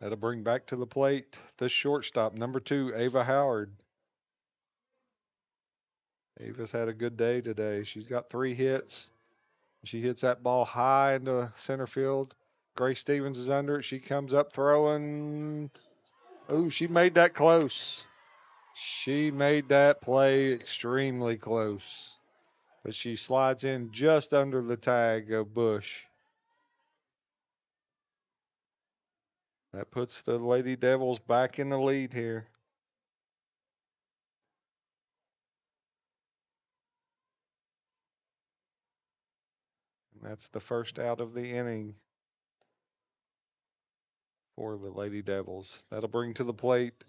That'll bring back to the plate the shortstop, number 2, Ava Howard. Ava's had a good day today. She's got 3 hits. She hits that ball high into center field. Grace Stevens is under it. She comes up throwing. Ooh, she made that close. She made that play extremely close. But she slides in just under the tag of Bush. That puts the Lady Devils back in the lead here. And that's the first out of the inning for the Lady Devils. That'll bring to the plate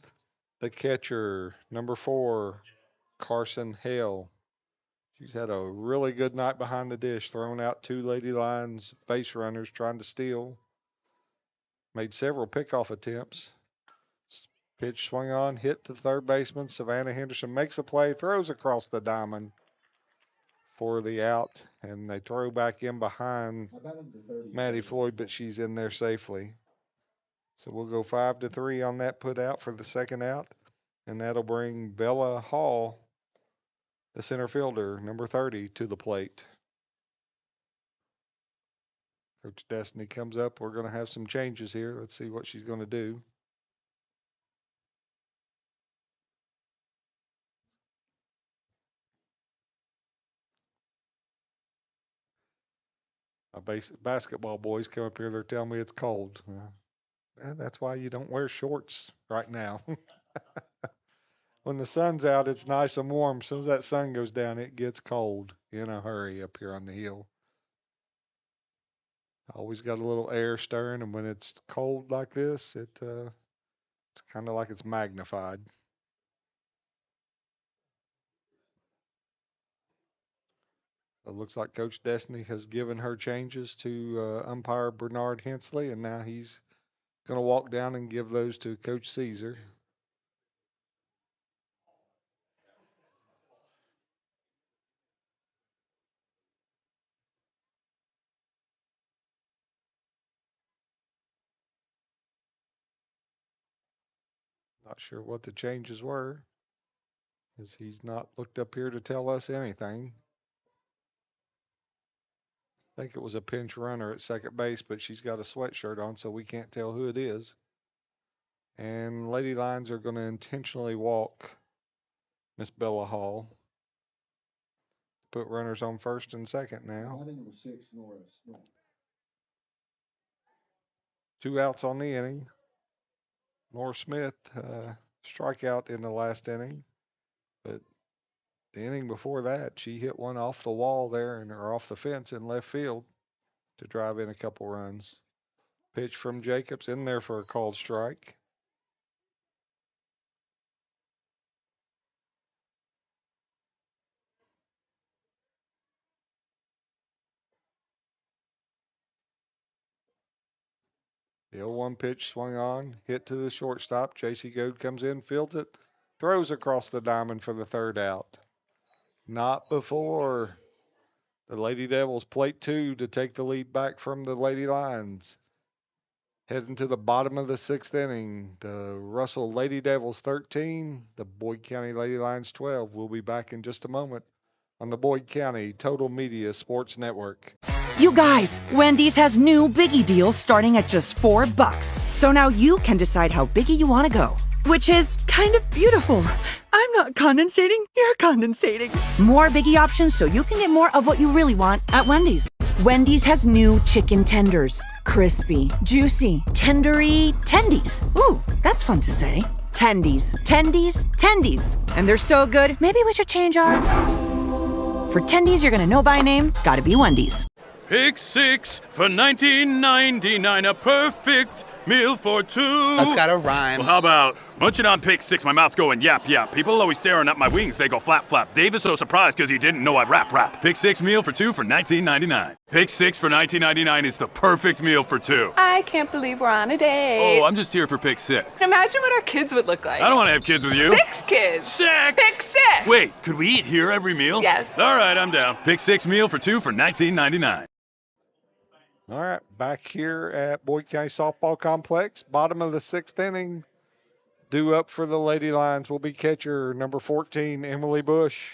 the catcher, number 4, Carson Hale. She's had a really good night behind the dish, throwing out 2 Lady Lions base runners trying to steal. Made several pickoff attempts. Pitch swung on, hit to third baseman. Savannah Henderson makes a play, throws across the diamond for the out, and they throw back in behind Maddie Floyd, but she's in there safely. So we'll go 5-3 on that put out for the second out, and that'll bring Bella Hall, the center fielder, number 30, to the plate. Coach Destiny comes up. We're going to have some changes here. Let's see what she's going to do. My basketball boys come up here. They're telling me it's cold. That's why you don't wear shorts right now. When the sun's out, it's nice and warm. As soon as that sun goes down, it gets cold in a hurry up here on the hill. Always got a little air stirring, and when it's cold like this, it's kind of like it's magnified. It looks like Coach Destiny has given her changes to umpire Bernard Hensley, and now he's going to walk down and give those to Coach Caesar. Not sure what the changes were, as he's not looked up here to tell us anything. I think it was a pinch runner at second base, but she's got a sweatshirt on, so we can't tell who it is. And Lady Lions are going to intentionally walk Miss Bella Hall. Put runners on first and second now. 6, Norris. 2 outs on the inning. Nora Smith strikeout in the last inning, but The inning before that, she hit one off the wall there or off the fence in left field to drive in a couple runs. Pitch from Jacobs in there for a called strike. The 0-1 pitch swung on, hit to the shortstop. J.C. Goad comes in, fields it, throws across the diamond for the third out. Not before the Lady Devils plate 2 to take the lead back from the Lady Lions. Heading to the bottom of the 6th inning, the Russell Lady Devils 13, the Boyd County Lady Lions 12. We'll be back in just a moment on the Boyd County Total Media Sports Network. You guys, Wendy's has new Biggie deals starting at just $4. So now you can decide how biggie you want to go. Which is kind of beautiful. I'm not condensating, you're condensating. More Biggie options so you can get more of what you really want at Wendy's. Wendy's has new chicken tenders. Crispy, juicy, tendery, tendies. Ooh, that's fun to say. Tendies, tendies, tendies. And they're so good, maybe we should change our... For tendies you're gonna know by name, gotta be Wendy's. Pick 6 for $19.99, a perfect meal for 2. That's gotta rhyme. Well, how about munching on Pick 6, my mouth going yap yap. People always staring at my wings, they go flap flap. Dave is so surprised because he didn't know I rap. Pick 6 meal for 2 for $19.99. Pick 6 for $19.99 is the perfect meal for 2. I can't believe we're on a date. Oh, I'm just here for Pick 6. Imagine what our kids would look like. I don't want to have kids with you. 6 kids. 6! Pick 6! Wait, could we eat here every meal? Yes. All right, I'm down. Pick 6 meal for 2 for $19.99. All right, back here at Boyd County Softball Complex, bottom of the 6th inning. Due up for the Lady Lions will be catcher number 14, Emily Bush.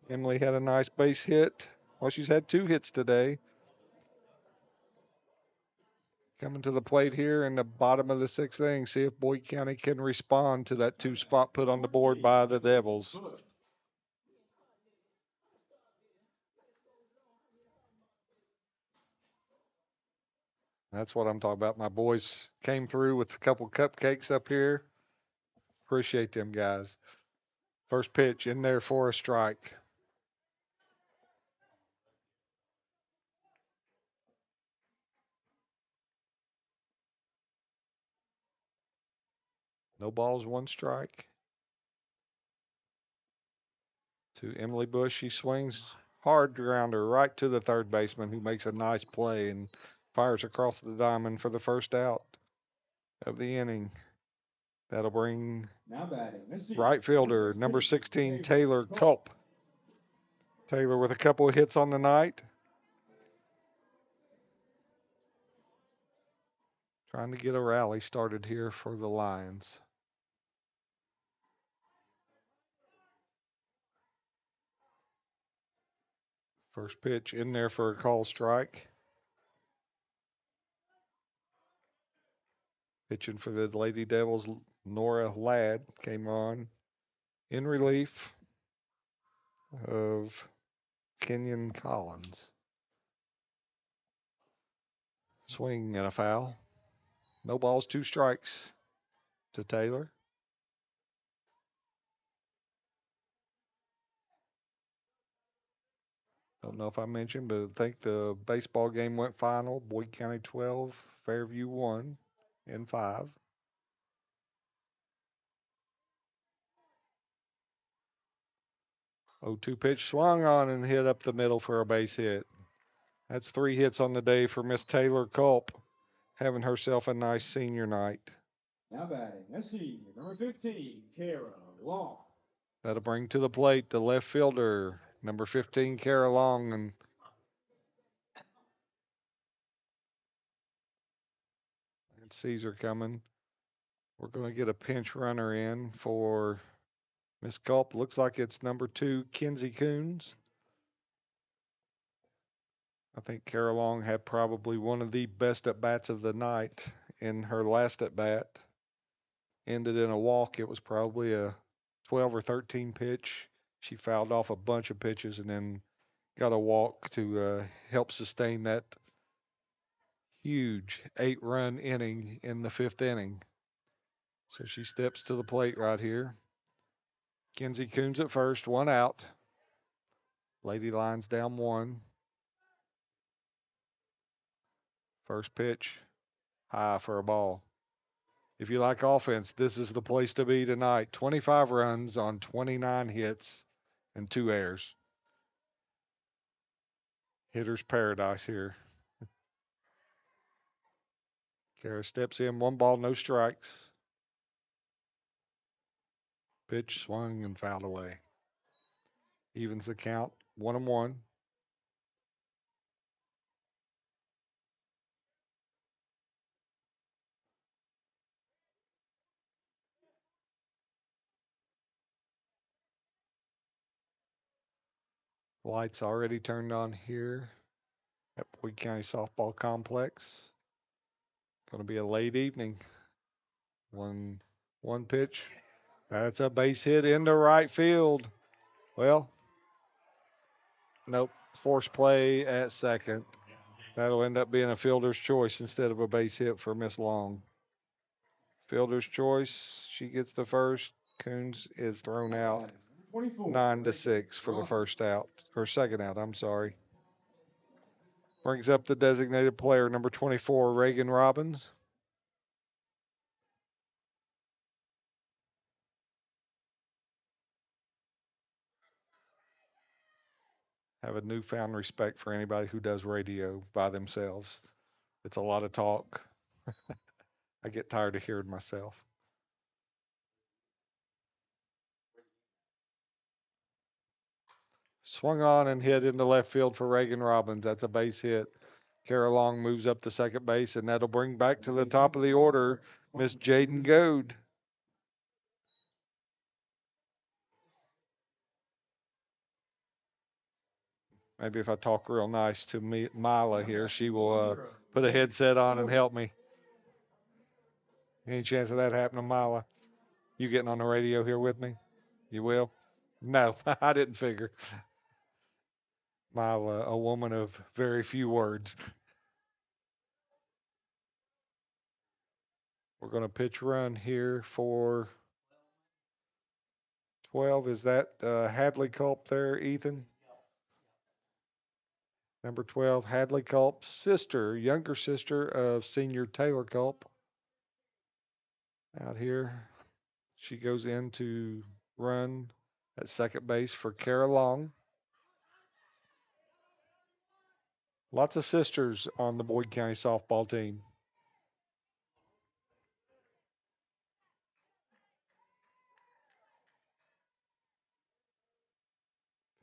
Emily had a nice base hit. Well, she's had 2 hits today. Coming to the plate here in the bottom of the 6th inning, see if Boyd County can respond to that 2 spot put on the board by the Devils. That's what I'm talking about. My boys came through with a couple cupcakes up here. Appreciate them guys. First pitch in there for a strike. No balls, 1 strike. To Emily Bush, she swings hard grounder right to the third baseman, who makes a nice play and fires across the diamond for the first out of the inning. That'll bring Now batting. Let's see. right fielder number 16, Taylor Culp. Taylor with a couple of hits on the night. Trying to get a rally started here for the Lions. First pitch in there for a call strike. Pitching for the Lady Devils, Nora Ladd came on in relief of Kenyon Collins. Swing and a foul. No balls, 2 strikes to Taylor. Don't know if I mentioned, but I think the baseball game went final. Boyd County 12, Fairview 1 in 5. Oh, 2 pitch swung on and hit up the middle for a base hit. That's 3 hits on the day for Miss Taylor Culp, having herself a nice senior night. Now batting. Let's see. Number 15, Kara Long. That'll bring to the plate the left fielder, number 15, Kara Long. And Caesar coming. We're going to get a pinch runner in for Miss Culp. Looks like it's number 2, Kenzie Coons. I think Kara Long had probably one of the best at-bats of the night in her last at-bat. Ended in a walk. It was probably a 12 or 13 pitch. She fouled off a bunch of pitches and then got a walk to help sustain that huge 8-run inning in the 5th inning. So she steps to the plate right here. Kenzie Coons at first, 1 out. Lady Lions down 1. First pitch, high for a ball. If you like offense, this is the place to be tonight. 25 runs on 29 hits and 2 errors. Hitter's paradise here. Kara steps in, 1 ball, no strikes. Pitch swung and fouled away. Evens the count, 1-1. Lights already turned on here at Boyd County Softball Complex. Going to be a late evening. One pitch. That's a base hit into right field. Well, nope. Force play at second. That'll end up being a fielder's choice instead of a base hit for Miss Long. Fielder's choice. She gets the first. Coons is thrown out. 9-6 for the first out, or second out, I'm sorry. Brings up the designated player, number 24, Reagan Robbins. Have a newfound respect for anybody who does radio by themselves. It's a lot of talk. I get tired of hearing myself. Swung on and hit into left field for Reagan Robbins. That's a base hit. Kara Long moves up to second base, and that'll bring back to the top of the order Miss Jaden Goad. Maybe if I talk real nice to Mila here, she will put a headset on and help me. Any chance of that happening, Mila? You getting on the radio here with me? You will? No, I didn't figure. Mila, a woman of very few words. We're going to pitch run here for 12. Is that Hadley Culp there, Ethan? Number 12, Hadley Culp's sister, younger sister of senior Taylor Culp. Out here, she goes in to run at second base for Kara Long. Lots of sisters on the Boyd County softball team.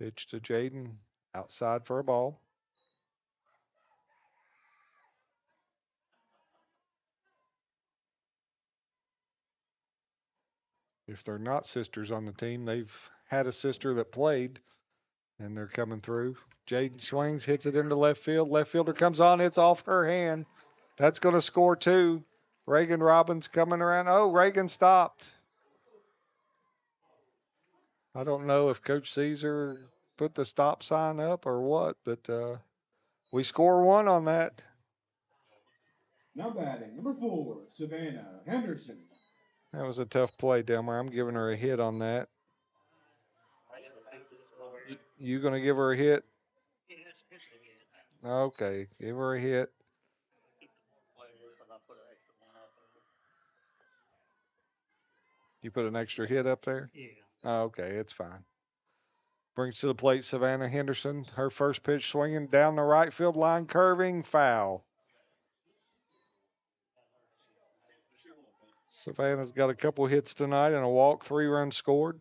Pitch to Jaden, outside for a ball. If they're not sisters on the team, they've had a sister that played, and they're coming through. Jaden swings, hits it into left field. Left fielder comes on, it's off her hand. That's going to score 2. Reagan Robbins coming around. Oh, Reagan stopped. I don't know if Coach Caesar put the stop sign up or what, but we score 1 on that. Now batting, number 4, Savannah Henderson. That was a tough play down there. I'm giving her a hit on that. You going to give her a hit? Okay, give her a hit. You put an extra hit up there? Yeah. Okay, it's fine. Brings to the plate Savannah Henderson. Her first pitch swinging down the right field line, curving, foul. Savannah's got a couple hits tonight and a walk, 3 runs scored.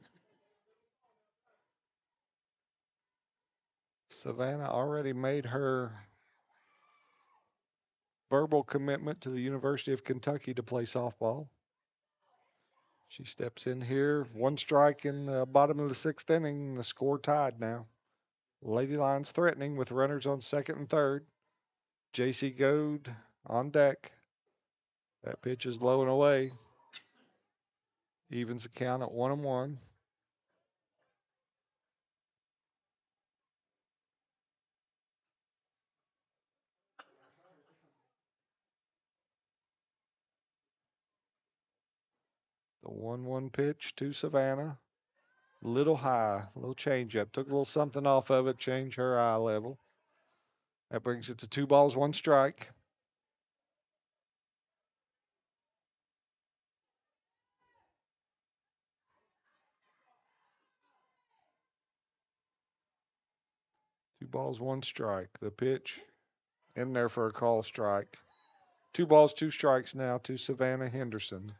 Savannah already made her verbal commitment to the University of Kentucky to play softball. She steps in here, 1 strike in the bottom of the 6th inning, the score tied now. Lady Lions threatening with runners on second and third. JC Goad on deck. That pitch is low and away. Evens the count at 1-1. The 1-1 pitch to Savannah. A little high, a little change up. Took a little something off of it, changed her eye level. That brings it to 2 balls, 1 strike. Two balls, 1 strike. The pitch in there for a call strike. 2 balls, 2 strikes now to Savannah Henderson.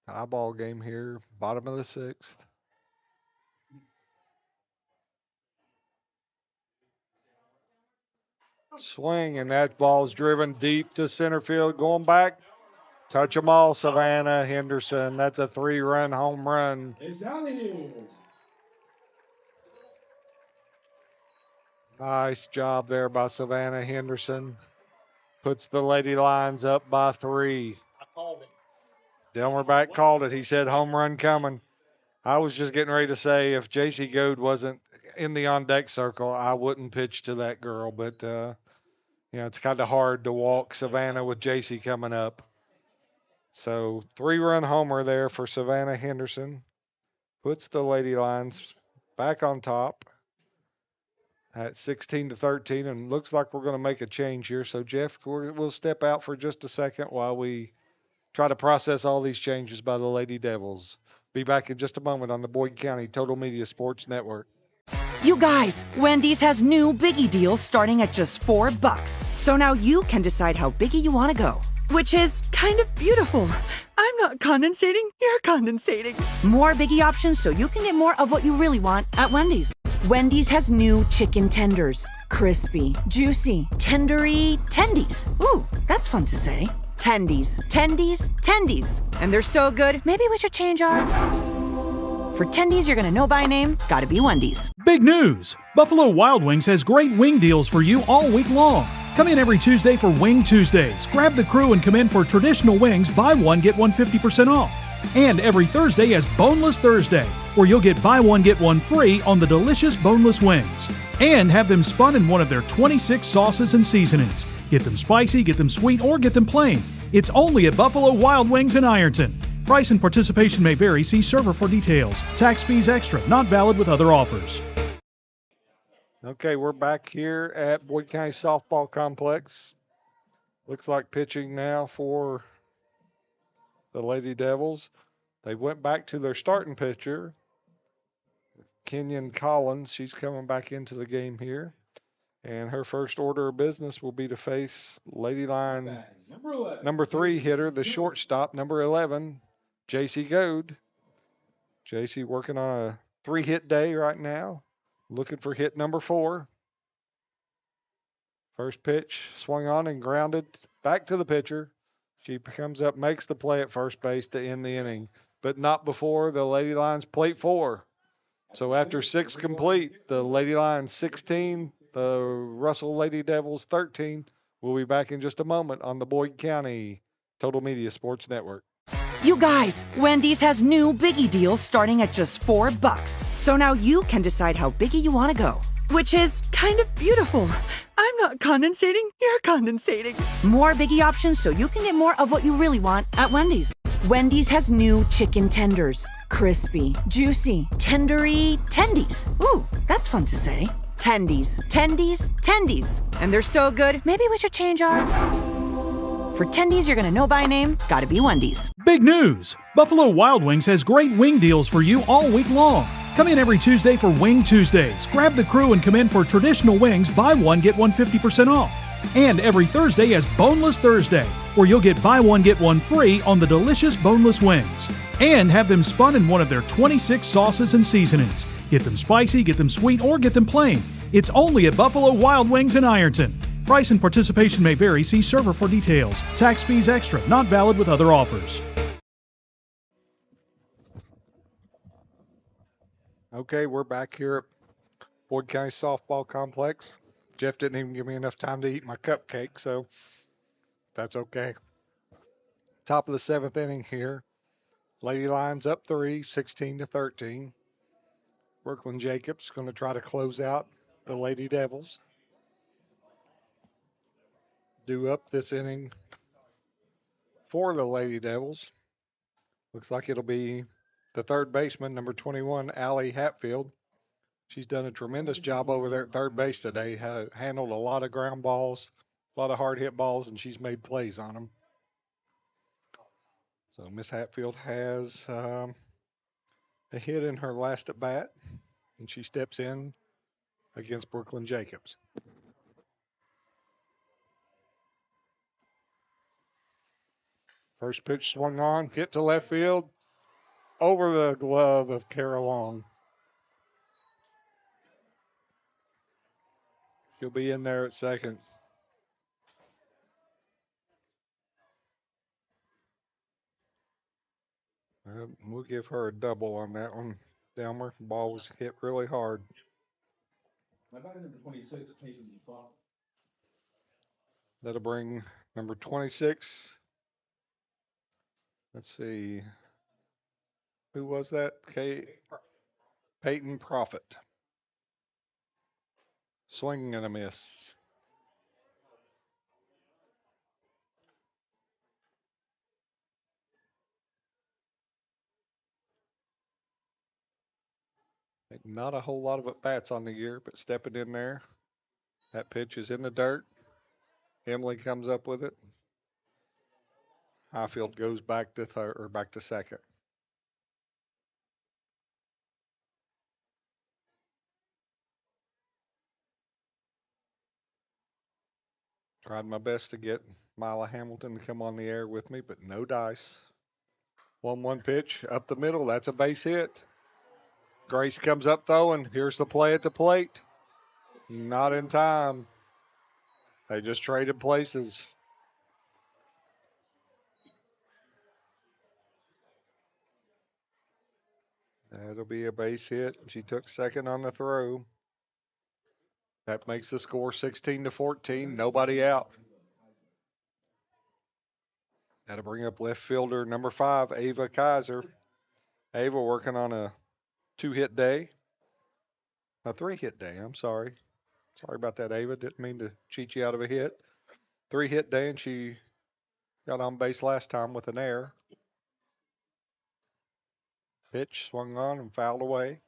High ball game here, bottom of the 6th. Swing, and that ball's driven deep to center field. Going back, touch them all, Savannah Henderson. That's a 3-run home run. It's out of here. Nice job there by Savannah Henderson. Puts the Lady Lions up by 3. I called it. Delmer back called it. He said home run coming. I was just getting ready to say if J.C. Goad wasn't in the on-deck circle, I wouldn't pitch to that girl. But, it's kind of hard to walk Savannah with J.C. coming up. So 3-run homer there for Savannah Henderson. Puts the Lady Lions back on top at 16-13, and looks like we're going to make a change here. So, Jeff, we'll step out for just a second while we try to process all these changes by the Lady Devils. Be back in just a moment on the Boyd County Total Media Sports Network. You guys, Wendy's has new Biggie deals starting at just $4. So now you can decide how biggie you want to go, which is kind of beautiful. I'm not condensating, you're condensating. More Biggie options so you can get more of what you really want at Wendy's. Wendy's has new chicken tenders. Crispy, juicy, tendery, tendies. Ooh, that's fun to say. Tendies, tendies, tendies. And they're so good, maybe we should change our... For tendies you're gonna know by name, gotta be Wendy's. Big news! Buffalo Wild Wings has great wing deals for you all week long. Come in every Tuesday for Wing Tuesdays. Grab the crew and come in for traditional wings, buy one, get one 50% off. And every Thursday is Boneless Thursday, where you'll get buy one, get one free on the delicious boneless wings. And have them spun in one of their 26 sauces and seasonings. Get them spicy, get them sweet, or get them plain. It's only at Buffalo Wild Wings in Ironton. Price and participation may vary. See server for details. Tax fees extra. Not valid with other offers. Okay, we're back here at Boyd County Softball Complex. Looks like pitching now for the Lady Devils. They went back to their starting pitcher, Kenyon Collins. She's coming back into the game here. And her first order of business will be to face Lady Lion number 3 hitter, the shortstop, number 11, J.C. Goad. J.C. working on a 3-hit day right now, looking for hit number 4. First pitch swung on and grounded back to the pitcher. She comes up, makes the play at first base to end the inning, but not before the Lady Lions plate 4. So after 6 complete, the Lady Lions 16, the Russell Lady Devils 13. We'll be back in just a moment on the Boyd County Total Media Sports Network. You guys, Wendy's has new Biggie deals starting at just $4. So now you can decide how biggie you want to go, which is kind of beautiful. I'm not condensating, you're condensating. More Biggie options so you can get more of what you really want at Wendy's. Wendy's has new chicken tenders. Crispy, juicy, tendery, tendies. Ooh, that's fun to say. Tendies, tendies, tendies. And they're so good, maybe we should change our... For tendies you're gonna know by name, gotta be Wendy's. Big news! Buffalo Wild Wings has great wing deals for you all week long. Come in every Tuesday for Wing Tuesdays. Grab the crew and come in for traditional wings, buy one, get one 50% off. And every Thursday is Boneless Thursday, where you'll get buy one, get one free on the delicious boneless wings. And have them spun in one of their 26 sauces and seasonings. Get them spicy, get them sweet, or get them plain. It's only at Buffalo Wild Wings in Ironton. Price and participation may vary. See server for details. Tax fees extra. Not valid with other offers. Okay, we're back here at Boyd County Softball Complex. Jeff didn't even give me enough time to eat my cupcake, so that's okay. Top of the 7th inning here. Lady Lions up 3, 16-13. Brooklyn Jacobs going to try to close out the Lady Devils. due up this inning for the Lady Devils. Looks like it'll be the third baseman, number 21, Allie Hatfield. She's done a tremendous job over there at third base today. Handled a lot of ground balls, a lot of hard hit balls, and she's made plays on them. So Miss Hatfield has a hit in her last at bat, and she steps in against Brooklyn Jacobs. First pitch swung on, hit to left field, over the glove of Kara Long. She'll be in there at second. We'll give her a double on that one. Delmer, ball was hit really hard. My batter number 26, Peyton Prophet. That'll bring number 26. Let's see. Who was that? Peyton Prophet. Swing and a miss. Not a whole lot of at-bats on the year, but stepping in there. That pitch is in the dirt. Emily comes up with it. Highfield goes back to third or back to second. Tried my best to get Mila Hamilton to come on the air with me, but no dice. 1-1 pitch up the middle. That's a base hit. Grace comes up throwing. Here's the play at the plate. Not in time. They just traded places. That'll be a base hit. She took second on the throw. That makes the score 16-14. Nobody out. That'll bring up left fielder number 5, Ava Kaiser. Ava working on a 2-hit day. A 3-hit day, I'm sorry. Sorry about that, Ava. Didn't mean to cheat you out of a hit. 3-hit day, and she got on base last time with an error. Pitch swung on and fouled away.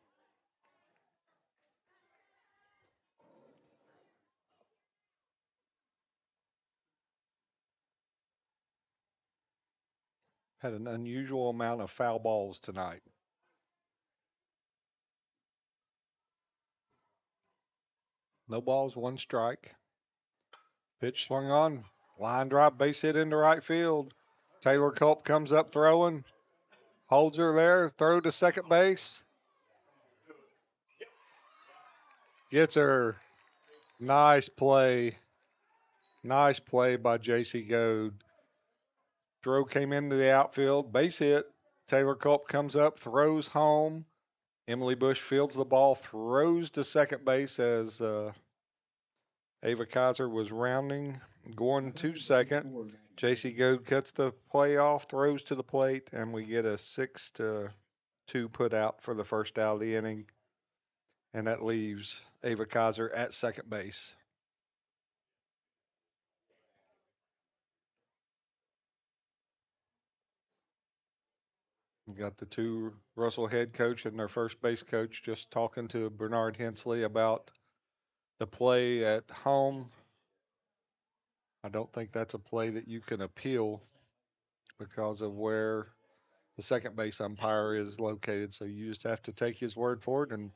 Had an unusual amount of foul balls tonight. No balls, 1 strike. Pitch swung on. Line drive, base hit into right field. Taylor Culp comes up throwing. Holds her there. Throw to second base. Gets her. Nice play. Nice play by J.C. Goad. Throw came into the outfield. Base hit. Taylor Culp comes up, throws home. Emily Bush fields the ball, throws to second base as Ava Kaiser was rounding, going to second. J.C. Goad cuts the play off, throws to the plate, and we get a 6-2 put out for the first out of the inning. And that leaves Ava Kaiser at second base. We got the 2 Russell head coach and their first base coach just talking to Bernard Hensley about the play at home. I don't think that's a play that you can appeal because of where the second base umpire is located. So you just have to take his word for it. And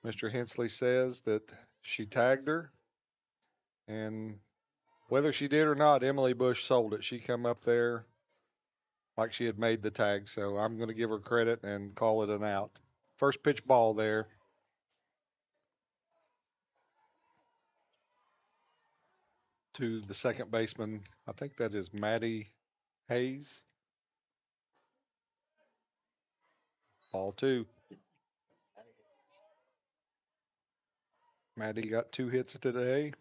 Mr. Hensley says that she tagged her. And whether she did or not, Emily Bush sold it. She come up there like she had made the tag. So I'm going to give her credit and call it an out. First pitch ball there. To the second baseman. I think that is Maddie Hayes. Ball 2. Maddie got 2 hits today.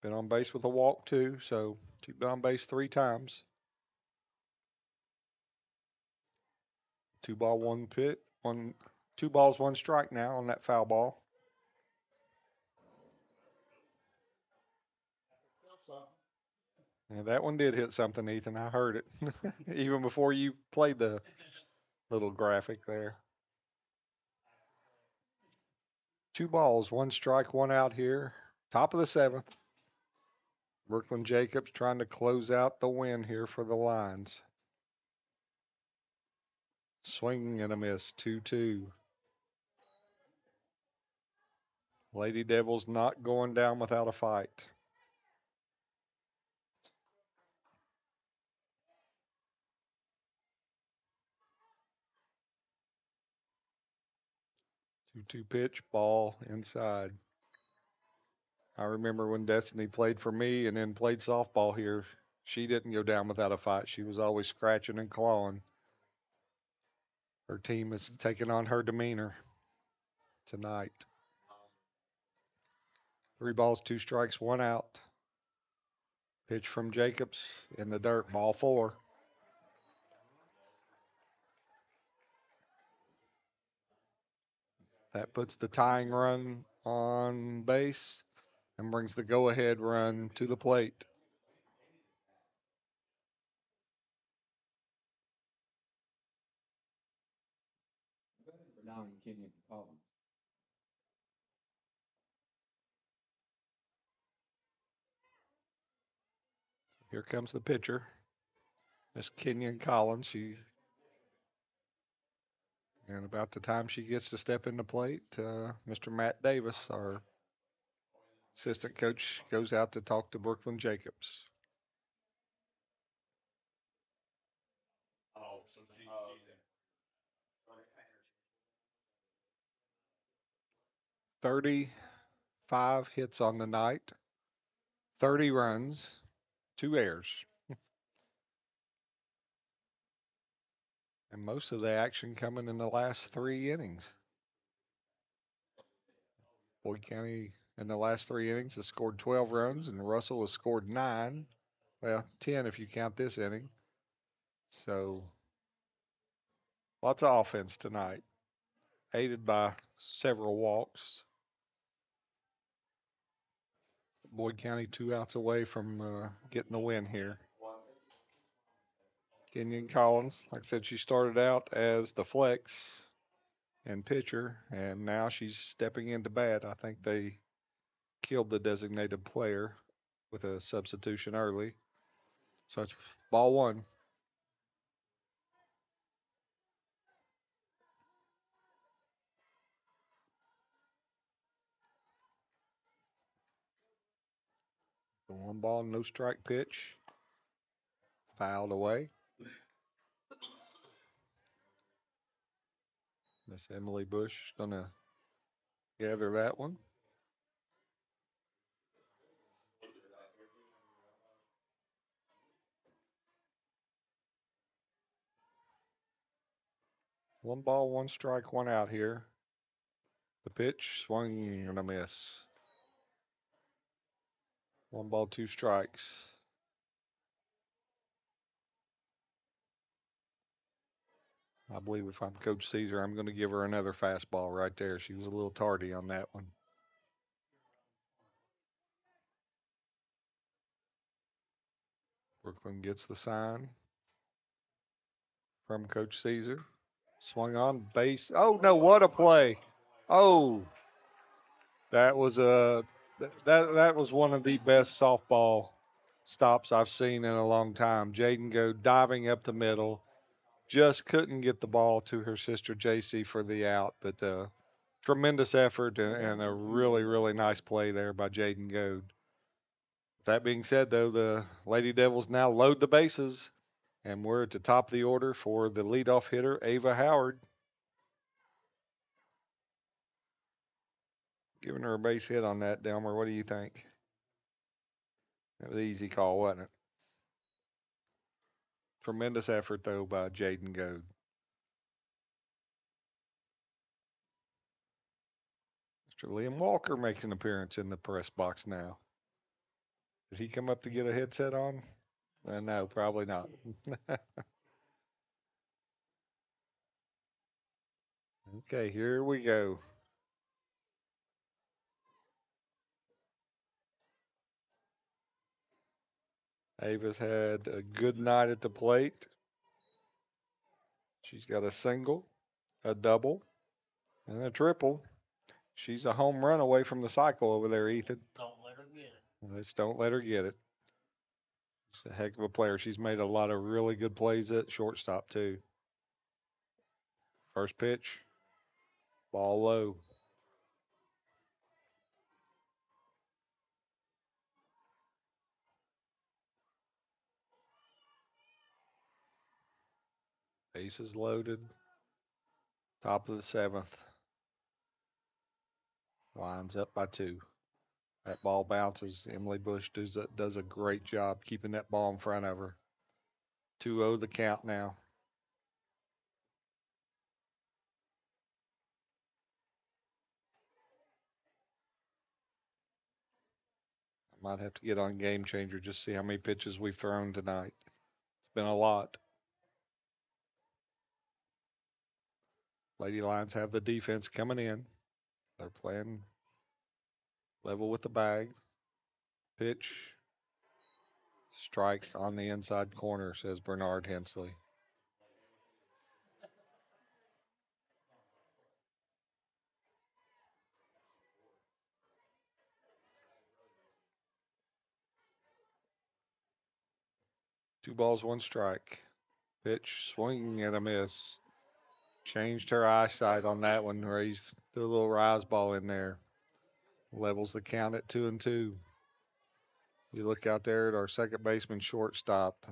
Been on base with a walk too, so she's been on base 3 times. 2 ball, 1 pit, 2 balls, 1 strike now on that foul ball. And that one did hit something, Ethan. I heard it even before you played the little graphic there. 2 balls, 1 strike, 1 out here. Top of the 7th. Brooklyn Jacobs trying to close out the win here for the Lions. Swing and a miss, 2-2. Lady Devils not going down without a fight. Two pitch, ball inside. I remember when Destiny played for me and then played softball here, she didn't go down without a fight. She was always scratching and clawing. Her team is taking on her demeanor tonight. 3 balls, 2 strikes, 1 out. Pitch from Jacobs in the dirt, ball 4. That puts the tying run on base and brings the go-ahead run to the plate. Now in Kenyon Collins. Here comes the pitcher, Miss Kenyon Collins. And about the time she gets to step in the plate, Mr. Matt Davis, our assistant coach, goes out to talk to Brooklyn Jacobs. "35 hits on the night, 30 runs, 2 errors. And most of the action coming in the last 3 innings. Boyd County in the last 3 innings has scored 12 runs, and Russell has scored 9. Well, 10 if you count this inning. So lots of offense tonight, aided by several walks. Boyd County 2 outs away from getting the win here. Kenyon Collins, like I said, she started out as the flex and pitcher, and now she's stepping into bat. I think they killed the designated player with a substitution early. So it's ball 1. The 1 ball, no strike pitch. Fouled away. Miss Emily Bush is going to gather that one. One ball, 1 strike, 1 out here. The pitch, swung and a miss. 1 ball, 2 strikes. I believe if I'm Coach Caesar, I'm going to give her another fastball right there. She was a little tardy on that one. Brooklyn gets the sign from Coach Caesar. Swung on base. Oh no, what a play. Oh, that was that was one of the best softball stops I've seen in a long time. Jaden go diving up the middle. Just couldn't get the ball to her sister JC for the out, but tremendous effort and a really, really nice play there by Jaden Goad. That being said, though, the Lady Devils now load the bases, and we're at the top of the order for the leadoff hitter, Ava Howard. Giving her a base hit on that, Delmer. What do you think? That was an easy call, wasn't it? Tremendous effort, though, by Jaden Goad. Mr. Liam Walker makes an appearance in the press box now. Did he come up to get a headset on? No, probably not. Okay, here we go. Ava's had a good night at the plate. She's got a single, a double, and a triple. She's a home run away from the cycle over there, Ethan. Don't let her get it. Let's don't let her get it. She's a heck of a player. She's made a lot of really good plays at shortstop, too. First pitch, ball low. Bases loaded. Top of the 7th. Lines up by 2. That ball bounces. Emily Bush does a great job keeping that ball in front of her. 2-0 the count now. I might have to get on Game Changer just to see how many pitches we've thrown tonight. It's been a lot. Lady Lions have the defense coming in. They're playing level with the bag. Pitch. Strike on the inside corner, says Bernard Hensley. Two balls, one strike. Pitch, swinging and a miss. Changed her eyesight on that one. Raised the little rise ball in there. Levels the count at 2-2. You look out there at our second baseman, shortstop.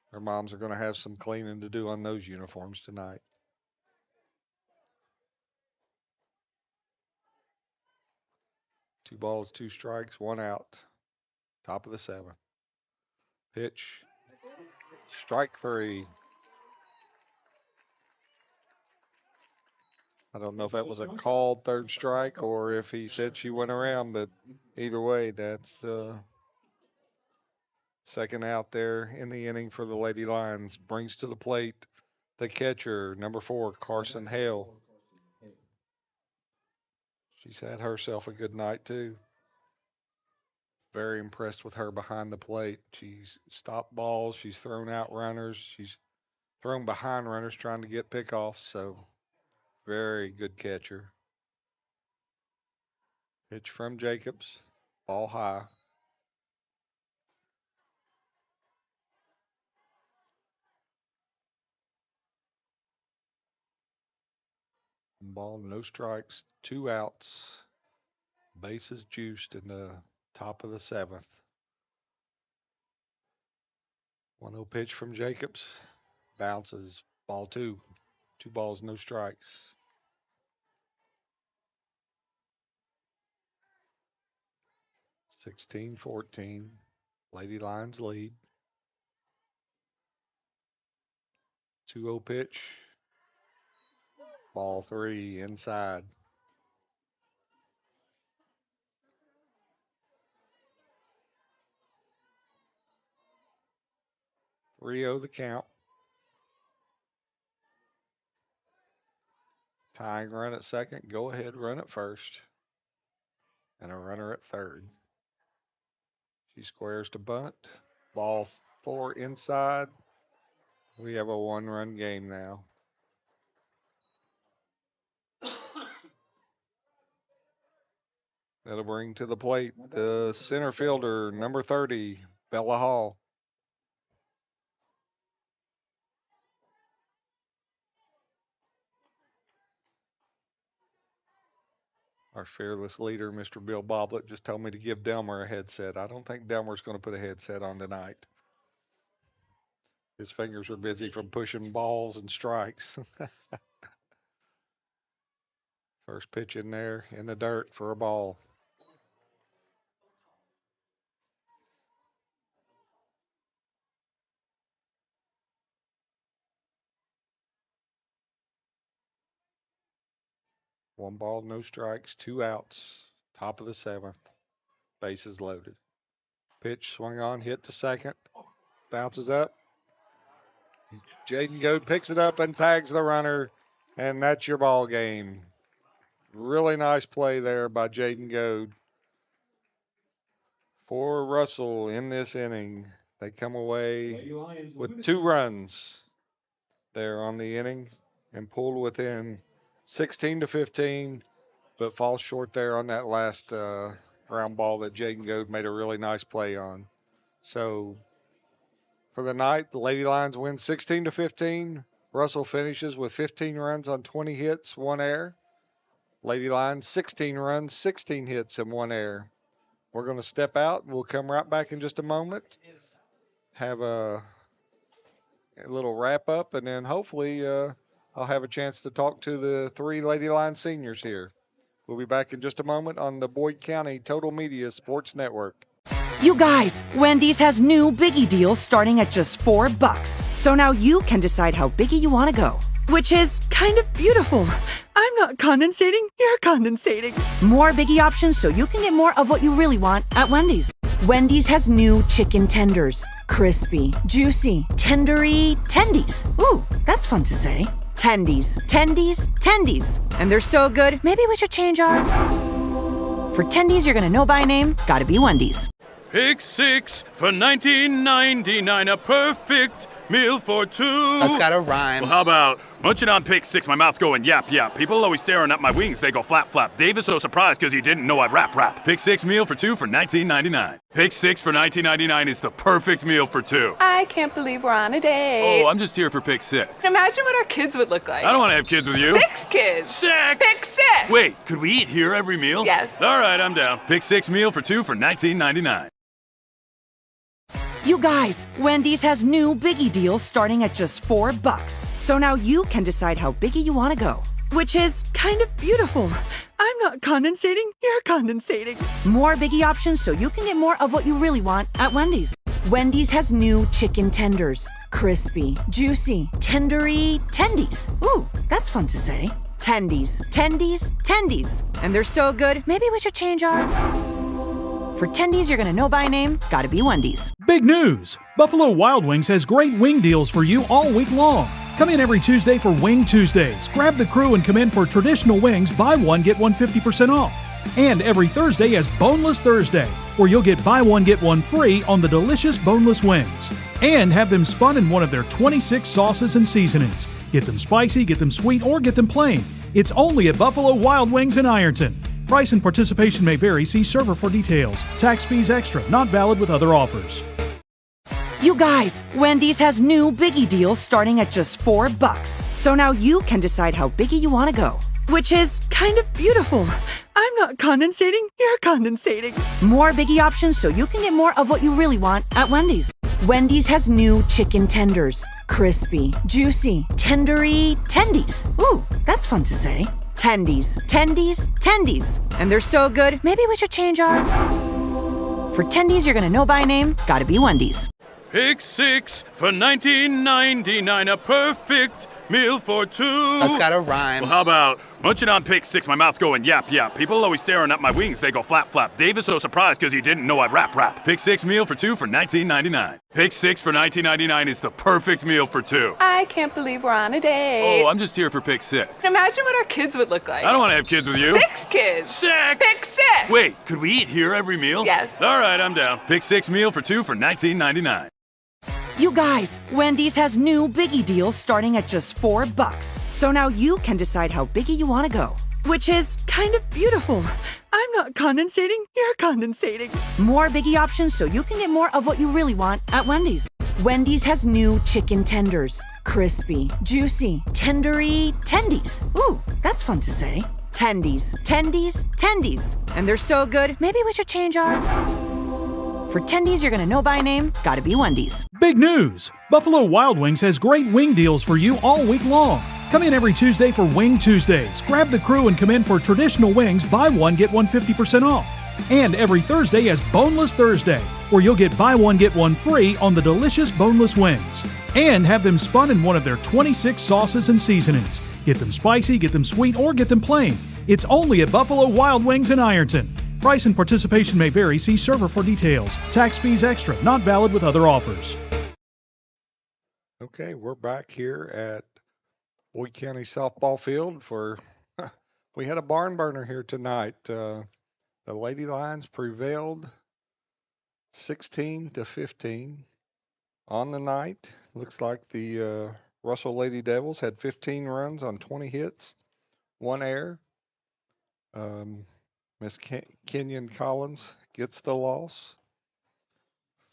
Their moms are going to have some cleaning to do on those uniforms tonight. Two balls, two strikes, one out. Top of the 7th. Pitch. Strike 3. I don't know if that was a called third strike or if he said she went around, but either way, that's second out there in the inning for the Lady Lions. Brings to the plate the catcher, number 4, Carson Hale. She's had herself a good night, too. Very impressed with her behind the plate. She's stopped balls. She's thrown out runners. She's thrown behind runners trying to get pickoffs. So, very good catcher. Pitch from Jacobs. Ball high. Ball, no strikes, 2 outs. Bases juiced in the top of the 7th. 1-0 pitch from Jacobs. Bounces. Ball 2. 2 balls, no strikes. (16-14). Lady Lions lead. 2-0 pitch. Ball 3 inside. (3-0) the count. Tying run at second. Go ahead, run at first. And a runner at third. She squares to bunt. Ball 4 inside. We have a 1-run game now. That'll bring to the plate the center fielder, number 30, Bella Hall. Our fearless leader, Mr. Bill Boblet, just told me to give Delmer a headset. I don't think Delmer's going to put a headset on tonight. His fingers are busy from pushing balls and strikes. First pitch in there in the dirt for a ball. One ball, no strikes, 2 outs. Top of the 7th. Bases loaded. Pitch swung on, hit to second. Bounces up. Jaden Goad picks it up and tags the runner, and that's your ball game. Really nice play there by Jaden Goad for Russell in this inning. They come away Lady Lions will with win it. 2 runs there on the inning and pulled within 16 to 15, but fall short there on that last ground ball that Jaden Goad made a really nice play on. So for the night, the Lady Lions win 16 to 15. Russell finishes with 15 runs on 20 hits, 1 error. Lady Lions 16 runs, 16 hits, and 1 error. We're going to step out. We'll come right back in just a moment. Have a little wrap up, and then hopefully I'll have a chance to talk to the 3 Lady Lions seniors here. We'll be back in just a moment on the Boyd County Total Media Sports Network. You guys, Wendy's has new Biggie deals starting at just $4. So now you can decide how biggie you want to go, which is kind of beautiful. I'm not condensating, you're condensating. More Biggie options so you can get more of what you really want at Wendy's. Wendy's has new chicken tenders. Crispy, juicy, tendery, tendies. Ooh, that's fun to say. Tendies, tendies, tendies. And they're so good, maybe we should change our... For tendies you're gonna know by name, gotta be Wendy's. Pick 6 for $19.99, a perfect meal for 2. That's gotta rhyme. Well, how about munching on pick 6, my mouth going yap yap. People always staring at my wings, they go flap flap. Dave is so surprised because he didn't know I'd rap. Pick 6 meal for 2 for $19.99. Pick 6 for $19.99 is the perfect meal for 2. I can't believe we're on a date. Oh, I'm just here for pick 6. Imagine what our kids would look like. I don't want to have kids with you. 6 kids. 6! Pick 6. Wait, could we eat here every meal? Yes. All right, I'm down. Pick 6 meal for 2 for $19.99. You guys, Wendy's has new Biggie deals starting at just $4. So now you can decide how biggie you want to go, which is kind of beautiful. I'm not condensating, you're condensating. More Biggie options so you can get more of what you really want at Wendy's. Wendy's has new chicken tenders. Crispy, juicy, tendery, tendies. Ooh, that's fun to say. Tendies, tendies, tendies. And they're so good, maybe we should change our... For tendies you're gonna know by name, gotta be Wendy's. Big news! Buffalo Wild Wings has great wing deals for you all week long. Come in every Tuesday for Wing Tuesdays. Grab the crew and come in for traditional wings, buy one, get one 50% off. And every Thursday is Boneless Thursday, where you'll get buy one, get one free on the delicious boneless wings. And have them spun in one of their 26 sauces and seasonings. Get them spicy, get them sweet, or get them plain. It's only at Buffalo Wild Wings in Ironton. Price and participation may vary. See server for details. Tax fees extra. Not valid with other offers. You guys, Wendy's has new Biggie deals starting at just $4. So now you can decide how biggie you want to go, which is kind of beautiful. I'm not condensating, you're condensating. More Biggie options so you can get more of what you really want at Wendy's. Wendy's has new chicken tenders. Crispy, juicy, tendery, tendies. Ooh, that's fun to say. Tendies, tendies, tendies. And they're so good, maybe we should change our... For tendies you're gonna know by name, gotta be Wendy's. Pick 6 for $19.99, a perfect meal for 2. That's gotta rhyme. Well, how about munching on pick 6, my mouth going yap yap. People always staring at my wings, they go flap flap. Dave is so surprised because he didn't know I'd rap. Pick 6 meal for 2 for $19.99. Pick 6 for $19.99 is the perfect meal for 2. I can't believe we're on a date. Oh, I'm just here for pick 6. Imagine what our kids would look like. I don't want to have kids with you. 6 kids. 6! Pick 6. Wait, could we eat here every meal? Yes. All right, I'm down. Pick 6 meal for 2 for $19.99. You guys, Wendy's has new Biggie deals starting at just $4. So now you can decide how biggie you want to go, which is kind of beautiful. I'm not condensating, you're condensating. More Biggie options so you can get more of what you really want at Wendy's. Wendy's has new chicken tenders. Crispy, juicy, tendery, tendies. Ooh, that's fun to say. Tendies, tendies, tendies. And they're so good, maybe we should change our... For tendies you're gonna know by name, gotta be Wendy's. Big news! Buffalo Wild Wings has great wing deals for you all week long. Come in every Tuesday for Wing Tuesdays. Grab the crew and come in for traditional wings, buy one, get one 50% off. And every Thursday is Boneless Thursday, where you'll get buy one, get one free on the delicious boneless wings. And have them spun in one of their 26 sauces and seasonings. Get them spicy, get them sweet, or get them plain. It's only at Buffalo Wild Wings in Ironton. Price and participation may vary. See server for details. Tax fees extra. Not valid with other offers. Okay, we're back here at Boyd County softball field for, we had a barn burner here tonight. The Lady Lions prevailed 16 to 15. On the night, looks like the Russell Lady Devils had 15 runs on 20 hits, 1 error. Miss Kenyon Collins gets the loss.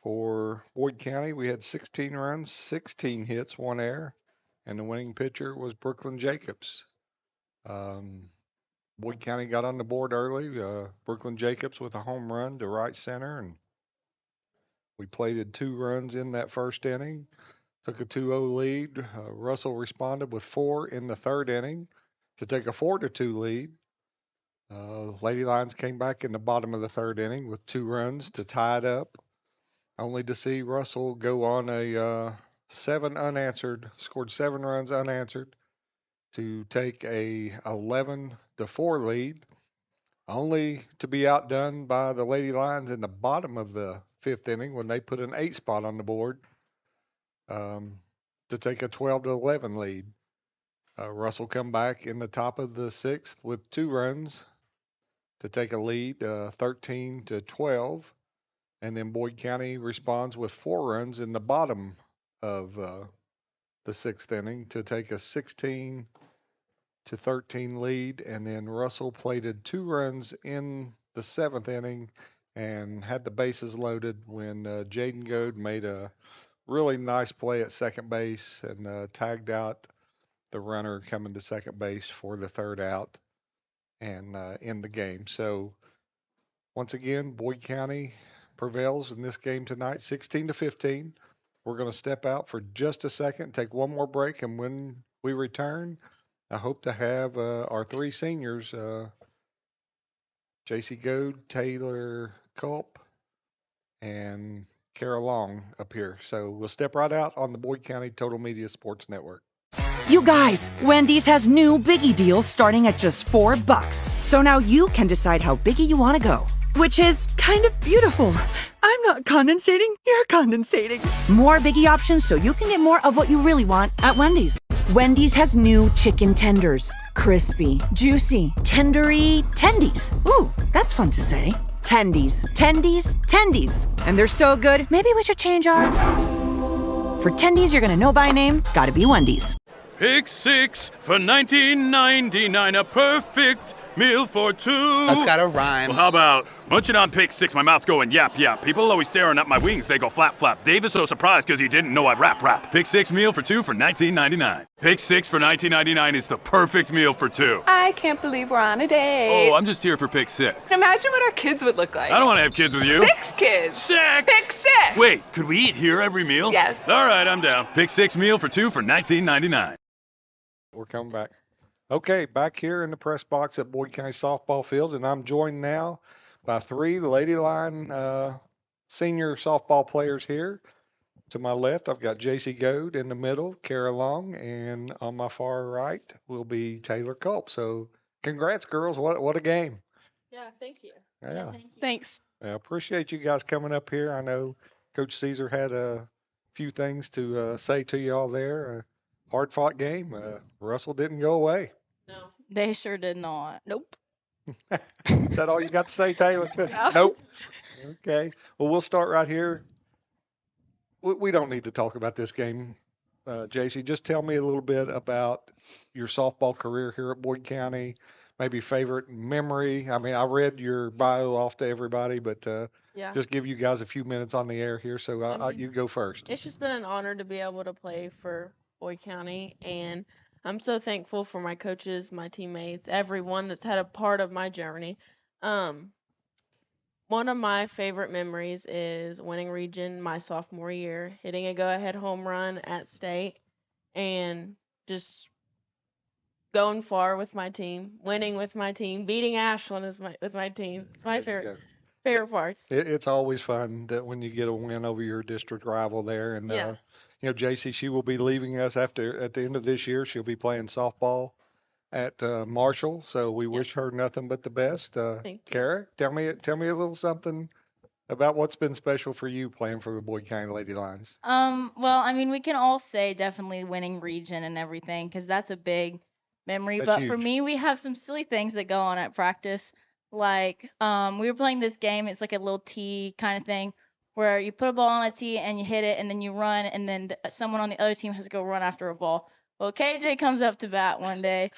For Boyd County, we had 16 runs, 16 hits, 1 error, and the winning pitcher was Brooklyn Jacobs. Boyd County got on the board early. Brooklyn Jacobs with a home run to right center, and we plated 2 runs in that first inning. Took a 2-0 lead. Russell responded with 4 in the third inning to take a 4-2 lead. Lady Lions came back in the bottom of the third inning with 2 runs to tie it up, only to see Russell go on a 7 unanswered, scored 7 runs unanswered to take a 11-4 lead, only to be outdone by the Lady Lions in the bottom of the 5th inning when they put an 8 spot on the board to take a 12-11 lead. Russell come back in the top of the 6th with 2 runs to take a lead, 13-12. And then Boyd County responds with 4 runs in the bottom of the 6th inning to take a 16-13 lead. And then Russell plated 2 runs in the 7th inning and had the bases loaded when Jaden Goad made a really nice play at second base and tagged out the runner coming to second base for the 3rd out and in the game. So once again, Boyd County prevails in this game tonight, 16-15. We're going to step out for just a second, take one more break, and when we return, I hope to have our 3 seniors, J.C. Goad, Taylor Culp, and Kara Long up here. So we'll step right out on the Boyd County Total Media Sports Network. You guys, Wendy's has new biggie deals starting at just $4. So now you can decide how biggie you want to go, which is kind of beautiful. I'm not condensating, you're condensating. More biggie options so you can get more of what you really want at Wendy's. Wendy's has new chicken tenders. Crispy, juicy, tendery, tendies. Ooh, that's fun to say. Tendies, tendies, tendies. And they're so good, maybe we should change our... For tendies you're gonna know by name, gotta be Wendy's. Pick 6 for $19.99, a perfect meal for 2. That's gotta rhyme. Well, how about munching on pick 6, my mouth going yap yap. People always staring at my wings, they go flap flap. Dave is so surprised because he didn't know I rap. Pick 6 meal for 2 for $19.99. Pick 6 for $19.99 is the perfect meal for 2. I can't believe we're on a date. Oh, I'm just here for pick 6. Imagine what our kids would look like. I don't want to have kids with you. 6 kids. 6! Pick 6! Wait, could we eat here every meal? Yes. All right, I'm down. Pick 6 meal for 2 for $19.99. We're coming back. Okay, back here in the press box at Boyd County Softball Field, and I'm joined now by 3 Lady Lion senior softball players here. To my left, I've got J.C. Goad. In the middle, Kara Long, and on my far right will be Taylor Culp. So congrats, girls. What a game. Yeah, thank you. Yeah. Thank you. Thanks. I appreciate you guys coming up here. I know Coach Caesar had a few things to say to you all there. Hard-fought game. Russell didn't go away. No. They sure did not. Nope. Is that all you got to say, Taylor? Nope. Okay. Well, we'll start right here. We don't need to talk about this game, JC. Just tell me a little bit about your softball career here at Boyd County, maybe favorite memory. I mean, I read your bio off to everybody, but Yeah. just give you guys a few minutes on the air here. So you go first. It's just been an honor to be able to play for Boyd County, and I'm so thankful for my coaches, my teammates, everyone that's had a part of my journey. One of my favorite memories is winning region my sophomore year, hitting a go-ahead home run at state, and just going far with my team, winning with my team, beating Ashland with my team. It's my There you go. favorite parts. It's always fun that when you get a win over your district rival there. And, Yeah. JC, she will be leaving us at the end of this year. She'll be playing softball at Marshall. So we wish her nothing but the best. Thank you. Kara, tell me a little something about what's been special for you playing for the Boyd County Lady Lions. Well, I mean, we can all say definitely winning region and everything because that's a big memory. That's But for huge. me, we have some silly things that go on at practice. Like, we were playing this game. It's like a little tee kind of thing. where you put a ball on a tee and you hit it and then you run and then someone on the other team has to go run after a ball. Well, KJ comes up to bat one day.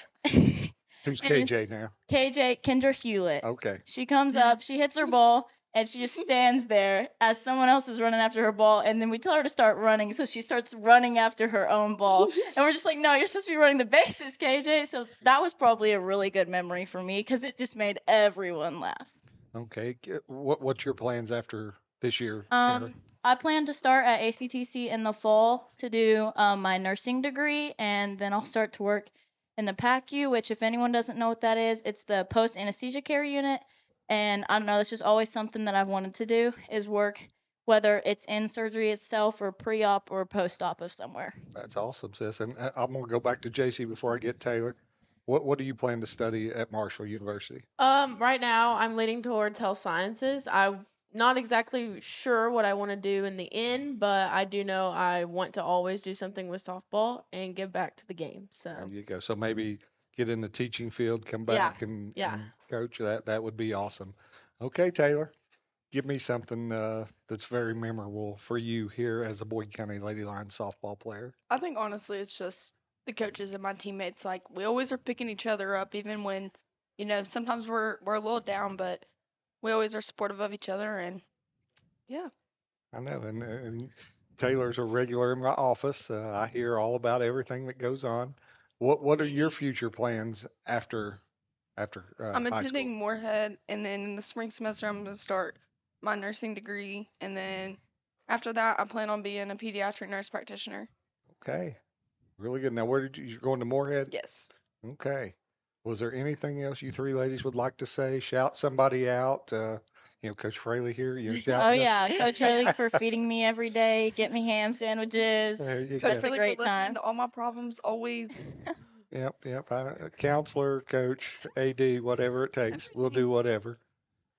Who's And KJ now? KJ, Kendra Hewlett. Okay. She comes up, she hits her ball, and she just stands there as someone else is running after her ball. And then we tell her to start running, so she starts running after her own ball. And we're just like, no, you're supposed to be running the bases, KJ. So that was probably a really good memory for me because it just made everyone laugh. Okay. What's your plans after this year, Kara? I plan to start at ACTC in the fall to do my nursing degree, and then I'll start to work in the PACU, which if anyone doesn't know what that is, it's the post anesthesia care unit. And I don't know, that's just always something that I've wanted to do is work, whether it's in surgery itself or pre-op or post-op of somewhere. That's awesome, sis. And I'm going to go back to JC before I get Taylor. What do you plan to study at Marshall University? Right now I'm leaning towards health sciences. I'm not exactly sure what I want to do in the end, but I do know I want to always do something with softball and give back to the game. So There you go. So maybe get in the teaching field, come back and coach. That would be awesome. Okay, Taylor, give me something that's very memorable for you here as a Boyd County Lady Lions softball player. I think honestly it's just the coaches and my teammates. Like we always are picking each other up, even when, sometimes we're a little down, but we always are supportive of each other. And yeah. I know, and Taylor's a regular in my office. I hear all about everything that goes on. What are your future plans after I'm high attending school? Moorhead, and then in the spring semester I'm going to start my nursing degree, and then after that I plan on being a pediatric nurse practitioner. Okay, really good. Now, you're going to Moorhead? Yes. Okay. Was there anything else you three ladies would like to say? Shout somebody out. Coach Fraley here. You're Oh shouting. yeah, Coach Hurley for feeding me every day, get me ham sandwiches. There you Coach go. That's a Riley great for listening time. to all my problems always. Yep. Counselor, coach, AD, whatever it takes. We'll do whatever.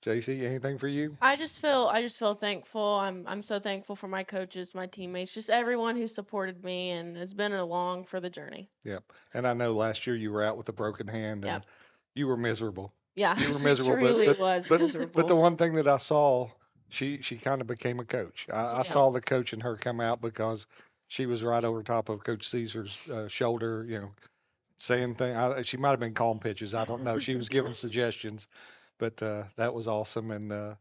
JC, anything for you? I just feel thankful. I'm so thankful for my coaches, my teammates, just everyone who supported me and has been along for the journey. Yep. And I know last year you were out with a broken hand and Yep. you were miserable. Yeah. You were She miserable. truly was miserable. But the one thing that I saw, she kind of became a coach. I saw the coach in her come out because she was right over top of Coach Caesar's shoulder, saying things. She might have been calling pitches. I don't know. She was giving suggestions, but that was awesome. And,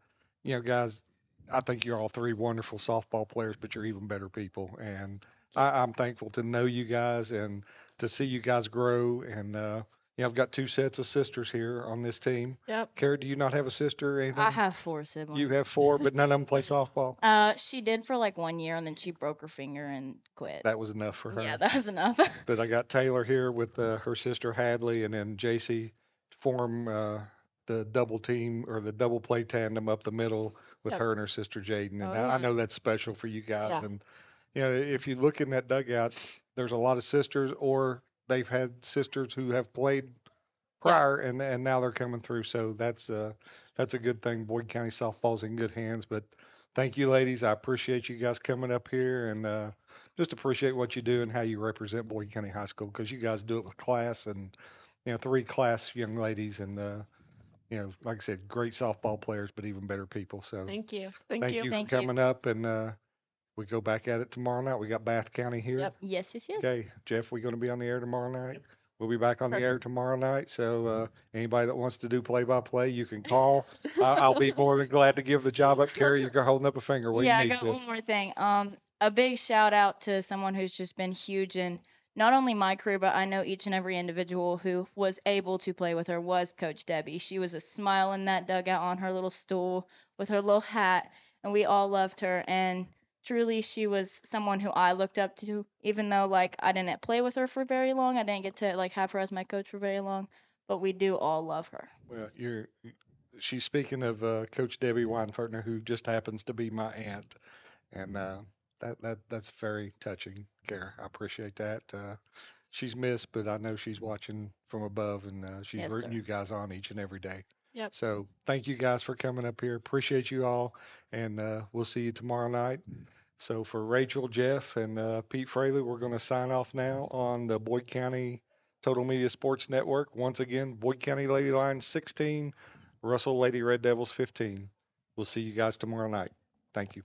guys, I think you're all three wonderful softball players, but you're even better people. And I'm thankful to know you guys and to see you guys grow. And, I've got two sets of sisters here on this team. Yep. Kara, do you not have a sister or anything? I have 4 siblings. You have 4, but none of them play softball? She did for like 1 year and then she broke her finger and quit. That was enough for her. Yeah, that was enough. But I got Taylor here with her sister Hadley, and then JC form the double team or the double play tandem up the middle with Yep. her and her sister Jaden. And Oh, I yeah. know that's special for you guys. Yeah. And if you look in that dugout, there's a lot of sisters, or they've had sisters who have played prior, and now they're coming through. So that's a good thing. Boyd County softball's in good hands. But thank you, ladies. I appreciate you guys coming up here and just appreciate what you do and how you represent Boyd County High School, because you guys do it with class and 3 class young ladies and like I said, great softball players, but even better people. So Thank you. Thank you. for Thank you. coming up, and we go back at it tomorrow night. We got Bath County here. Yep. Yes. Okay, Jeff, we're going to be on the air tomorrow night. We'll be back on the air tomorrow night. So anybody that wants to do play-by-play, you can call. I'll be more than glad to give the job up. Carrie, you're holding up a finger. What Yeah, do I you need, got one sis? more thing. A big shout out to someone who's just been huge in not only my career, but I know each and every individual who was able to play with her was Coach Debbie. She was a smile in that dugout on her little stool with her little hat, and we all loved her. And truly, she was someone who I looked up to, even though like I didn't play with her for very long. I didn't get to like have her as my coach for very long, but we do all love her. Well, she's speaking of Coach Debbie Weinfertner, who just happens to be my aunt, and that's very touching, Kara. I appreciate that. She's missed, but I know she's watching from above, and she's Yes, rooting sir. you guys on each and every day. Yep. So thank you guys for coming up here. Appreciate you all, and we'll see you tomorrow night. So for Rachel, Jeff, and Pete Fraley, we're going to sign off now on the Boyd County Total Media Sports Network. Once again, Boyd County Lady Lions 16, Russell Lady Red Devils 15. We'll see you guys tomorrow night. Thank you.